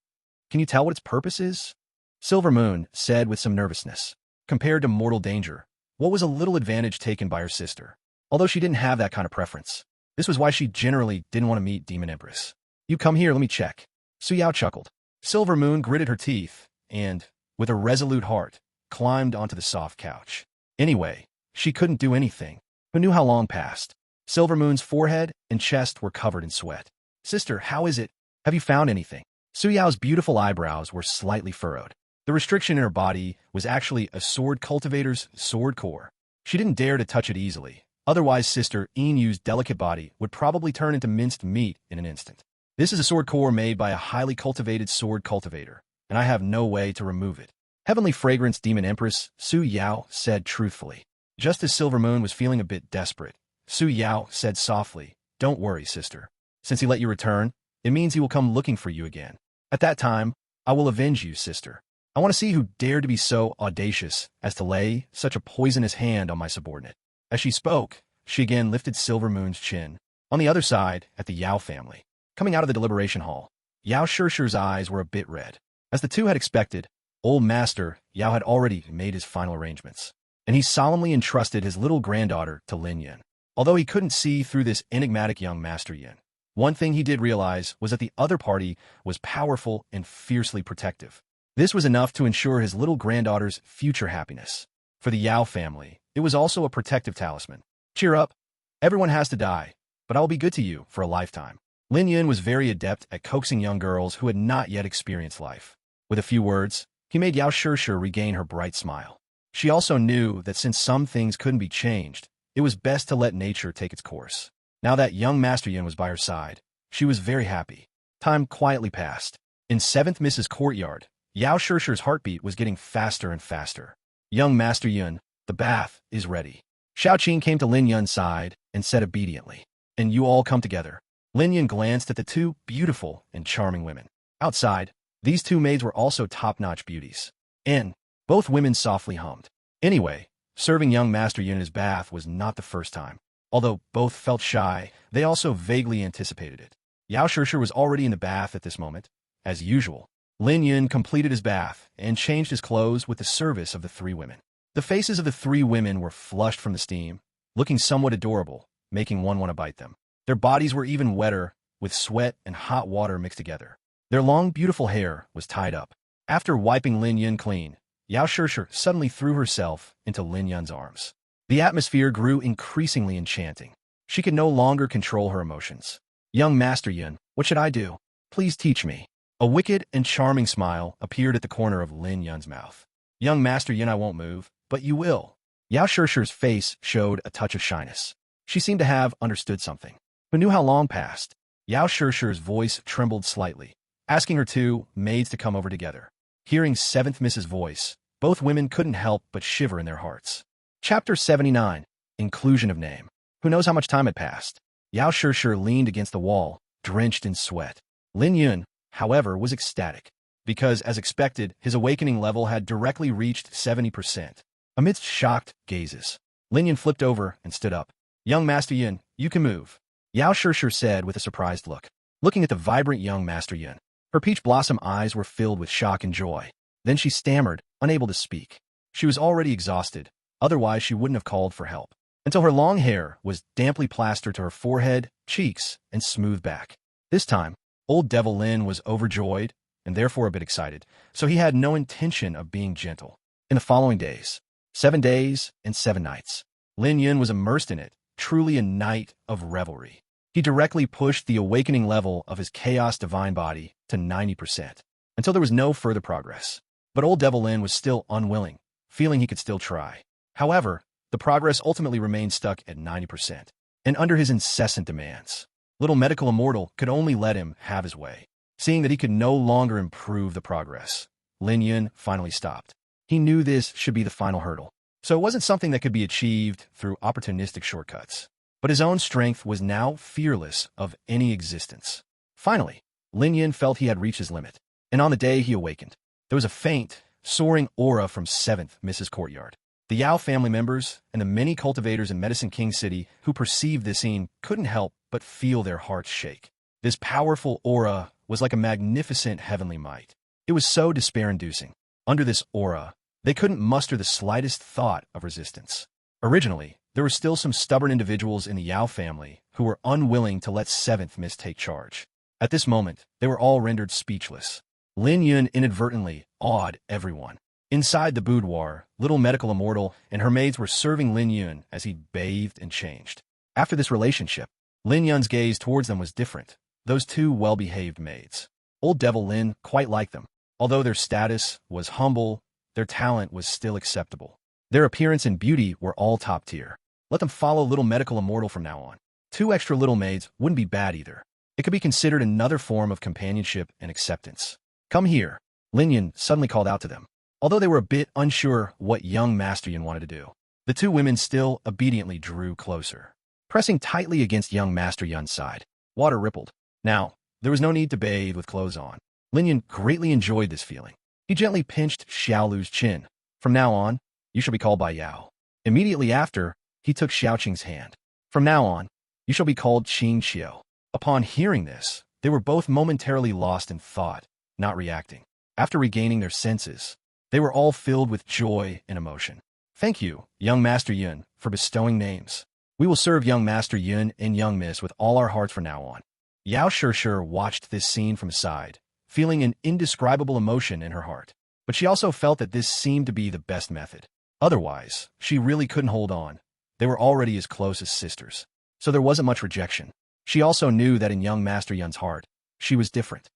Can you tell what its purpose is? Silver Moon said with some nervousness. Compared to mortal danger, what was a little advantage taken by her sister? Although she didn't have that kind of preference. This was why she generally didn't want to meet Demon Empress. You come here, let me check. Su Yao chuckled. Silver Moon gritted her teeth and, with a resolute heart, climbed onto the soft couch. Anyway, she couldn't do anything. Who knew how long passed? Silver Moon's forehead and chest were covered in sweat. "Sister, how is it? Have you found anything?" Su Yao's beautiful eyebrows were slightly furrowed. The restriction in her body was actually a sword cultivator's sword core. She didn't dare to touch it easily. Otherwise, Sister Inyu's delicate body would probably turn into minced meat in an instant. This is a sword core made by a highly cultivated sword cultivator, and I have no way to remove it. Heavenly Fragrance Demon Empress, Su Yao said truthfully. Just as Silver Moon was feeling a bit desperate, Su Yao said softly, "Don't worry, sister. Since he let you return, it means he will come looking for you again. At that time, I will avenge you, sister. I want to see who dared to be so audacious as to lay such a poisonous hand on my subordinate." As she spoke, she again lifted Silver Moon's chin. On the other side, at the Yao family, coming out of the deliberation hall, Yao Shishir's eyes were a bit red. As the two had expected, old Master Yao had already made his final arrangements, and he solemnly entrusted his little granddaughter to Lin Yin. Although he couldn't see through this enigmatic young Master Yin, one thing he did realize was that the other party was powerful and fiercely protective. This was enough to ensure his little granddaughter's future happiness. For the Yao family, it was also a protective talisman. "Cheer up. Everyone has to die, but I will be good to you for a lifetime." Lin Yin was very adept at coaxing young girls who had not yet experienced life. With a few words, he made Yao Shishir regain her bright smile. She also knew that since some things couldn't be changed, it was best to let nature take its course. Now that young Master Yin was by her side, she was very happy. Time quietly passed. In 7th Mrs. Courtyard, Yao Shishir's heartbeat was getting faster and faster. "Young Master Yun, the bath is ready." Xiao Qing came to Lin Yun's side and said obediently, "And you all come together." Lin Yun glanced at the two beautiful and charming women. Outside, these two maids were also top-notch beauties. And both women softly hummed. Anyway, serving young Master Yun in his bath was not the first time. Although both felt shy, they also vaguely anticipated it. Yao Shishir was already in the bath at this moment. As usual, Lin Yun completed his bath and changed his clothes with the service of the three women. The faces of the three women were flushed from the steam, looking somewhat adorable, making one want to bite them. Their bodies were even wetter, with sweat and hot water mixed together. Their long, beautiful hair was tied up. After wiping Lin Yun clean, Yao Shishir suddenly threw herself into Lin Yun's arms. The atmosphere grew increasingly enchanting. She could no longer control her emotions. "Young Master Yun, what should I do? Please teach me." A wicked and charming smile appeared at the corner of Lin Yun's mouth. "Young Master Yun, I won't move, but you will." Yao Shishir's face showed a touch of shyness. She seemed to have understood something. Who knew how long passed? Yao Shishir's voice trembled slightly, asking her two maids to come over together. Hearing 7th Mrs. voice, both women couldn't help but shiver in their hearts. Chapter 79. Inclusion of Name. Who knows how much time had passed? Yao Shishir leaned against the wall, drenched in sweat. Lin Yun, however, was ecstatic, because, as expected, his awakening level had directly reached 70%. Amidst shocked gazes, Lin Yun flipped over and stood up. "Young Master Yun, you can move," Yao Shishir said with a surprised look. Looking at the vibrant young Master Yun, her peach blossom eyes were filled with shock and joy. Then she stammered, unable to speak. She was already exhausted, otherwise she wouldn't have called for help, until her long hair was damply plastered to her forehead, cheeks, and smooth back. This time, old Devil Lin was overjoyed, and therefore a bit excited, so he had no intention of being gentle. In the following days, 7 days and 7 nights, Lin Yun was immersed in it, truly a night of revelry. He directly pushed the awakening level of his chaos divine body to 90%, until there was no further progress. But old Devil Lin was still unwilling, feeling he could still try. However, the progress ultimately remained stuck at 90%, and under his incessant demands, little medical immortal could only let him have his way. Seeing that he could no longer improve the progress, Lin Yun finally stopped. He knew this should be the final hurdle, so it wasn't something that could be achieved through opportunistic shortcuts. But his own strength was now fearless of any existence. Finally, Lin Yun felt he had reached his limit, and on the day he awakened, there was a faint, soaring aura from 7th Mrs. Courtyard. The Yao family members and the many cultivators in Medicine King City who perceived this scene couldn't help but feel their hearts shake. This powerful aura was like a magnificent heavenly might. It was so despair-inducing. Under this aura, they couldn't muster the slightest thought of resistance. Originally, there were still some stubborn individuals in the Yao family who were unwilling to let 7th Miss take charge. At this moment, they were all rendered speechless. Lin Yun inadvertently awed everyone. Inside the boudoir, little medical immortal and her maids were serving Lin Yun as he bathed and changed. After this relationship, Lin Yun's gaze towards them was different. Those two well-behaved maids. Old Devil Lin quite liked them. Although their status was humble, their talent was still acceptable. Their appearance and beauty were all top tier. Let them follow little medical immortal from now on. 2 extra little maids wouldn't be bad either. It could be considered another form of companionship and acceptance. Come here, Lin Yun suddenly called out to them. Although they were a bit unsure what young Master Yun wanted to do, the 2 women still obediently drew closer. Pressing tightly against young Master Yun's side, water rippled. Now, there was no need to bathe with clothes on. Lin Yun greatly enjoyed this feeling. He gently pinched Xiaolu's chin. From now on, you shall be called by Yao. Immediately after, he took Xiaoqing's hand. From now on, you shall be called Qing Xiao. Upon hearing this, they were both momentarily lost in thought, not reacting. After regaining their senses, they were all filled with joy and emotion. Thank you, young Master Yun, for bestowing names. We will serve young Master Yun and young Miss with all our hearts from now on. Yao Shishir watched this scene from aside, feeling an indescribable emotion in her heart. But she also felt that this seemed to be the best method. Otherwise, she really couldn't hold on. They were already as close as sisters. So there wasn't much rejection. She also knew that in young Master Yun's heart, she was different.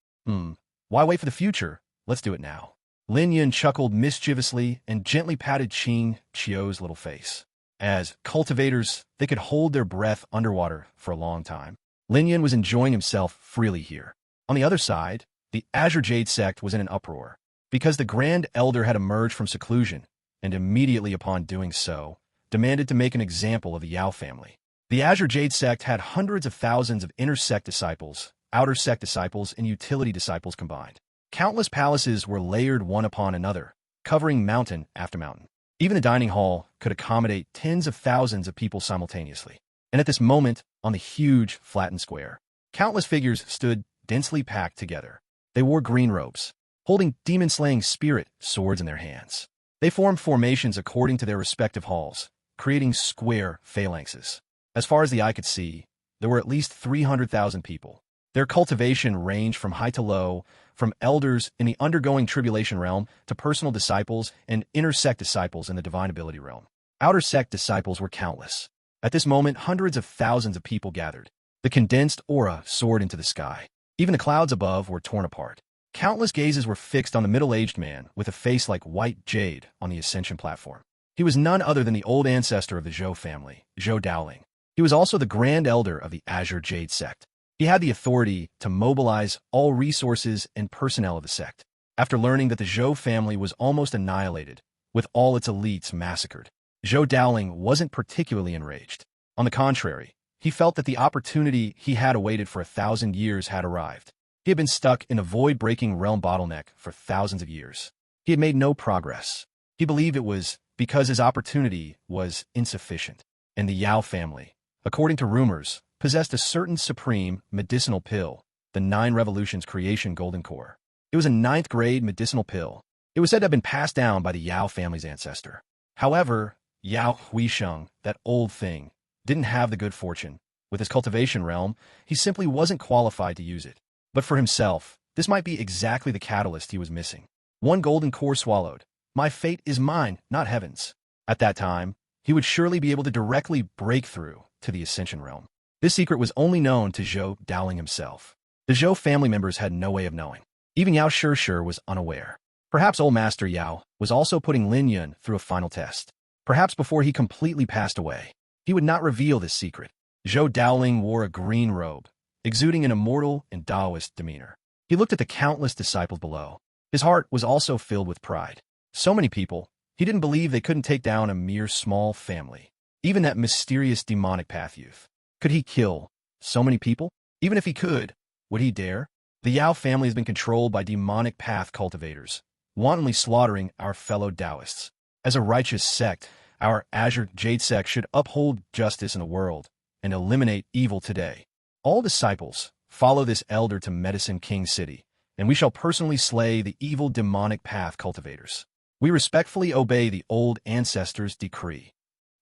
Why wait for the future? Let's do it now. Lin Yun chuckled mischievously and gently patted Qing Qiu's little face. As cultivators, they could hold their breath underwater for a long time. Lin Yun was enjoying himself freely here. On the other side, the Azure Jade sect was in an uproar, because the Grand Elder had emerged from seclusion, and immediately upon doing so, demanded to make an example of the Yao family. The Azure Jade sect had hundreds of thousands of inner sect disciples, outer sect disciples, and utility disciples combined. Countless palaces were layered one upon another, covering mountain after mountain. Even the dining hall could accommodate tens of thousands of people simultaneously. And at this moment, on the huge, flattened square, countless figures stood densely packed together. They wore green robes, holding demon-slaying spirit swords in their hands. They formed formations according to their respective halls, creating square phalanxes. As far as the eye could see, there were at least 300,000 people. Their cultivation ranged from high to low, from elders in the undergoing tribulation realm to personal disciples and inner sect disciples in the divine ability realm. Outer sect disciples were countless. At this moment, hundreds of thousands of people gathered. The condensed aura soared into the sky. Even the clouds above were torn apart. Countless gazes were fixed on the middle-aged man with a face like white jade on the ascension platform. He was none other than the old ancestor of the Zhou family, Zhou Daoling. He was also the Grand Elder of the Azure Jade sect. He had the authority to mobilize all resources and personnel of the sect. After learning that the Zhou family was almost annihilated, with all its elites massacred, Zhou Daoling wasn't particularly enraged. On the contrary, he felt that the opportunity he had awaited for 1,000 years had arrived. He had been stuck in a void-breaking realm bottleneck for thousands of years. He had made no progress. He believed it was because his opportunity was insufficient. And the Yao family, according to rumors, possessed a certain supreme medicinal pill, the 9 Revolutions Creation Golden Core. It was a 9th-grade medicinal pill. It was said to have been passed down by the Yao family's ancestor. However, Yao Huisheng, that old thing, didn't have the good fortune. With his cultivation realm, he simply wasn't qualified to use it. But for himself, this might be exactly the catalyst he was missing. 1 golden core swallowed. My fate is mine, not heaven's. At that time, he would surely be able to directly break through to the Ascension realm. This secret was only known to Zhou Daoling himself. The Zhou family members had no way of knowing. Even Yao Shishir was unaware. Perhaps old Master Yao was also putting Lin Yun through a final test. Perhaps before he completely passed away, he would not reveal this secret. Zhou Daoling wore a green robe, exuding an immortal and Taoist demeanor. He looked at the countless disciples below. His heart was also filled with pride. So many people, he didn't believe they couldn't take down a mere small family. Even that mysterious demonic path youth. Could he kill so many people? Even if he could, would he dare? The Yao family has been controlled by demonic path cultivators, wantonly slaughtering our fellow Taoists. As a righteous sect, our Azure Jade sect should uphold justice in the world and eliminate evil today. All disciples, follow this elder to Medicine King City, and we shall personally slay the evil demonic path cultivators. We respectfully obey the old ancestors' decree.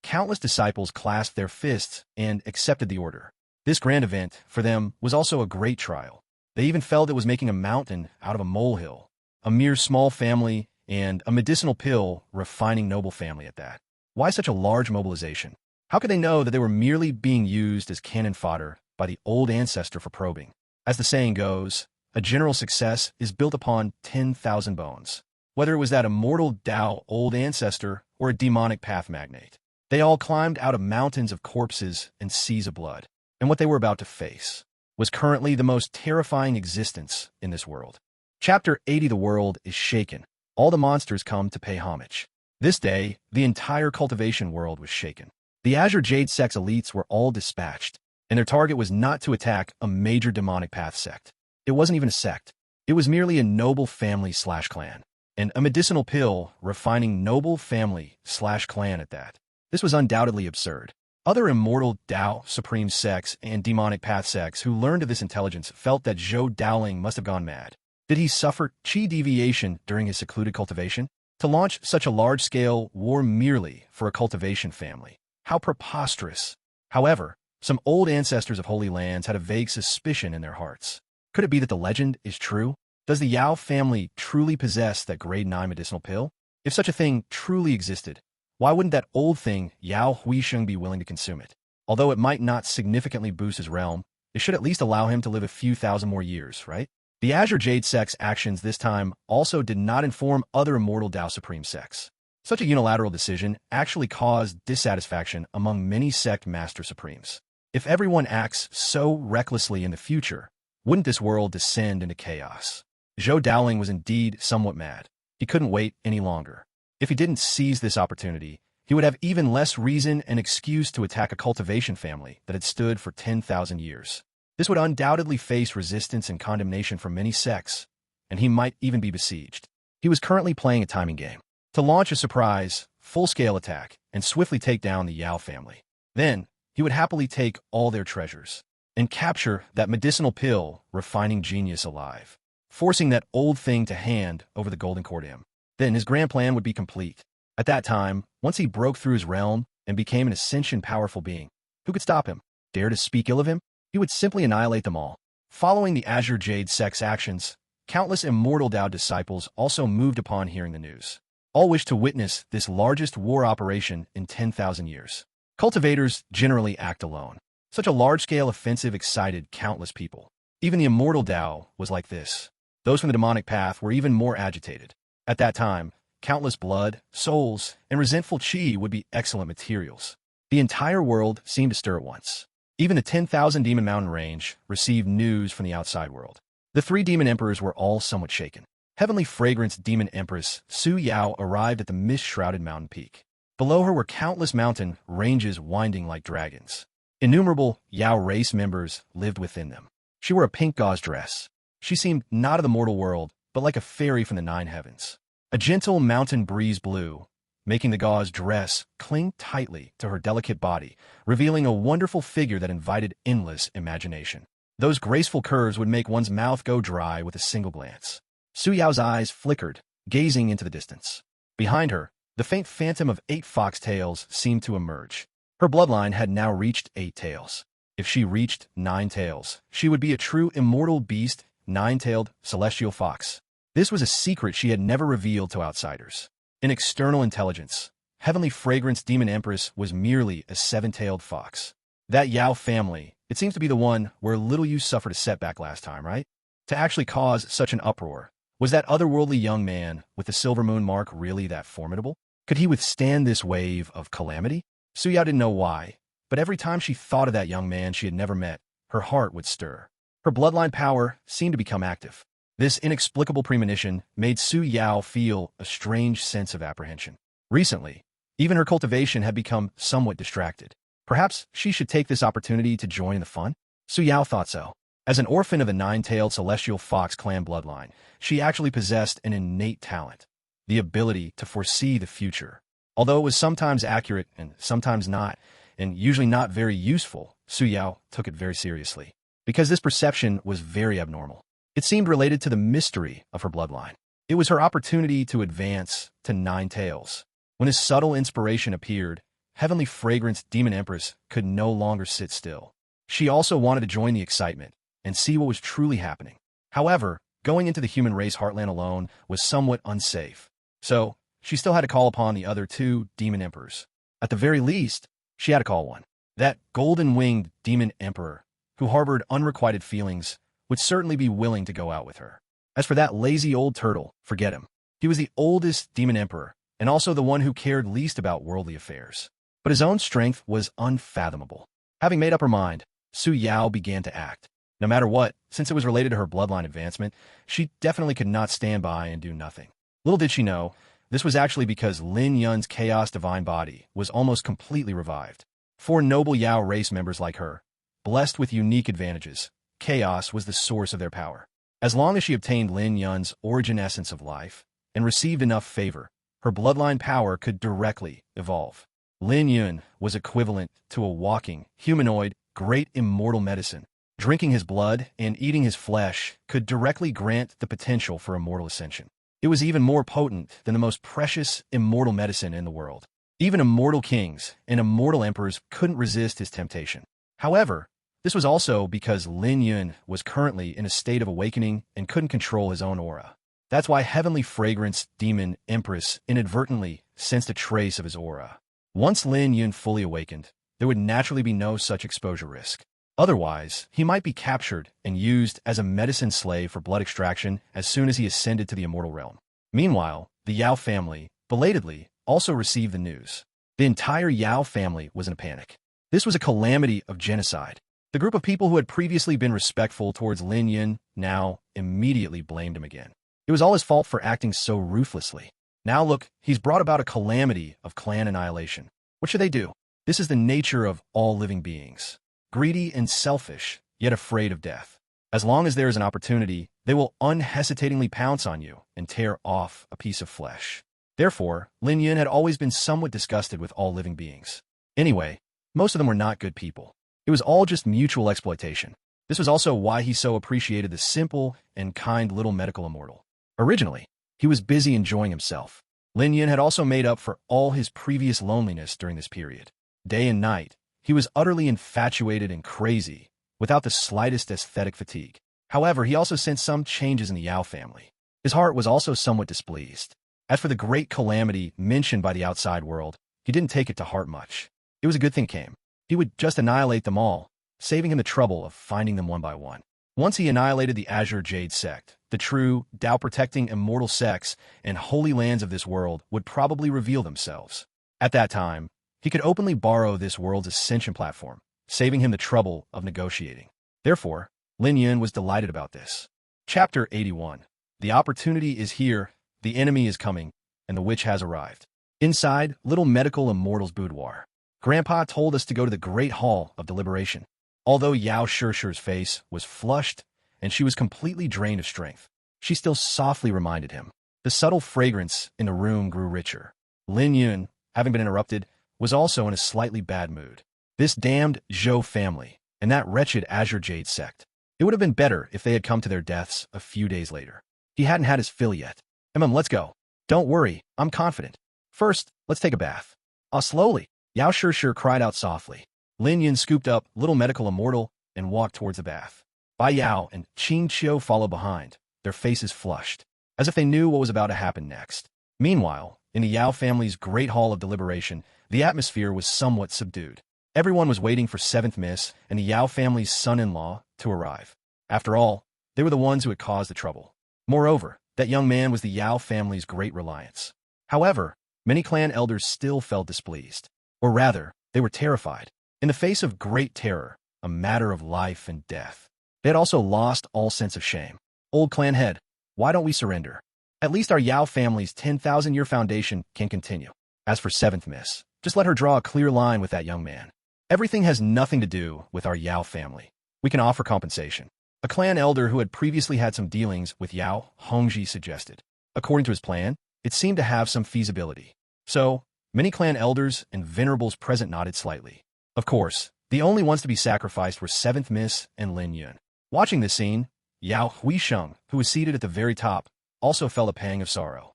Countless disciples clasped their fists and accepted the order. This grand event, for them, was also a great trial. They even felt it was making a mountain out of a molehill, a mere small family, and a medicinal pill refining noble family at that. Why such a large mobilization? How could they know that they were merely being used as cannon fodder by the old ancestor for probing? As the saying goes, a general success is built upon 10,000 bones. Whether it was that immortal Tao old ancestor or a demonic path magnate, they all climbed out of mountains of corpses and seas of blood. And what they were about to face was currently the most terrifying existence in this world. Chapter 80. The world is shaken. All the monsters come to pay homage. This day, the entire cultivation world was shaken. The Azure Jade Sect's elites were all dispatched, and their target was not to attack a major demonic path sect. It wasn't even a sect. It was merely a noble family/clan. And a medicinal pill refining noble family/clan at that. This was undoubtedly absurd. Other immortal Tao supreme sects and demonic path sects who learned of this intelligence felt that Zhou Daoling must have gone mad. Did he suffer chi deviation during his secluded cultivation? To launch such a large-scale war merely for a cultivation family? How preposterous. However, some old ancestors of holy lands had a vague suspicion in their hearts. Could it be that the legend is true? Does the Yao family truly possess that grade 9 medicinal pill? If such a thing truly existed, why wouldn't that old thing Yao Huisheng be willing to consume it? Although it might not significantly boost his realm, it should at least allow him to live a few thousand more years, right? The Azure Jade Sect's actions this time also did not inform other immortal Tao Supreme sects. Such a unilateral decision actually caused dissatisfaction among many sect Master Supremes. If everyone acts so recklessly in the future, wouldn't this world descend into chaos? Zhou Daoling was indeed somewhat mad. He couldn't wait any longer. If he didn't seize this opportunity, he would have even less reason and excuse to attack a cultivation family that had stood for 10,000 years. This would undoubtedly face resistance and condemnation from many sects, and he might even be besieged. He was currently playing a timing game to launch a surprise, full-scale attack and swiftly take down the Yao family. Then, he would happily take all their treasures and capture that medicinal pill refining genius alive, forcing that old thing to hand over the Golden Cordam. Then his grand plan would be complete. At that time, once he broke through his realm and became an ascension powerful being, who could stop him? Dare to speak ill of him? He would simply annihilate them all. Following the Azure Jade Sect's actions, countless immortal Tao disciples also moved upon hearing the news. All wished to witness this largest war operation in 10,000 years. Cultivators generally act alone. Such a large-scale offensive excited countless people. Even the immortal Tao was like this. Those from the demonic path were even more agitated. At that time, countless blood, souls, and resentful chi would be excellent materials. The entire world seemed to stir at once. Even the 10,000 Demon Mountain range received news from the outside world. The 3 demon emperors were all somewhat shaken. Heavenly Fragrance Demon Empress Su Yao arrived at the mist-shrouded mountain peak. Below her were countless mountain ranges winding like dragons. Innumerable Yao race members lived within them. She wore a pink gauze dress. She seemed not of the mortal world, but like a fairy from the 9 heavens. A gentle mountain breeze blew, making the gauze dress cling tightly to her delicate body, revealing a wonderful figure that invited endless imagination. Those graceful curves would make one's mouth go dry with a single glance. Su Yao's eyes flickered, gazing into the distance. Behind her, the faint phantom of 8 foxtails seemed to emerge. Her bloodline had now reached 8 tails. If she reached 9 tails, she would be a true immortal beast, 9-tailed celestial fox. This was a secret she had never revealed to outsiders. In external intelligence, Heavenly Fragrance Demon Empress was merely a 7-tailed fox. That Yao family, it seems to be the one where little you suffered a setback last time, right? To actually cause such an uproar. Was that otherworldly young man with the silver moon mark really that formidable? Could he withstand this wave of calamity? Su Yao didn't know why, but every time she thought of that young man she had never met, her heart would stir. Her bloodline power seemed to become active. This inexplicable premonition made Su Yao feel a strange sense of apprehension. Recently, even her cultivation had become somewhat distracted. Perhaps she should take this opportunity to join in the fun? Su Yao thought so. As an orphan of the 9-tailed celestial fox clan bloodline, she actually possessed an innate talent, the ability to foresee the future. Although it was sometimes accurate and sometimes not, and usually not very useful, Su Yao took it very seriously. Because this perception was very abnormal. It seemed related to the mystery of her bloodline. It was her opportunity to advance to 9 tails. When this subtle inspiration appeared, Heavenly Fragrance Demon Empress could no longer sit still. She also wanted to join the excitement and see what was truly happening. However, going into the human race heartland alone was somewhat unsafe. So, she still had to call upon the other 2 demon emperors. At the very least, She had to call one. That golden-winged demon emperor, who harbored unrequited feelings, would certainly be willing to go out with her. As for that lazy old turtle, forget him. He was the oldest demon emperor, and also the one who cared least about worldly affairs. But his own strength was unfathomable. Having made up her mind, Su Yao began to act. No matter what, since it was related to her bloodline advancement, she definitely could not stand by and do nothing. Little did she know, this was actually because Lin Yun's chaos divine body was almost completely revived. For noble Yao race members like her, blessed with unique advantages, chaos was the source of their power. As long as she obtained Lin Yun's origin essence of life and received enough favor, her bloodline power could directly evolve. Lin Yun was equivalent to a walking, humanoid, great immortal medicine. Drinking his blood and eating his flesh could directly grant the potential for immortal ascension. It was even more potent than the most precious immortal medicine in the world. Even immortal kings and immortal emperors couldn't resist his temptation. However, this was also because Lin Yun was currently in a state of awakening and couldn't control his own aura. That's why Heavenly Fragrance Demon Empress inadvertently sensed a trace of his aura. Once Lin Yun fully awakened, there would naturally be no such exposure risk. Otherwise, he might be captured and used as a medicine slave for blood extraction as soon as he ascended to the immortal realm. Meanwhile, the Yao family, belatedly, also received the news. The entire Yao family was in a panic. This was a calamity of genocide. The group of people who had previously been respectful towards Lin Yun now immediately blamed him again. It was all his fault for acting so ruthlessly. Now look, he's brought about a calamity of clan annihilation. What should they do? This is the nature of all living beings. Greedy and selfish, yet afraid of death. As long as there is an opportunity, they will unhesitatingly pounce on you and tear off a piece of flesh. Therefore, Lin Yun had always been somewhat disgusted with all living beings. Anyway, most of them were not good people. It was all just mutual exploitation. This was also why he so appreciated the simple and kind little medical immortal. Originally, he was busy enjoying himself. Lin Yun had also made up for all his previous loneliness during this period. Day and night, he was utterly infatuated and crazy, without the slightest aesthetic fatigue. However, he also sensed some changes in the Yao family. His heart was also somewhat displeased. As for the great calamity mentioned by the outside world, he didn't take it to heart much. It was a good thing came. He would just annihilate them all, saving him the trouble of finding them one by one. Once he annihilated the Azure Jade sect, the true, Tao-protecting immortal sects and holy lands of this world would probably reveal themselves. At that time, he could openly borrow this world's ascension platform, saving him the trouble of negotiating. Therefore, Lin Yun was delighted about this. Chapter 81. The opportunity is here, the enemy is coming, and the witch has arrived. Inside, little medical immortal's boudoir. Grandpa told us to go to the great hall of deliberation. Although Yao Shishi's face was flushed and she was completely drained of strength, she still softly reminded him. The subtle fragrance in the room grew richer. Lin Yun, having been interrupted, was also in a slightly bad mood. This damned Zhou family and that wretched Azure Jade sect. It would have been better if they had come to their deaths a few days later. He hadn't had his fill yet. Let's go. Don't worry, I'm confident. First, let's take a bath. Slowly. Yao Shishi cried out softly. Lin Yun scooped up little medical immortal and walked towards the bath. Bai Yao and Qing Qiu followed behind, their faces flushed, as if they knew what was about to happen next. Meanwhile, in the Yao family's great hall of deliberation, the atmosphere was somewhat subdued. Everyone was waiting for Seventh Miss and the Yao family's son-in-law to arrive. After all, they were the ones who had caused the trouble. Moreover, that young man was the Yao family's great reliance. However, many clan elders still felt displeased. Or rather, they were terrified. In the face of great terror, a matter of life and death. They had also lost all sense of shame. Old clan head, why don't we surrender? At least our Yao family's 10,000-year foundation can continue. As for Seventh Miss, just let her draw a clear line with that young man. Everything has nothing to do with our Yao family. We can offer compensation. A clan elder who had previously had some dealings with Yao Hongji suggested. According to his plan, it seemed to have some feasibility. So, many clan elders and venerables present nodded slightly. Of course, the only ones to be sacrificed were Seventh Miss and Lin Yun. Watching this scene, Yao Huisheng, who was seated at the very top, also felt a pang of sorrow.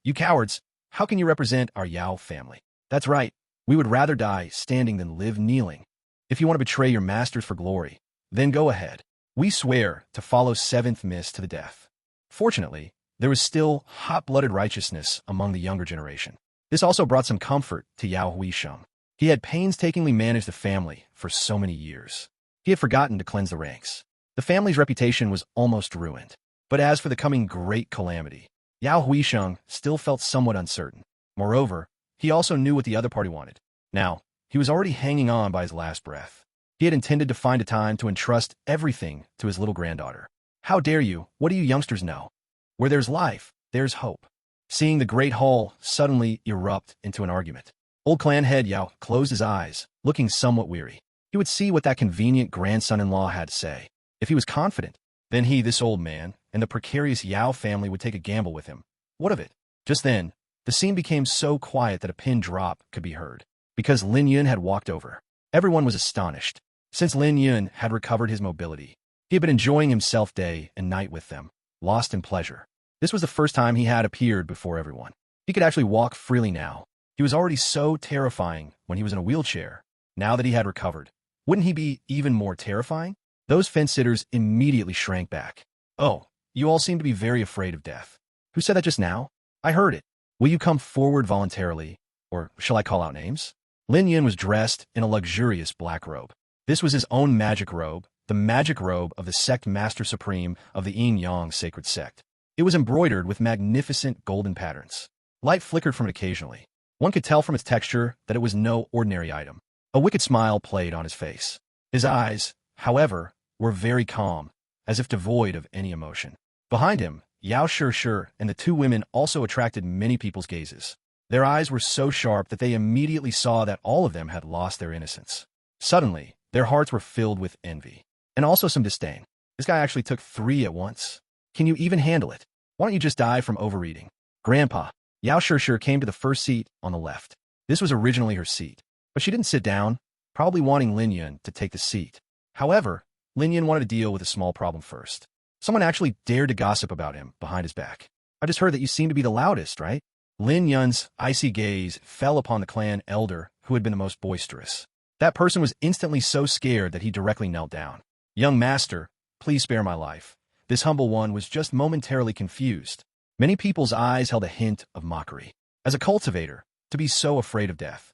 You cowards, how can you represent our Yao family? That's right, we would rather die standing than live kneeling. If you want to betray your masters for glory, then go ahead. We swear to follow Seventh Miss to the death. Fortunately, there was still hot-blooded righteousness among the younger generation. This also brought some comfort to Yao Huisheng. He had painstakingly managed the family for so many years. He had forgotten to cleanse the ranks. The family's reputation was almost ruined. But as for the coming great calamity, Yao Huisheng still felt somewhat uncertain. Moreover, he also knew what the other party wanted. Now, he was already hanging on by his last breath. He had intended to find a time to entrust everything to his little granddaughter. How dare you? What do you youngsters know? Where there's life, there's hope. Seeing the great hall suddenly erupt into an argument, old clan head Yao closed his eyes, looking somewhat weary. He would see what that convenient grandson-in-law had to say. If he was confident, then he, this old man, and the precarious Yao family would take a gamble with him. What of it? Just then, the scene became so quiet that a pin drop could be heard. Because Lin Yun had walked over. Everyone was astonished. Since Lin Yun had recovered his mobility, he had been enjoying himself day and night with them, lost in pleasure. This was the first time he had appeared before everyone. He could actually walk freely now. He was already so terrifying when he was in a wheelchair. Now that he had recovered, wouldn't he be even more terrifying? Those fence-sitters immediately shrank back. Oh, you all seem to be very afraid of death. Who said that just now? I heard it. Will you come forward voluntarily, or shall I call out names? Lin Yun was dressed in a luxurious black robe. This was his own magic robe, the magic robe of the sect master supreme of the Yin-Yang sacred sect. It was embroidered with magnificent golden patterns. Light flickered from it occasionally. One could tell from its texture that it was no ordinary item. A wicked smile played on his face. His eyes, however, were very calm, as if devoid of any emotion. Behind him, Yao Shishir and the two women also attracted many people's gazes. Their eyes were so sharp that they immediately saw that all of them had lost their innocence. Suddenly, their hearts were filled with envy, and also some disdain. This guy actually took 3 at once. Can you even handle it? Why don't you just die from overeating? Grandpa, Yao Shishir came to the first seat on the left. This was originally her seat, but she didn't sit down, probably wanting Lin Yun to take the seat. However, Lin Yun wanted to deal with a small problem first. Someone actually dared to gossip about him behind his back. I just heard that you seem to be the loudest, right? Lin Yun's icy gaze fell upon the clan elder who had been the most boisterous. That person was instantly so scared that he directly knelt down. Young master, please spare my life. This humble one was just momentarily confused. Many people's eyes held a hint of mockery. As a cultivator, to be so afraid of death.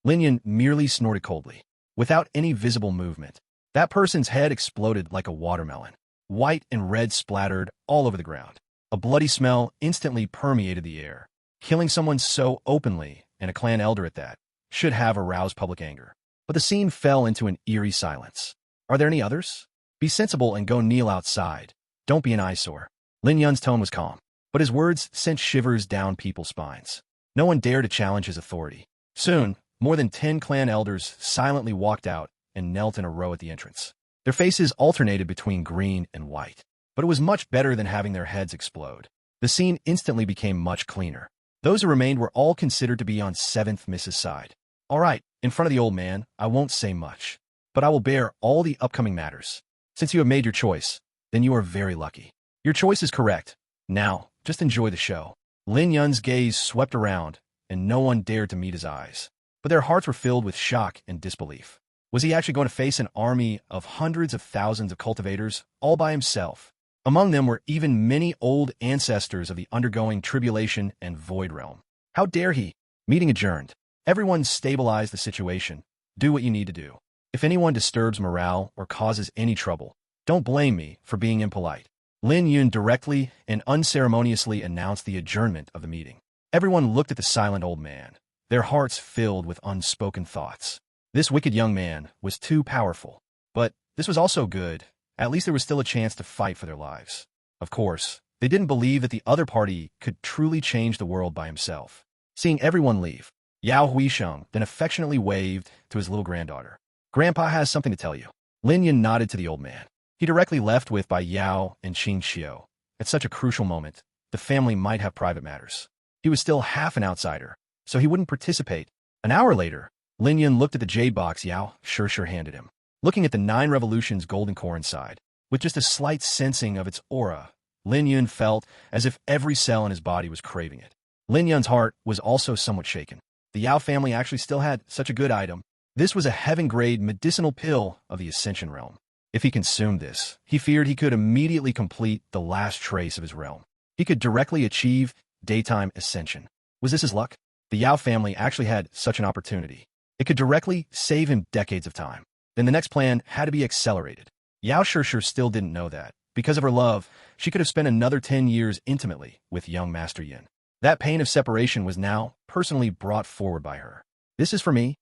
Lin Yun merely snorted coldly, without any visible movement. That person's head exploded like a watermelon. White and red splattered all over the ground. A bloody smell instantly permeated the air. Killing someone so openly, and a clan elder at that, should have aroused public anger. But the scene fell into an eerie silence. Are there any others? Be sensible and go kneel outside. Don't be an eyesore. Lin Yun's tone was calm, but his words sent shivers down people's spines. No one dared to challenge his authority. Soon, more than 10 clan elders silently walked out and knelt in a row at the entrance. Their faces alternated between green and white, but it was much better than having their heads explode. The scene instantly became much cleaner. Those who remained were all considered to be on 7th Mrs. side. All right, in front of the old man, I won't say much, but I will bear all the upcoming matters. Since you have made your choice, then you are very lucky. Your choice is correct. Now, just enjoy the show. Lin Yun's gaze swept around, and no one dared to meet his eyes. But their hearts were filled with shock and disbelief. Was he actually going to face an army of hundreds of thousands of cultivators all by himself? Among them were even many old ancestors of the undergoing tribulation and void realm. How dare he? Meeting adjourned. Everyone stabilize the situation. Do what you need to do. If anyone disturbs morale or causes any trouble, don't blame me for being impolite. Lin Yun directly and unceremoniously announced the adjournment of the meeting. Everyone looked at the silent old man, their hearts filled with unspoken thoughts. This wicked young man was too powerful. But this was also good. At least there was still a chance to fight for their lives. Of course, they didn't believe that the other party could truly change the world by himself. Seeing everyone leave, Yao Huisheng then affectionately waved to his little granddaughter. Grandpa has something to tell you. Lin Yun nodded to the old man. He directly left with by Yao and Qing Xiu. At such a crucial moment, the family might have private matters. He was still half an outsider, so he wouldn't participate. An hour later, Lin Yun looked at the jade box Yao Shishir handed him. Looking at the 9 revolutions golden core inside, with just a slight sensing of its aura, Lin Yun felt as if every cell in his body was craving it. Lin Yun's heart was also somewhat shaken. The Yao family actually still had such a good item. This was a heaven-grade medicinal pill of the Ascension realm. If he consumed this, he feared he could immediately complete the last trace of his realm. He could directly achieve daytime ascension. Was this his luck? The Yao family actually had such an opportunity. It could directly save him decades of time. Then the next plan had to be accelerated. Yao Shishir still didn't know that. Because of her love, she could have spent another 10 years intimately with young Master Yin. That pain of separation was now personally brought forward by her. This is for me.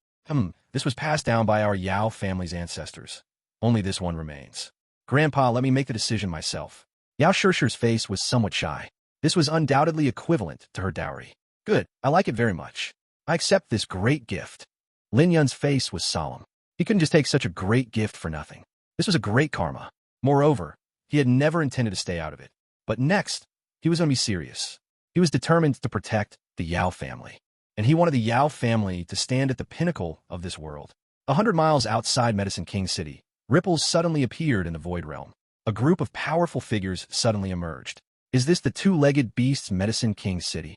This was passed down by our Yao family's ancestors. Only this one remains. Grandpa, let me make the decision myself. Yao Shishir's face was somewhat shy. This was undoubtedly equivalent to her dowry. Good, I like it very much. I accept this great gift. Lin Yun's face was solemn. He couldn't just take such a great gift for nothing. This was a great karma. Moreover, he had never intended to stay out of it. But next, he was going to be serious. He was determined to protect the Yao family. And he wanted the Yao family to stand at the pinnacle of this world. 100 miles outside Medicine King City, ripples suddenly appeared in the Void Realm. A group of powerful figures suddenly emerged. Is this the two-legged beast's Medicine King City?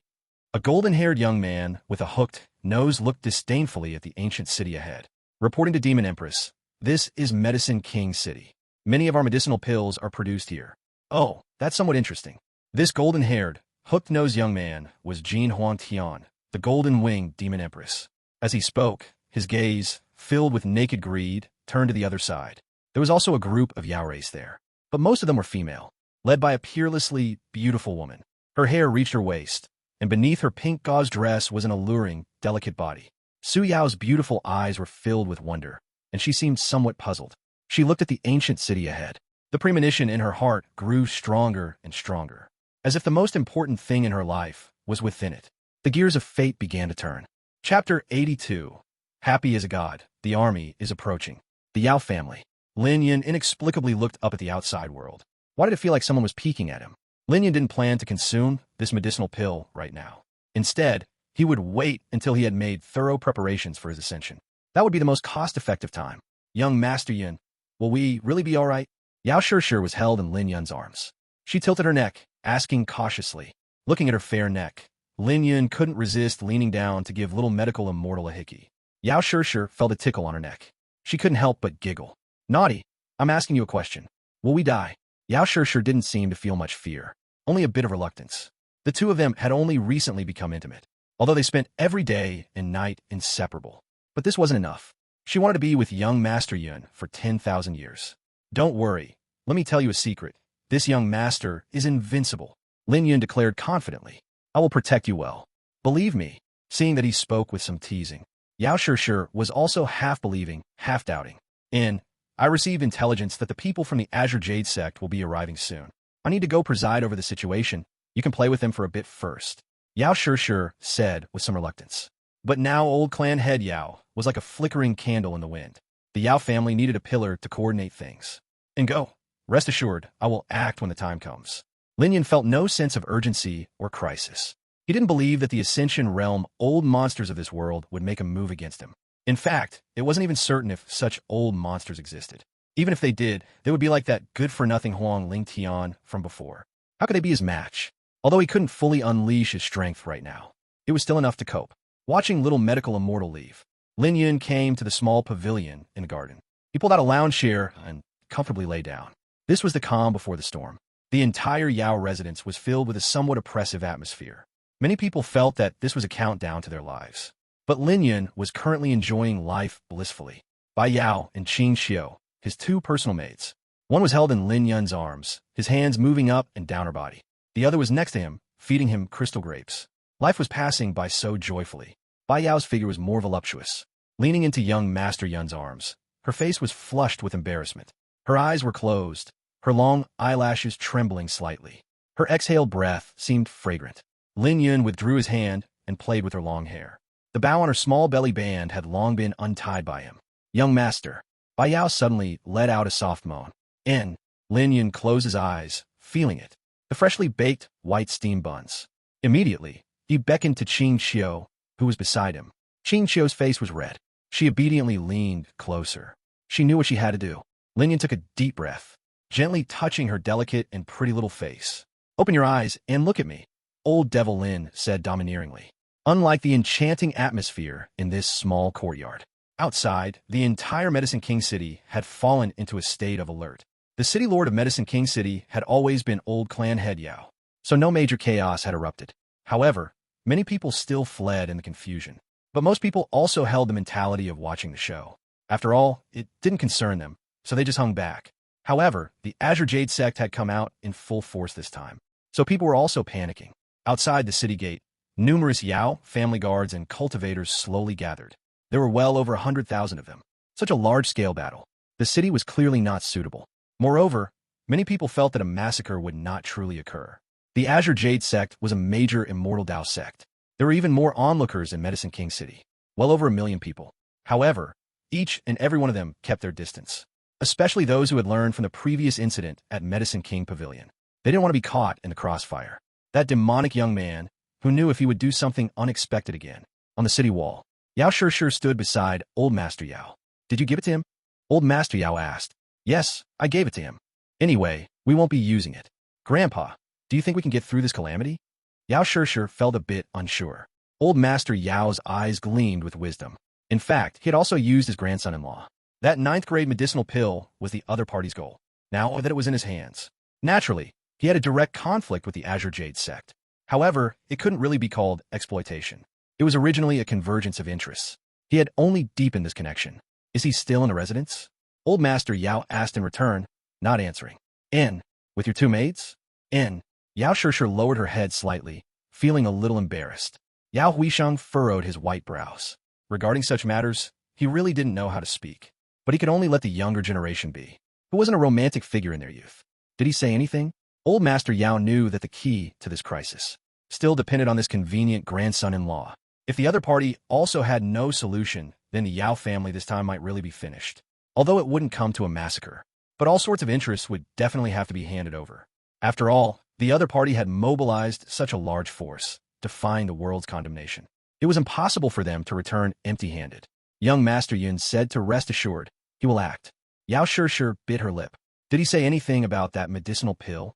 A golden-haired young man with a hooked nose looked disdainfully at the ancient city ahead. Reporting to Demon Empress, this is Medicine King City. Many of our medicinal pills are produced here. Oh, that's somewhat interesting. This golden-haired, hooked-nosed young man was Jin Huang Tian, the golden-winged Demon Empress. As he spoke, his gaze, filled with naked greed, turned to the other side. There was also a group of Yao race there, but most of them were female, led by a peerlessly beautiful woman. Her hair reached her waist, and beneath her pink gauze dress was an alluring, delicate body. Su Yao's beautiful eyes were filled with wonder, and she seemed somewhat puzzled. She looked at the ancient city ahead. The premonition in her heart grew stronger and stronger, as if the most important thing in her life was within it. The gears of fate began to turn. Chapter 82. Happy as a god, the army is approaching. The Yao family. Lin Yun inexplicably looked up at the outside world. Why did it feel like someone was peeking at him? Lin Yun didn't plan to consume this medicinal pill right now. Instead, he would wait until he had made thorough preparations for his ascension. That would be the most cost-effective time. Young Master Yin, will we really be all right? Yao Shishir was held in Lin Yun's arms. She tilted her neck, asking cautiously. Looking at her fair neck, Lin Yun couldn't resist leaning down to give little medical immortal a hickey. Yao Shishir felt a tickle on her neck. She couldn't help but giggle. Naughty, I'm asking you a question. Will we die? Yao Shishir didn't seem to feel much fear, only a bit of reluctance. The two of them had only recently become intimate, although they spent every day and night inseparable. But this wasn't enough. She wanted to be with young Master Yun for 10,000 years. Don't worry, let me tell you a secret. This young master is invincible, Lin Yun declared confidently. I will protect you well. Believe me. Seeing that he spoke with some teasing, Yao Shishir was also half believing, half doubting. I received intelligence that the people from the Azure Jade sect will be arriving soon. I need to go preside over the situation. You can play with them for a bit first. Yao Shishir said with some reluctance. But now old clan head Yao was like a flickering candle in the wind. The Yao family needed a pillar to coordinate things. And go. Rest assured, I will act when the time comes. Lin Yun felt no sense of urgency or crisis. He didn't believe that the Ascension realm old monsters of this world would make a move against him. In fact, it wasn't even certain if such old monsters existed. Even if they did, they would be like that good-for-nothing Huang Ling Tian from before. How could they be his match? Although he couldn't fully unleash his strength right now, it was still enough to cope. Watching little medical immortal leave, Lin Yun came to the small pavilion in the garden. He pulled out a lounge chair and comfortably lay down. This was the calm before the storm. The entire Yao residence was filled with a somewhat oppressive atmosphere. Many people felt that this was a countdown to their lives. But Lin Yun was currently enjoying life blissfully. Bai Yao and Qin Xiu, his two personal maids. One was held in Lin Yun's arms, his hands moving up and down her body. The other was next to him, feeding him crystal grapes. Life was passing by so joyfully. Bai Yao's figure was more voluptuous. Leaning into young Master Yun's arms, her face was flushed with embarrassment. Her eyes were closed, her long eyelashes trembling slightly. Her exhaled breath seemed fragrant. Lin Yun withdrew his hand and played with her long hair. The bow on her small belly band had long been untied by him. Young master. Bai Yao suddenly let out a soft moan. Lin Yun closed his eyes, feeling it. The freshly baked, white steam buns. Immediately, he beckoned to Qin Xiu, who was beside him. Qin Xiu's face was red. She obediently leaned closer. She knew what she had to do. Lin Yun took a deep breath, gently touching her delicate and pretty little face. Open your eyes and look at me, old Devil Lin said domineeringly. Unlike the enchanting atmosphere in this small courtyard, outside, the entire Medicine King City had fallen into a state of alert. The city lord of Medicine King City had always been old clan head Yao, so no major chaos had erupted. However, many people still fled in the confusion. But most people also held the mentality of watching the show. After all, it didn't concern them, so they just hung back. However, the Azure Jade sect had come out in full force this time, so people were also panicking. Outside the city gate, numerous Yao, family guards, and cultivators slowly gathered. There were well over 100,000 of them. Such a large-scale battle. The city was clearly not suitable. Moreover, many people felt that a massacre would not truly occur. The Azure Jade sect was a major immortal Dao sect. There were even more onlookers in Medicine King City, well over 1 million people. However, each and every one of them kept their distance, especially those who had learned from the previous incident at Medicine King Pavilion. They didn't want to be caught in the crossfire. That demonic young man, who knew if he would do something unexpected again. On the city wall, Yao Shishir stood beside Old Master Yao. Did you give it to him? Old Master Yao asked. Yes, I gave it to him. Anyway, we won't be using it. Grandpa, do you think we can get through this calamity? Yao Shishir felt a bit unsure. Old Master Yao's eyes gleamed with wisdom. In fact, he had also used his grandson-in-law. That 9th-grade medicinal pill was the other party's goal, now that it was in his hands. Naturally, he had a direct conflict with the Azure Jade sect. However, it couldn't really be called exploitation. It was originally a convergence of interests. He had only deepened this connection. Is he still in a residence? Old Master Yao asked in return, not answering. In. With your 2 maids? In. Yao Shishir lowered her head slightly, feeling a little embarrassed. Yao Huisheng furrowed his white brows. Regarding such matters, he really didn't know how to speak. But he could only let the younger generation be. Who wasn't a romantic figure in their youth? Did he say anything? Old Master Yao knew that the key to this crisis still depended on this convenient grandson-in-law. If the other party also had no solution, then the Yao family this time might really be finished. Although it wouldn't come to a massacre. But all sorts of interests would definitely have to be handed over. After all, the other party had mobilized such a large force, defying the world's condemnation. It was impossible for them to return empty-handed. Young Master Yun said to rest assured, he will act. Yao Shishir bit her lip. Did he say anything about that medicinal pill?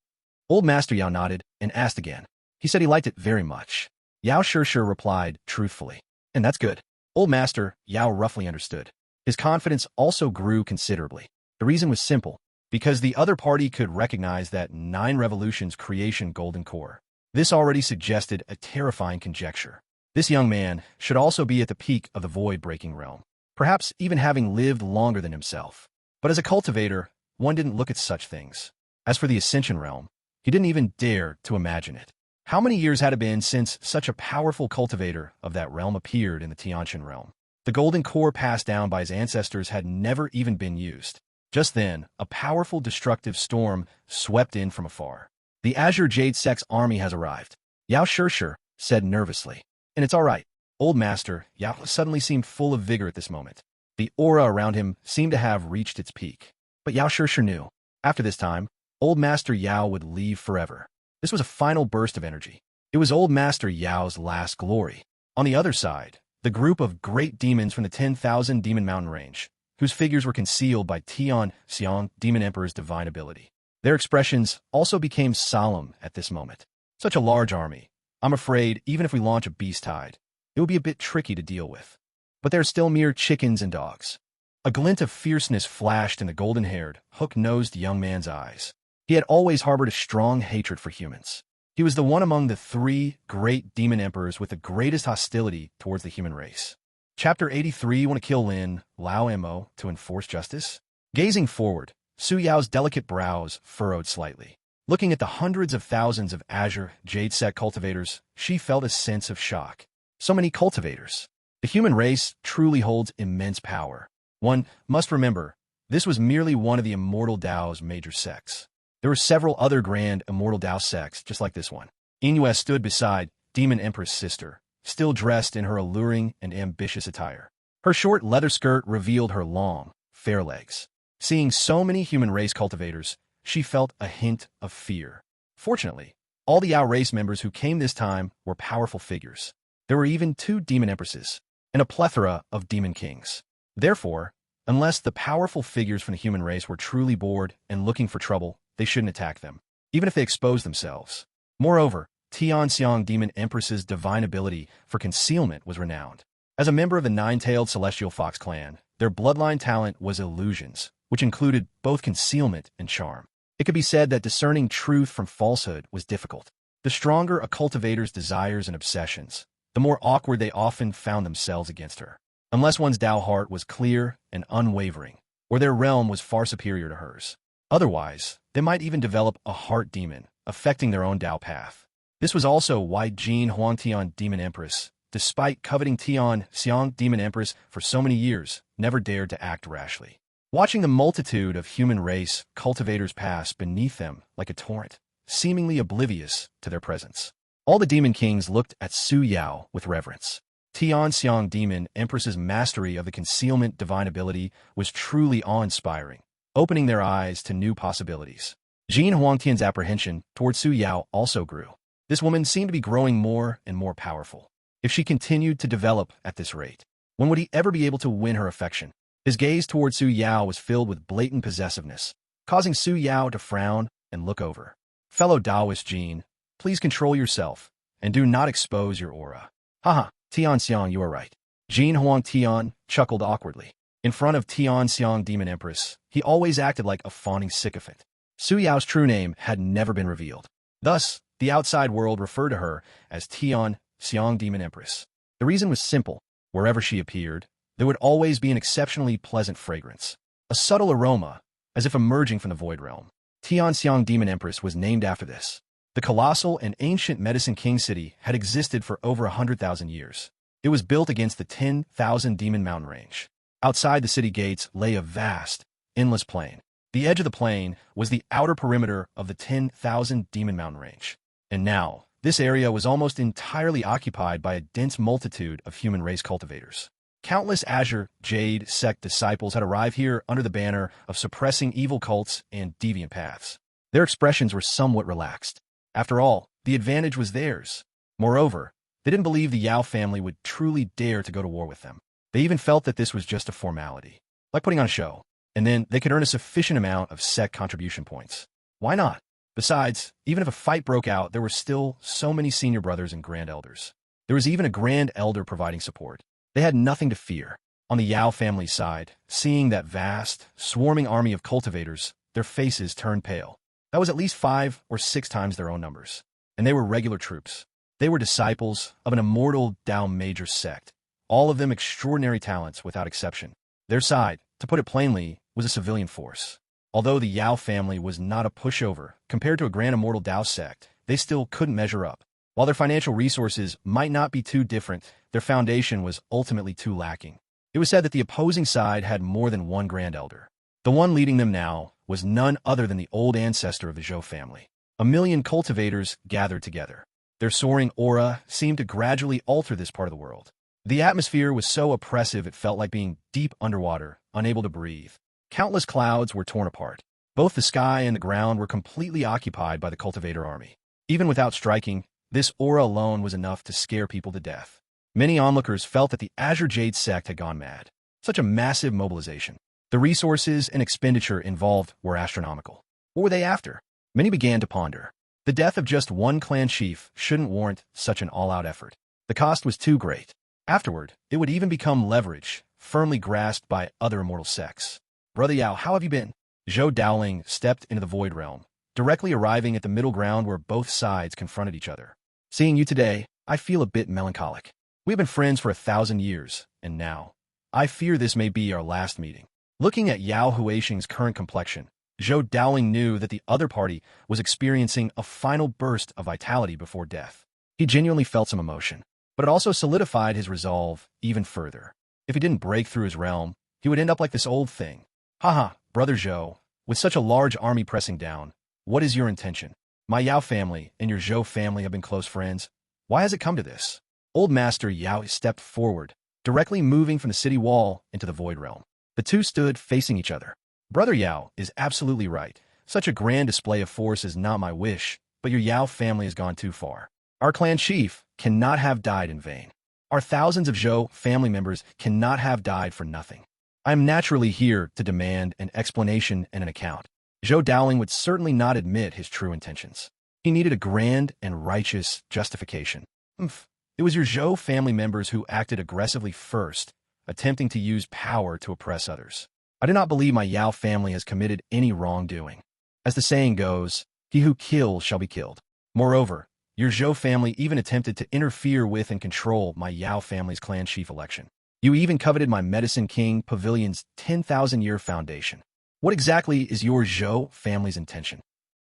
Old Master Yao nodded and asked again. He said he liked it very much. Yao Shishir replied truthfully. And that's good. Old Master Yao roughly understood. His confidence also grew considerably. The reason was simple. Because the other party could recognize that 9 Revolutions creation golden core. This already suggested a terrifying conjecture. This young man should also be at the peak of the void-breaking realm, perhaps even having lived longer than himself. But as a cultivator, one didn't look at such things. As for the Ascension realm, he didn't even dare to imagine it. How many years had it been since such a powerful cultivator of that realm appeared in the Tianqian realm? The golden core passed down by his ancestors had never even been used. Just then, a powerful destructive storm swept in from afar. The Azure Jade sect's army has arrived, Yao Shishir said nervously. And it's all right. Old Master Yao suddenly seemed full of vigor at this moment. The aura around him seemed to have reached its peak. But Yao Shishir knew. After this time, Old Master Yao would leave forever. This was a final burst of energy. It was Old Master Yao's last glory. On the other side, the group of great demons from the 10,000 Demon Mountain range, whose figures were concealed by Tian Xiang, Demon Emperor's divine ability. Their expressions also became solemn at this moment. Such a large army. I'm afraid, even if we launch a beast tide, it will be a bit tricky to deal with. But they're still mere chickens and dogs. A glint of fierceness flashed in the golden-haired, hook-nosed young man's eyes. He had always harbored a strong hatred for humans. He was the one among the 3 great demon emperors with the greatest hostility towards the human race. Chapter 83, Want to kill Lin, Lao Mo, to enforce justice? Gazing forward, Su Yao's delicate brows furrowed slightly. Looking at the hundreds of thousands of Azure Jade sect cultivators, she felt a sense of shock. So many cultivators. The human race truly holds immense power. One must remember, this was merely one of the immortal Dao's major sects. There were several other grand immortal Dao sects just like this one. Inyue stood beside Demon Empress' sister, still dressed in her alluring and ambitious attire. Her short leather skirt revealed her long, fair legs. Seeing so many human race cultivators, she felt a hint of fear. Fortunately, all the Yao race members who came this time were powerful figures. There were even 2 demon empresses, and a plethora of demon kings. Therefore, unless the powerful figures from the human race were truly bored and looking for trouble, they shouldn't attack them, even if they expose themselves. Moreover, Tian Xiang Demon Empress's divine ability for concealment was renowned. As a member of the 9-tailed Celestial Fox clan, their bloodline talent was illusions, which included both concealment and charm. It could be said that discerning truth from falsehood was difficult. The stronger a cultivator's desires and obsessions, the more awkward they often found themselves against her. Unless one's Tao heart was clear and unwavering, or their realm was far superior to hers. Otherwise, they might even develop a heart demon, affecting their own Tao path. This was also why Jin Huangtian Demon Empress, despite coveting Tian Xiang Demon Empress for so many years, never dared to act rashly. Watching the multitude of human race cultivators pass beneath them like a torrent, seemingly oblivious to their presence. All the demon kings looked at Su Yao with reverence. Tian Xiang Demon Empress's mastery of the concealment divine ability was truly awe-inspiring, opening their eyes to new possibilities. Jin Huangtian's apprehension toward Su Yao also grew. This woman seemed to be growing more and more powerful. If she continued to develop at this rate, when would he ever be able to win her affection? His gaze toward Su Yao was filled with blatant possessiveness, causing Su Yao to frown and look over. Fellow Taoist Jin, please control yourself, and do not expose your aura. Haha, Tian Xiang, you are right. Jin Huangtian chuckled awkwardly. In front of Tian Xiang Demon Empress, he always acted like a fawning sycophant. Su Yao's true name had never been revealed. Thus, the outside world referred to her as Tian Xiang Demon Empress. The reason was simple. Wherever she appeared, there would always be an exceptionally pleasant fragrance, a subtle aroma, as if emerging from the void realm. Tian Xiang Demon Empress was named after this. The colossal and ancient Medicine King city had existed for over 100,000 years. It was built against the 10,000 Demon Mountain range. Outside the city gates lay a vast, endless plain. The edge of the plain was the outer perimeter of the 10,000 Demon Mountain range. And now, this area was almost entirely occupied by a dense multitude of human race cultivators. Countless Azure Jade sect disciples had arrived here under the banner of suppressing evil cults and deviant paths. Their expressions were somewhat relaxed. After all, the advantage was theirs. Moreover, they didn't believe the Yao family would truly dare to go to war with them. They even felt that this was just a formality, like putting on a show, and then they could earn a sufficient amount of sect contribution points. Why not? Besides, even if a fight broke out, there were still so many senior brothers and grand elders. There was even a grand elder providing support. They had nothing to fear. On the Yao family's side, seeing that vast, swarming army of cultivators, their faces turned pale. That was at least 5 or 6 times their own numbers. And they were regular troops. They were disciples of an immortal Tao major sect, all of them extraordinary talents without exception. Their side, to put it plainly, was a civilian force. Although the Yao family was not a pushover compared to a grand immortal Tao sect, they still couldn't measure up. While their financial resources might not be too different, their foundation was ultimately too lacking. It was said that the opposing side had more than one grand elder. The one leading them now was none other than the old ancestor of the Zhou family. 1,000,000 cultivators gathered together. Their soaring aura seemed to gradually alter this part of the world. The atmosphere was so oppressive it felt like being deep underwater, unable to breathe. Countless clouds were torn apart. Both the sky and the ground were completely occupied by the cultivator army. Even without striking, this aura alone was enough to scare people to death. Many onlookers felt that the Azure Jade sect had gone mad. Such a massive mobilization. The resources and expenditure involved were astronomical. What were they after? Many began to ponder. The death of just one clan chief shouldn't warrant such an all-out effort. The cost was too great. Afterward, it would even become leverage, firmly grasped by other immortal sects. Brother Yao, how have you been? Zhou Dowling stepped into the void realm, directly arriving at the middle ground where both sides confronted each other. Seeing you today, I feel a bit melancholic. We've been friends for 1,000 years, and now, I fear this may be our last meeting. Looking at Yao Huixing's current complexion, Zhou Dowling knew that the other party was experiencing a final burst of vitality before death. He genuinely felt some emotion, but it also solidified his resolve even further. If he didn't break through his realm, he would end up like this old thing. Haha, Brother Zhou, with such a large army pressing down, what is your intention? My Yao family and your Zhou family have been close friends. Why has it come to this? Old Master Yao stepped forward, directly moving from the city wall into the void realm. The two stood facing each other. Brother Yao is absolutely right. Such a grand display of force is not my wish, but your Yao family has gone too far. Our clan chief cannot have died in vain. Our thousands of Zhou family members cannot have died for nothing. I am naturally here to demand an explanation and an account. Zhou Dowling would certainly not admit his true intentions. He needed a grand and righteous justification. It was your Zhou family members who acted aggressively first, attempting to use power to oppress others. I do not believe my Yao family has committed any wrongdoing. As the saying goes, he who kills shall be killed. Moreover, Your Zhou family even attempted to interfere with and control my Yao family's clan chief election. You even coveted my Medicine King Pavilion's 10,000-year foundation. What exactly is your Zhou family's intention?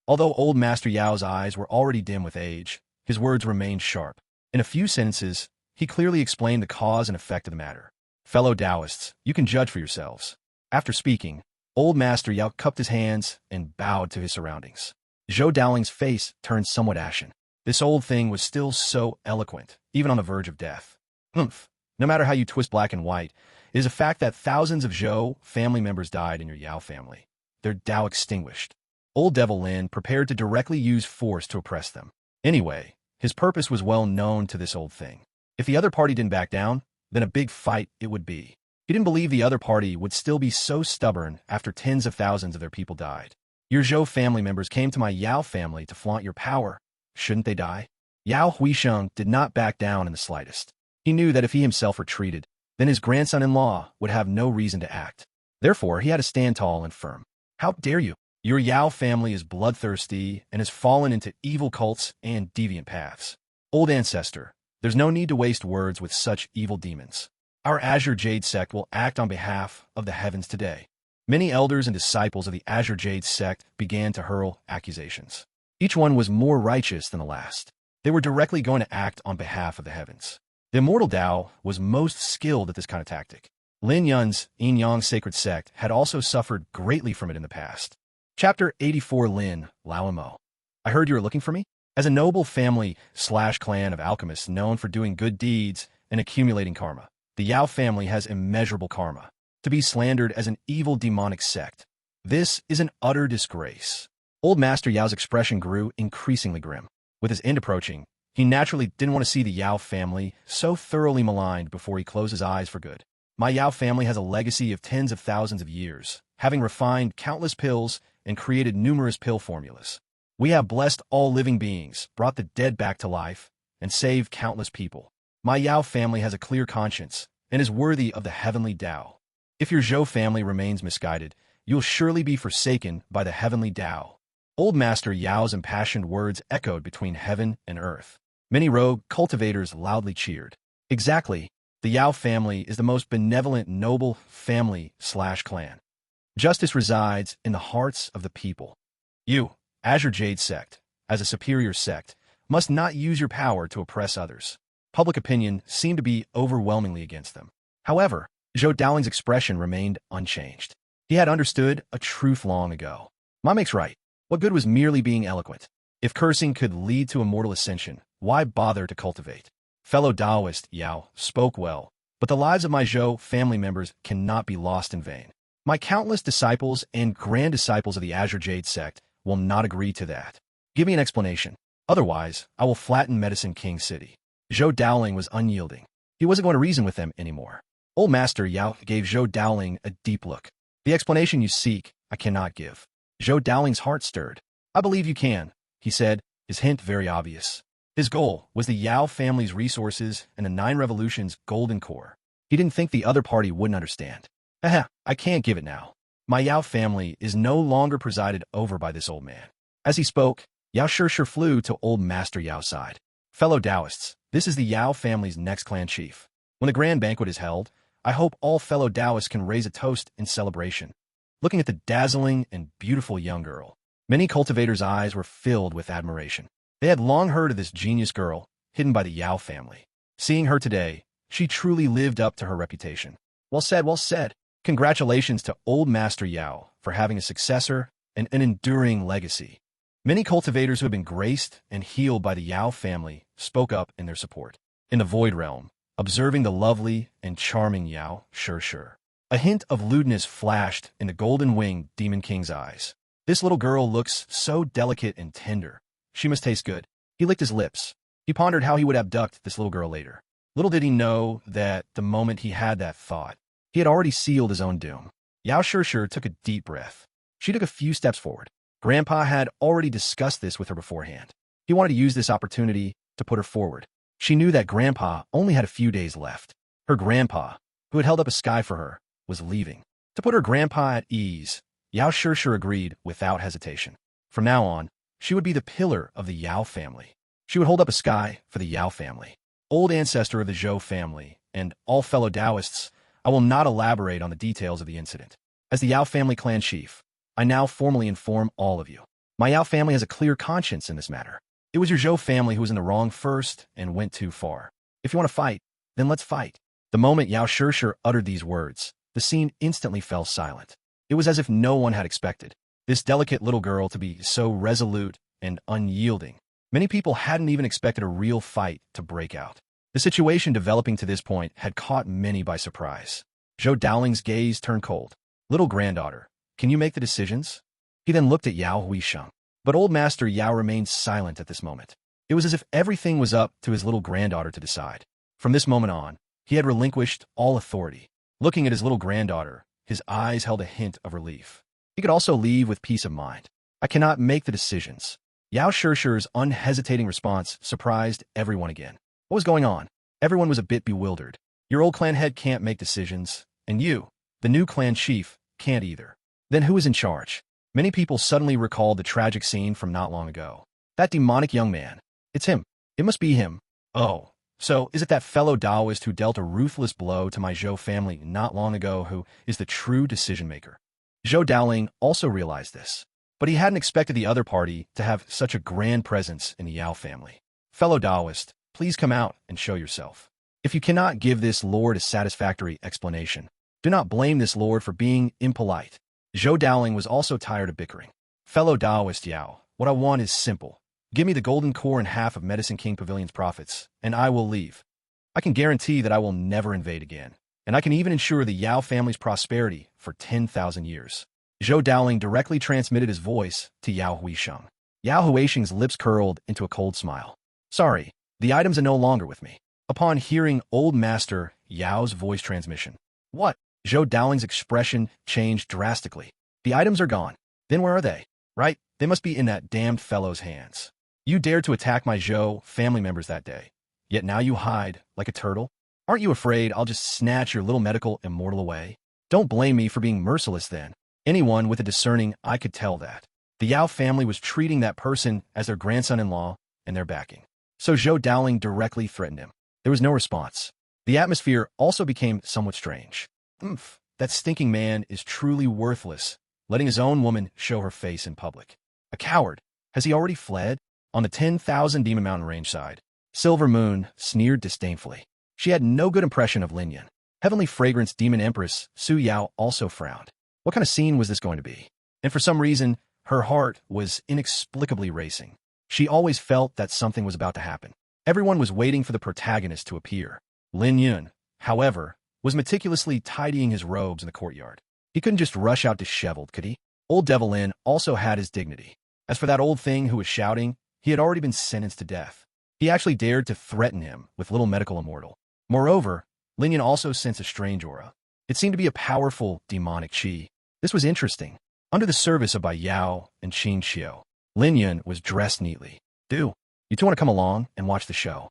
Although old Master Yao's eyes were already dim with age, his words remained sharp. In a few sentences, he clearly explained the cause and effect of the matter. Fellow Taoists, you can judge for yourselves. After speaking, old Master Yao cupped his hands and bowed to his surroundings. Zhou Daoling's face turned somewhat ashen. This old thing was still so eloquent, even on the verge of death. Humph. No matter how you twist black and white, it is a fact that thousands of Zhou family members died in your Yao family. Their Tao extinguished. Old Devil Lin prepared to directly use force to oppress them. Anyway, his purpose was well known to this old thing. If the other party didn't back down, then a big fight it would be. He didn't believe the other party would still be so stubborn after tens of thousands of their people died. Your Zhou family members came to my Yao family to flaunt your power. Shouldn't they die? Yao Huisheng did not back down in the slightest. He knew that if he himself retreated, then his grandson-in-law would have no reason to act. Therefore, he had to stand tall and firm. How dare you? Your Yao family is bloodthirsty and has fallen into evil cults and deviant paths. Old ancestor, there's no need to waste words with such evil demons. Our Azure Jade sect will act on behalf of the heavens today. Many elders and disciples of the Azure Jade sect began to hurl accusations. Each one was more righteous than the last. They were directly going to act on behalf of the heavens. The immortal Tao was most skilled at this kind of tactic. Lin Yun's Yin Yang sacred sect had also suffered greatly from it in the past. Chapter 84 Lin, Lao Mo. I heard you were looking for me? As a noble family/clan of alchemists known for doing good deeds and accumulating karma, the Yao family has immeasurable karma. To be slandered as an evil demonic sect, this is an utter disgrace. Old Master Yao's expression grew increasingly grim. With his end approaching, he naturally didn't want to see the Yao family so thoroughly maligned before he closed his eyes for good. My Yao family has a legacy of tens of thousands of years, having refined countless pills and created numerous pill formulas. We have blessed all living beings, brought the dead back to life, and saved countless people. My Yao family has a clear conscience and is worthy of the heavenly Tao. If your Zhou family remains misguided, you'll surely be forsaken by the heavenly Tao. Old Master Yao's impassioned words echoed between heaven and earth. Many rogue cultivators loudly cheered. Exactly. The Yao family is the most benevolent, noble family/clan. Justice resides in the hearts of the people. You, Azure Jade sect, as a superior sect, must not use your power to oppress others. Public opinion seemed to be overwhelmingly against them. However, Zhou Daoling's expression remained unchanged. He had understood a truth long ago. Ma makes right. What good was merely being eloquent? If cursing could lead to immortal ascension, why bother to cultivate? Fellow Taoist Yao spoke well, but the lives of my Zhou family members cannot be lost in vain. My countless disciples and grand disciples of the Azure Jade sect will not agree to that. Give me an explanation. Otherwise, I will flatten Medicine King City. Zhou Daoling was unyielding. He wasn't going to reason with them anymore. Old Master Yao gave Zhou Daoling a deep look. The explanation you seek, I cannot give. Zhou Daoling's heart stirred. I believe you can, he said, his hint very obvious. His goal was the Yao family's resources and the 9 Revolutions' golden core. He didn't think the other party wouldn't understand. I can't give it now. My Yao family is no longer presided over by this old man. As he spoke, Yao sure flew to old Master Yao's side. Fellow Taoists, this is the Yao family's next clan chief. When the grand banquet is held, I hope all fellow Taoists can raise a toast in celebration. Looking at the dazzling and beautiful young girl, many cultivators' eyes were filled with admiration. They had long heard of this genius girl, hidden by the Yao family. Seeing her today, she truly lived up to her reputation. Well said, well said. Congratulations to old Master Yao for having a successor and an enduring legacy. Many cultivators who have been graced and healed by the Yao family spoke up in their support. In the Void Realm, observing the lovely and charming Yao, sure. A hint of lewdness flashed in the golden-winged Demon King's eyes. This little girl looks so delicate and tender. She must taste good. He licked his lips. He pondered how he would abduct this little girl later. Little did he know that the moment he had that thought, he had already sealed his own doom. Yao sure took a deep breath. She took a few steps forward. Grandpa had already discussed this with her beforehand. He wanted to use this opportunity to put her forward. She knew that Grandpa only had a few days left. Her grandpa, who had held up a sky for her, was leaving. To put her grandpa at ease, Yao sure agreed without hesitation. From now on, she would be the pillar of the Yao family. She would hold up a sky for the Yao family, old ancestor of the Zhou family, and all fellow Taoists. I will not elaborate on the details of the incident. As the Yao family clan chief, I now formally inform all of you. My Yao family has a clear conscience in this matter. It was your Zhou family who was in the wrong first and went too far. If you want to fight, then let's fight. The moment Yao Shishir uttered these words, the scene instantly fell silent. It was as if no one had expected this delicate little girl to be so resolute and unyielding. Many people hadn't even expected a real fight to break out. The situation developing to this point had caught many by surprise. Zhou Daoling's gaze turned cold. Little granddaughter, can you make the decisions? He then looked at Yao Huisheng. But old Master Yao remained silent at this moment. It was as if everything was up to his little granddaughter to decide. From this moment on, he had relinquished all authority. Looking at his little granddaughter, his eyes held a hint of relief. He could also leave with peace of mind. I cannot make the decisions. Yao Shishir's unhesitating response surprised everyone again. What was going on? Everyone was a bit bewildered. Your old clan head can't make decisions, and you, the new clan chief, can't either. Then who is in charge? Many people suddenly recalled the tragic scene from not long ago. That demonic young man. It's him. It must be him. Oh, so is it that fellow Taoist who dealt a ruthless blow to my Zhou family not long ago who is the true decision-maker? Zhou Daoling also realized this, but he hadn't expected the other party to have such a grand presence in the Yao family. Fellow Taoist, please come out and show yourself. If you cannot give this lord a satisfactory explanation, do not blame this lord for being impolite. Zhou Daoling was also tired of bickering. Fellow Taoist Yao, what I want is simple. Give me the golden core and half of Medicine King Pavilion's profits, and I will leave. I can guarantee that I will never invade again, and I can even ensure the Yao family's prosperity for 10,000 years. Zhou Daoling directly transmitted his voice to Yao Huisheng. Yao Huisheng's lips curled into a cold smile. Sorry, the items are no longer with me. Upon hearing old master Yao's voice transmission, what? Zhou Daoling's expression changed drastically. The items are gone. Then where are they? Right, they must be in that damned fellow's hands. You dared to attack my Zhou family members that day, yet now you hide like a turtle? Aren't you afraid I'll just snatch your little medical immortal away? Don't blame me for being merciless then. Anyone with a discerning eye could tell that. The Yao family was treating that person as their grandson-in-law and their backing. So Zhou Daoling directly threatened him. There was no response. The atmosphere also became somewhat strange. That stinking man is truly worthless, letting his own woman show her face in public. A coward. Has he already fled? On the 10,000 Demon Mountain range side, Silver Moon sneered disdainfully. She had no good impression of Lin Yun. Heavenly Fragrance Demon Empress Su Yao also frowned. What kind of scene was this going to be? And for some reason, her heart was inexplicably racing. She always felt that something was about to happen. Everyone was waiting for the protagonist to appear. Lin Yun, however, was meticulously tidying his robes in the courtyard. He couldn't just rush out disheveled, could he? Old Devil Lin also had his dignity. As for that old thing who was shouting, he had already been sentenced to death. He actually dared to threaten him with little medical immortal. Moreover, Lin Yun also sensed a strange aura. It seemed to be a powerful demonic qi. This was interesting. Under the service of Bai Yao and Qin Xiu, Lin Yun was dressed neatly. You two want to come along and watch the show?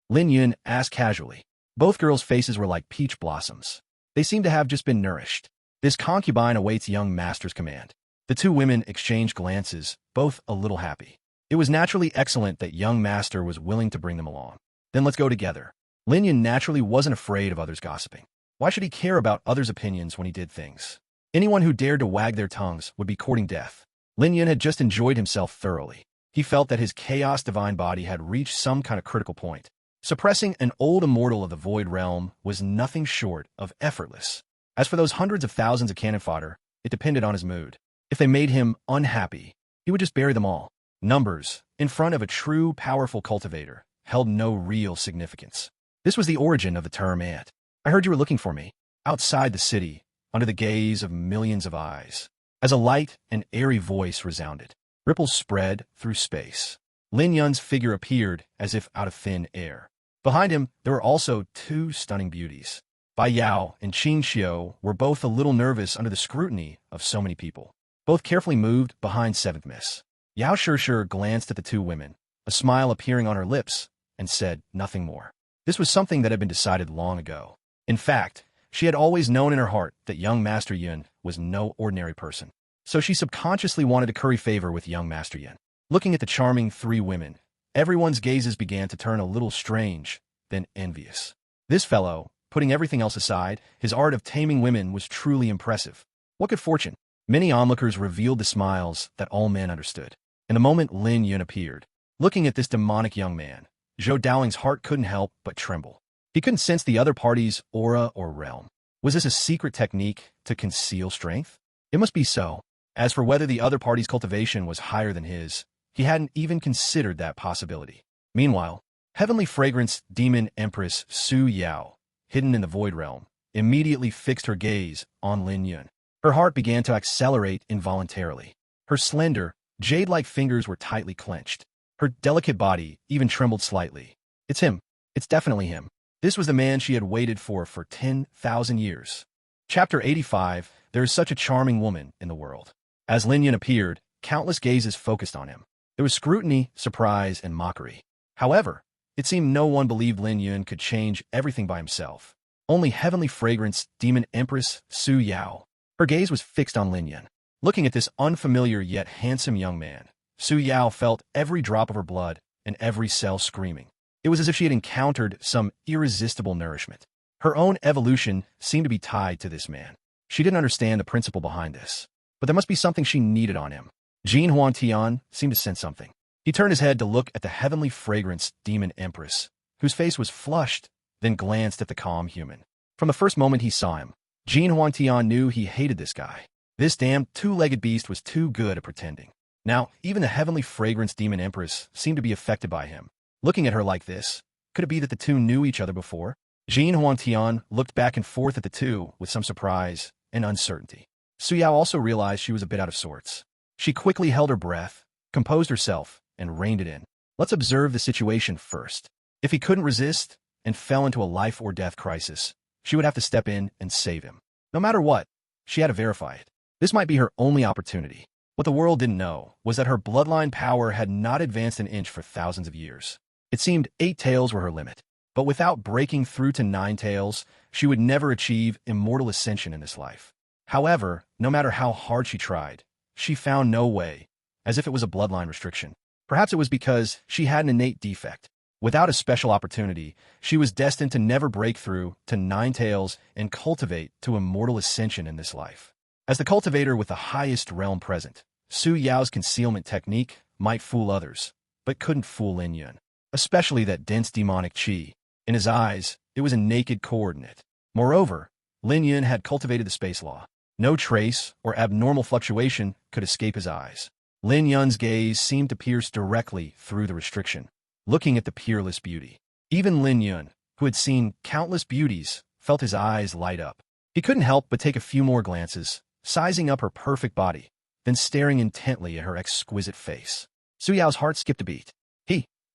Lin Yun asked casually. Both girls' faces were like peach blossoms. They seemed to have just been nourished. This concubine awaits young master's command. The two women exchanged glances, both a little happy. It was naturally excellent that young master was willing to bring them along. Then let's go together. Lin Yun naturally wasn't afraid of others gossiping. Why should he care about others' opinions when he did things? Anyone who dared to wag their tongues would be courting death. Lin Yun had just enjoyed himself thoroughly. He felt that his chaos divine body had reached some kind of critical point. Suppressing an old immortal of the Void Realm was nothing short of effortless. As for those hundreds of thousands of cannon fodder, it depended on his mood. If they made him unhappy, he would just bury them all. Numbers, in front of a true, powerful cultivator, held no real significance. This was the origin of the term ant. I heard you were looking for me, outside the city, under the gaze of millions of eyes. As a light and airy voice resounded, ripples spread through space. Lin Yun's figure appeared as if out of thin air. Behind him, there were also two stunning beauties. Bai Yao and Qin Xiu were both a little nervous under the scrutiny of so many people. Both carefully moved behind Seventh Miss. Yao Shishir glanced at the two women, a smile appearing on her lips, and said nothing more. This was something that had been decided long ago. In fact, she had always known in her heart that young Master Yun was no ordinary person. So she subconsciously wanted to curry favor with young Master Yun. Looking at the charming three women, Everyone's gazes began to turn a little strange, then envious. This fellow, putting everything else aside, his art of taming women was truly impressive. What good fortune! Many onlookers revealed the smiles that all men understood. In the moment Lin Yun appeared, looking at this demonic young man, Zhou Daoling's heart couldn't help but tremble. He couldn't sense the other party's aura or realm. Was this a secret technique to conceal strength? It must be so. As for whether the other party's cultivation was higher than his, he hadn't even considered that possibility. Meanwhile, Heavenly Fragrance Demon Empress Su Yao, hidden in the Void Realm, immediately fixed her gaze on Lin Yun. Her heart began to accelerate involuntarily. Her slender, jade-like fingers were tightly clenched. Her delicate body even trembled slightly. It's him. It's definitely him. This was the man she had waited for 10,000 years. Chapter 85, There is such a charming woman in the world. As Lin Yun appeared, countless gazes focused on him. There was scrutiny, surprise, and mockery. However, it seemed no one believed Lin Yun could change everything by himself. Only Heavenly Fragrance Demon Empress Su Yao. Her gaze was fixed on Lin Yun. Looking at this unfamiliar yet handsome young man, Su Yao felt every drop of her blood and every cell screaming. It was as if she had encountered some irresistible nourishment. Her own evolution seemed to be tied to this man. She didn't understand the principle behind this, but there must be something she needed on him. Jin Huangtian seemed to sense something. He turned his head to look at the Heavenly Fragrance Demon Empress, whose face was flushed, then glanced at the calm human. From the first moment he saw him, Jin Huangtian knew he hated this guy. This damned two-legged beast was too good at pretending. Now, even the Heavenly Fragrance Demon Empress seemed to be affected by him. Looking at her like this, could it be that the two knew each other before? Jin Huangtian looked back and forth at the two with some surprise and uncertainty. Su Yao also realized she was a bit out of sorts. She quickly held her breath, composed herself, and reined it in. Let's observe the situation first. If he couldn't resist and fell into a life-or-death crisis, she would have to step in and save him. No matter what, she had to verify it. This might be her only opportunity. What the world didn't know was that her bloodline power had not advanced an inch for thousands of years. It seemed 8 tails were her limit. But without breaking through to 9 tails, she would never achieve immortal ascension in this life. However, no matter how hard she tried, she found no way, as if it was a bloodline restriction. Perhaps it was because she had an innate defect. Without a special opportunity, she was destined to never break through to 9 tails and cultivate to immortal ascension in this life. As the cultivator with the highest realm present, Su Yao's concealment technique might fool others, but couldn't fool Lin Yun, especially that dense demonic qi. In his eyes, it was a naked coordinate. Moreover, Lin Yun had cultivated the space law. No trace or abnormal fluctuation could escape his eyes. Lin Yun's gaze seemed to pierce directly through the restriction, looking at the peerless beauty. Even Lin Yun, who had seen countless beauties, felt his eyes light up. He couldn't help but take a few more glances, sizing up her perfect body, then staring intently at her exquisite face. Su Yao's heart skipped a beat.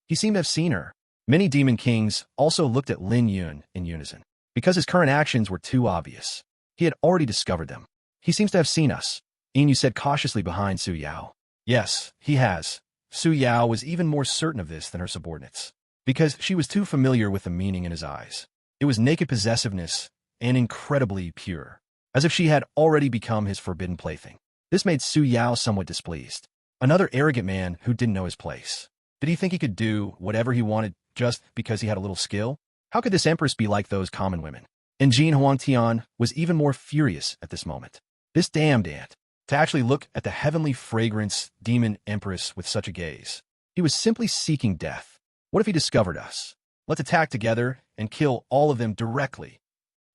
He seemed to have seen her. Many demon kings also looked at Lin Yun in unison, because his current actions were too obvious. He had already discovered them. He seems to have seen us, Yin Yu said cautiously behind Su Yao. Yes, he has. Su Yao was even more certain of this than her subordinates, because she was too familiar with the meaning in his eyes. It was naked possessiveness and incredibly pure, as if she had already become his forbidden plaything. This made Su Yao somewhat displeased. Another arrogant man who didn't know his place. Did he think he could do whatever he wanted just because he had a little skill? How could this empress be like those common women? And Jin Huangtian was even more furious at this moment. This damned ant. To actually look at the Heavenly Fragrance Demon Empress with such a gaze. He was simply seeking death. What if he discovered us? Let's attack together and kill all of them directly.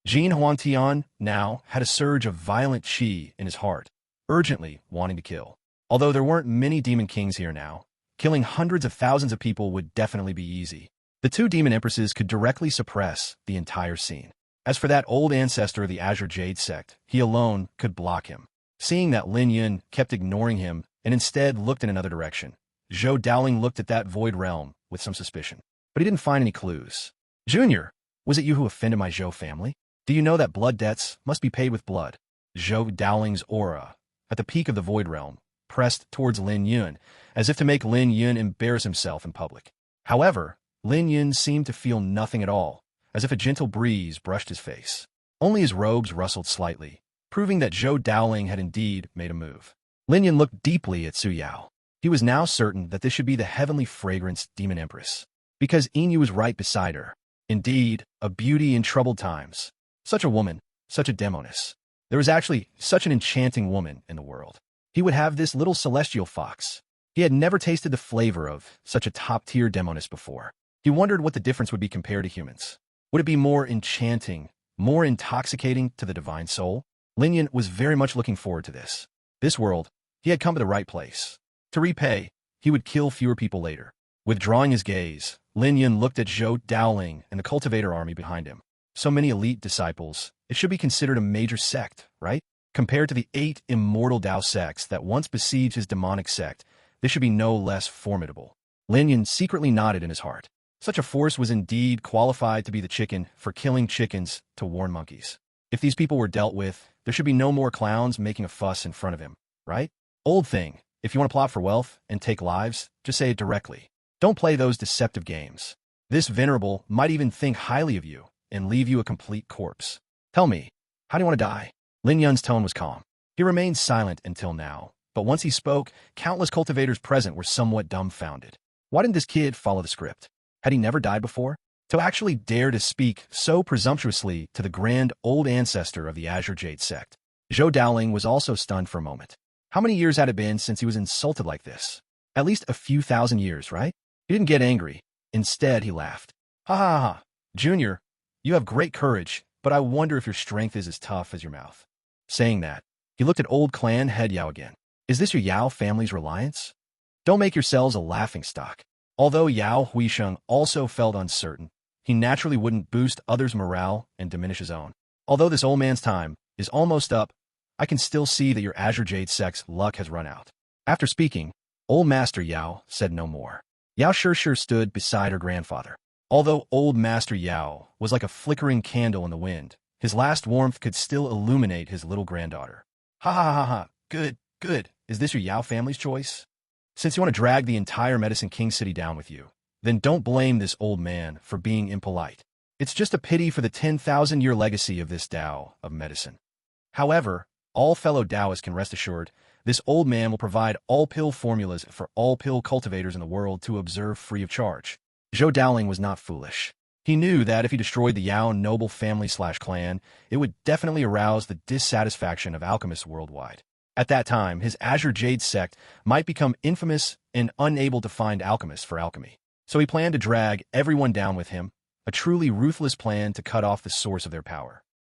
Jin Huangtian now had a surge of violent qi in his heart, urgently wanting to kill. Although there weren't many demon kings here now, killing hundreds of thousands of people would definitely be easy. The two demon empresses could directly suppress the entire scene. As for that old ancestor of the Azure Jade sect, he alone could block him. Seeing that Lin Yun kept ignoring him and instead looked in another direction, Zhou Daoling looked at that void realm with some suspicion. But he didn't find any clues. Junior, was it you who offended my Zhou family? Do you know that blood debts must be paid with blood? Zhou Daoling's aura, at the peak of the void realm, pressed towards Lin Yun, as if to make Lin Yun embarrass himself in public. However, Lin Yun seemed to feel nothing at all, as if a gentle breeze brushed his face. Only his robes rustled slightly, proving that Zhou Daoling had indeed made a move. Lin Yun looked deeply at Su Yao. He was now certain that this should be the heavenly fragrance demon empress, because Inu was right beside her. Indeed, a beauty in troubled times. Such a woman, such a demoness. There was actually such an enchanting woman in the world. He would have this little celestial fox. He had never tasted the flavor of such a top-tier demoness before. He wondered what the difference would be compared to humans. Would it be more enchanting, more intoxicating to the divine soul? Linyan was very much looking forward to this. This world, he had come to the right place. To repay, he would kill fewer people later. Withdrawing his gaze, Linyan looked at Zhou Daoling and the cultivator army behind him. So many elite disciples, it should be considered a major sect, right? Compared to the 8 immortal Dao sects that once besieged his demonic sect, this should be no less formidable. Linyan secretly nodded in his heart. Such a force was indeed qualified to be the chicken for killing chickens to warn monkeys. If these people were dealt with, there should be no more clowns making a fuss in front of him, right? Old thing, if you want to plot for wealth and take lives, just say it directly. Don't play those deceptive games. This venerable might even think highly of you and leave you a complete corpse. Tell me, how do you want to die? Lin Yun's tone was calm. He remained silent until now, but once he spoke, countless cultivators present were somewhat dumbfounded. Why didn't this kid follow the script? Had he never died before? To actually dare to speak so presumptuously to the grand old ancestor of the Azure Jade sect. Zhou Daoling was also stunned for a moment. How many years had it been since he was insulted like this? At least a few thousand years, right? He didn't get angry. Instead, he laughed. Ha ha ha. Junior, you have great courage, but I wonder if your strength is as tough as your mouth. Saying that, he looked at old clan head Yao again. Is this your Yao family's reliance? Don't make yourselves a laughingstock. Although Yao Huisheng also felt uncertain, he naturally wouldn't boost others' morale and diminish his own. Although this old man's time is almost up, I can still see that your Azure Jade sect's luck has run out. After speaking, old Master Yao said no more. Yao sure stood beside her grandfather. Although old Master Yao was like a flickering candle in the wind, his last warmth could still illuminate his little granddaughter. Ha ha ha ha, good. Is this your Yao family's choice? Since you want to drag the entire Medicine King City down with you, then don't blame this old man for being impolite. It's just a pity for the 10,000-year legacy of this Tao of medicine. However, all fellow Taoists can rest assured, this old man will provide all pill formulas for all pill cultivators in the world to observe free of charge. Zhou Daoling was not foolish. He knew that if he destroyed the Yao noble family/clan, it would definitely arouse the dissatisfaction of alchemists worldwide. At that time, his Azure Jade sect might become infamous and unable to find alchemists for alchemy. So he planned to drag everyone down with him, a truly ruthless plan to cut off the source of their power.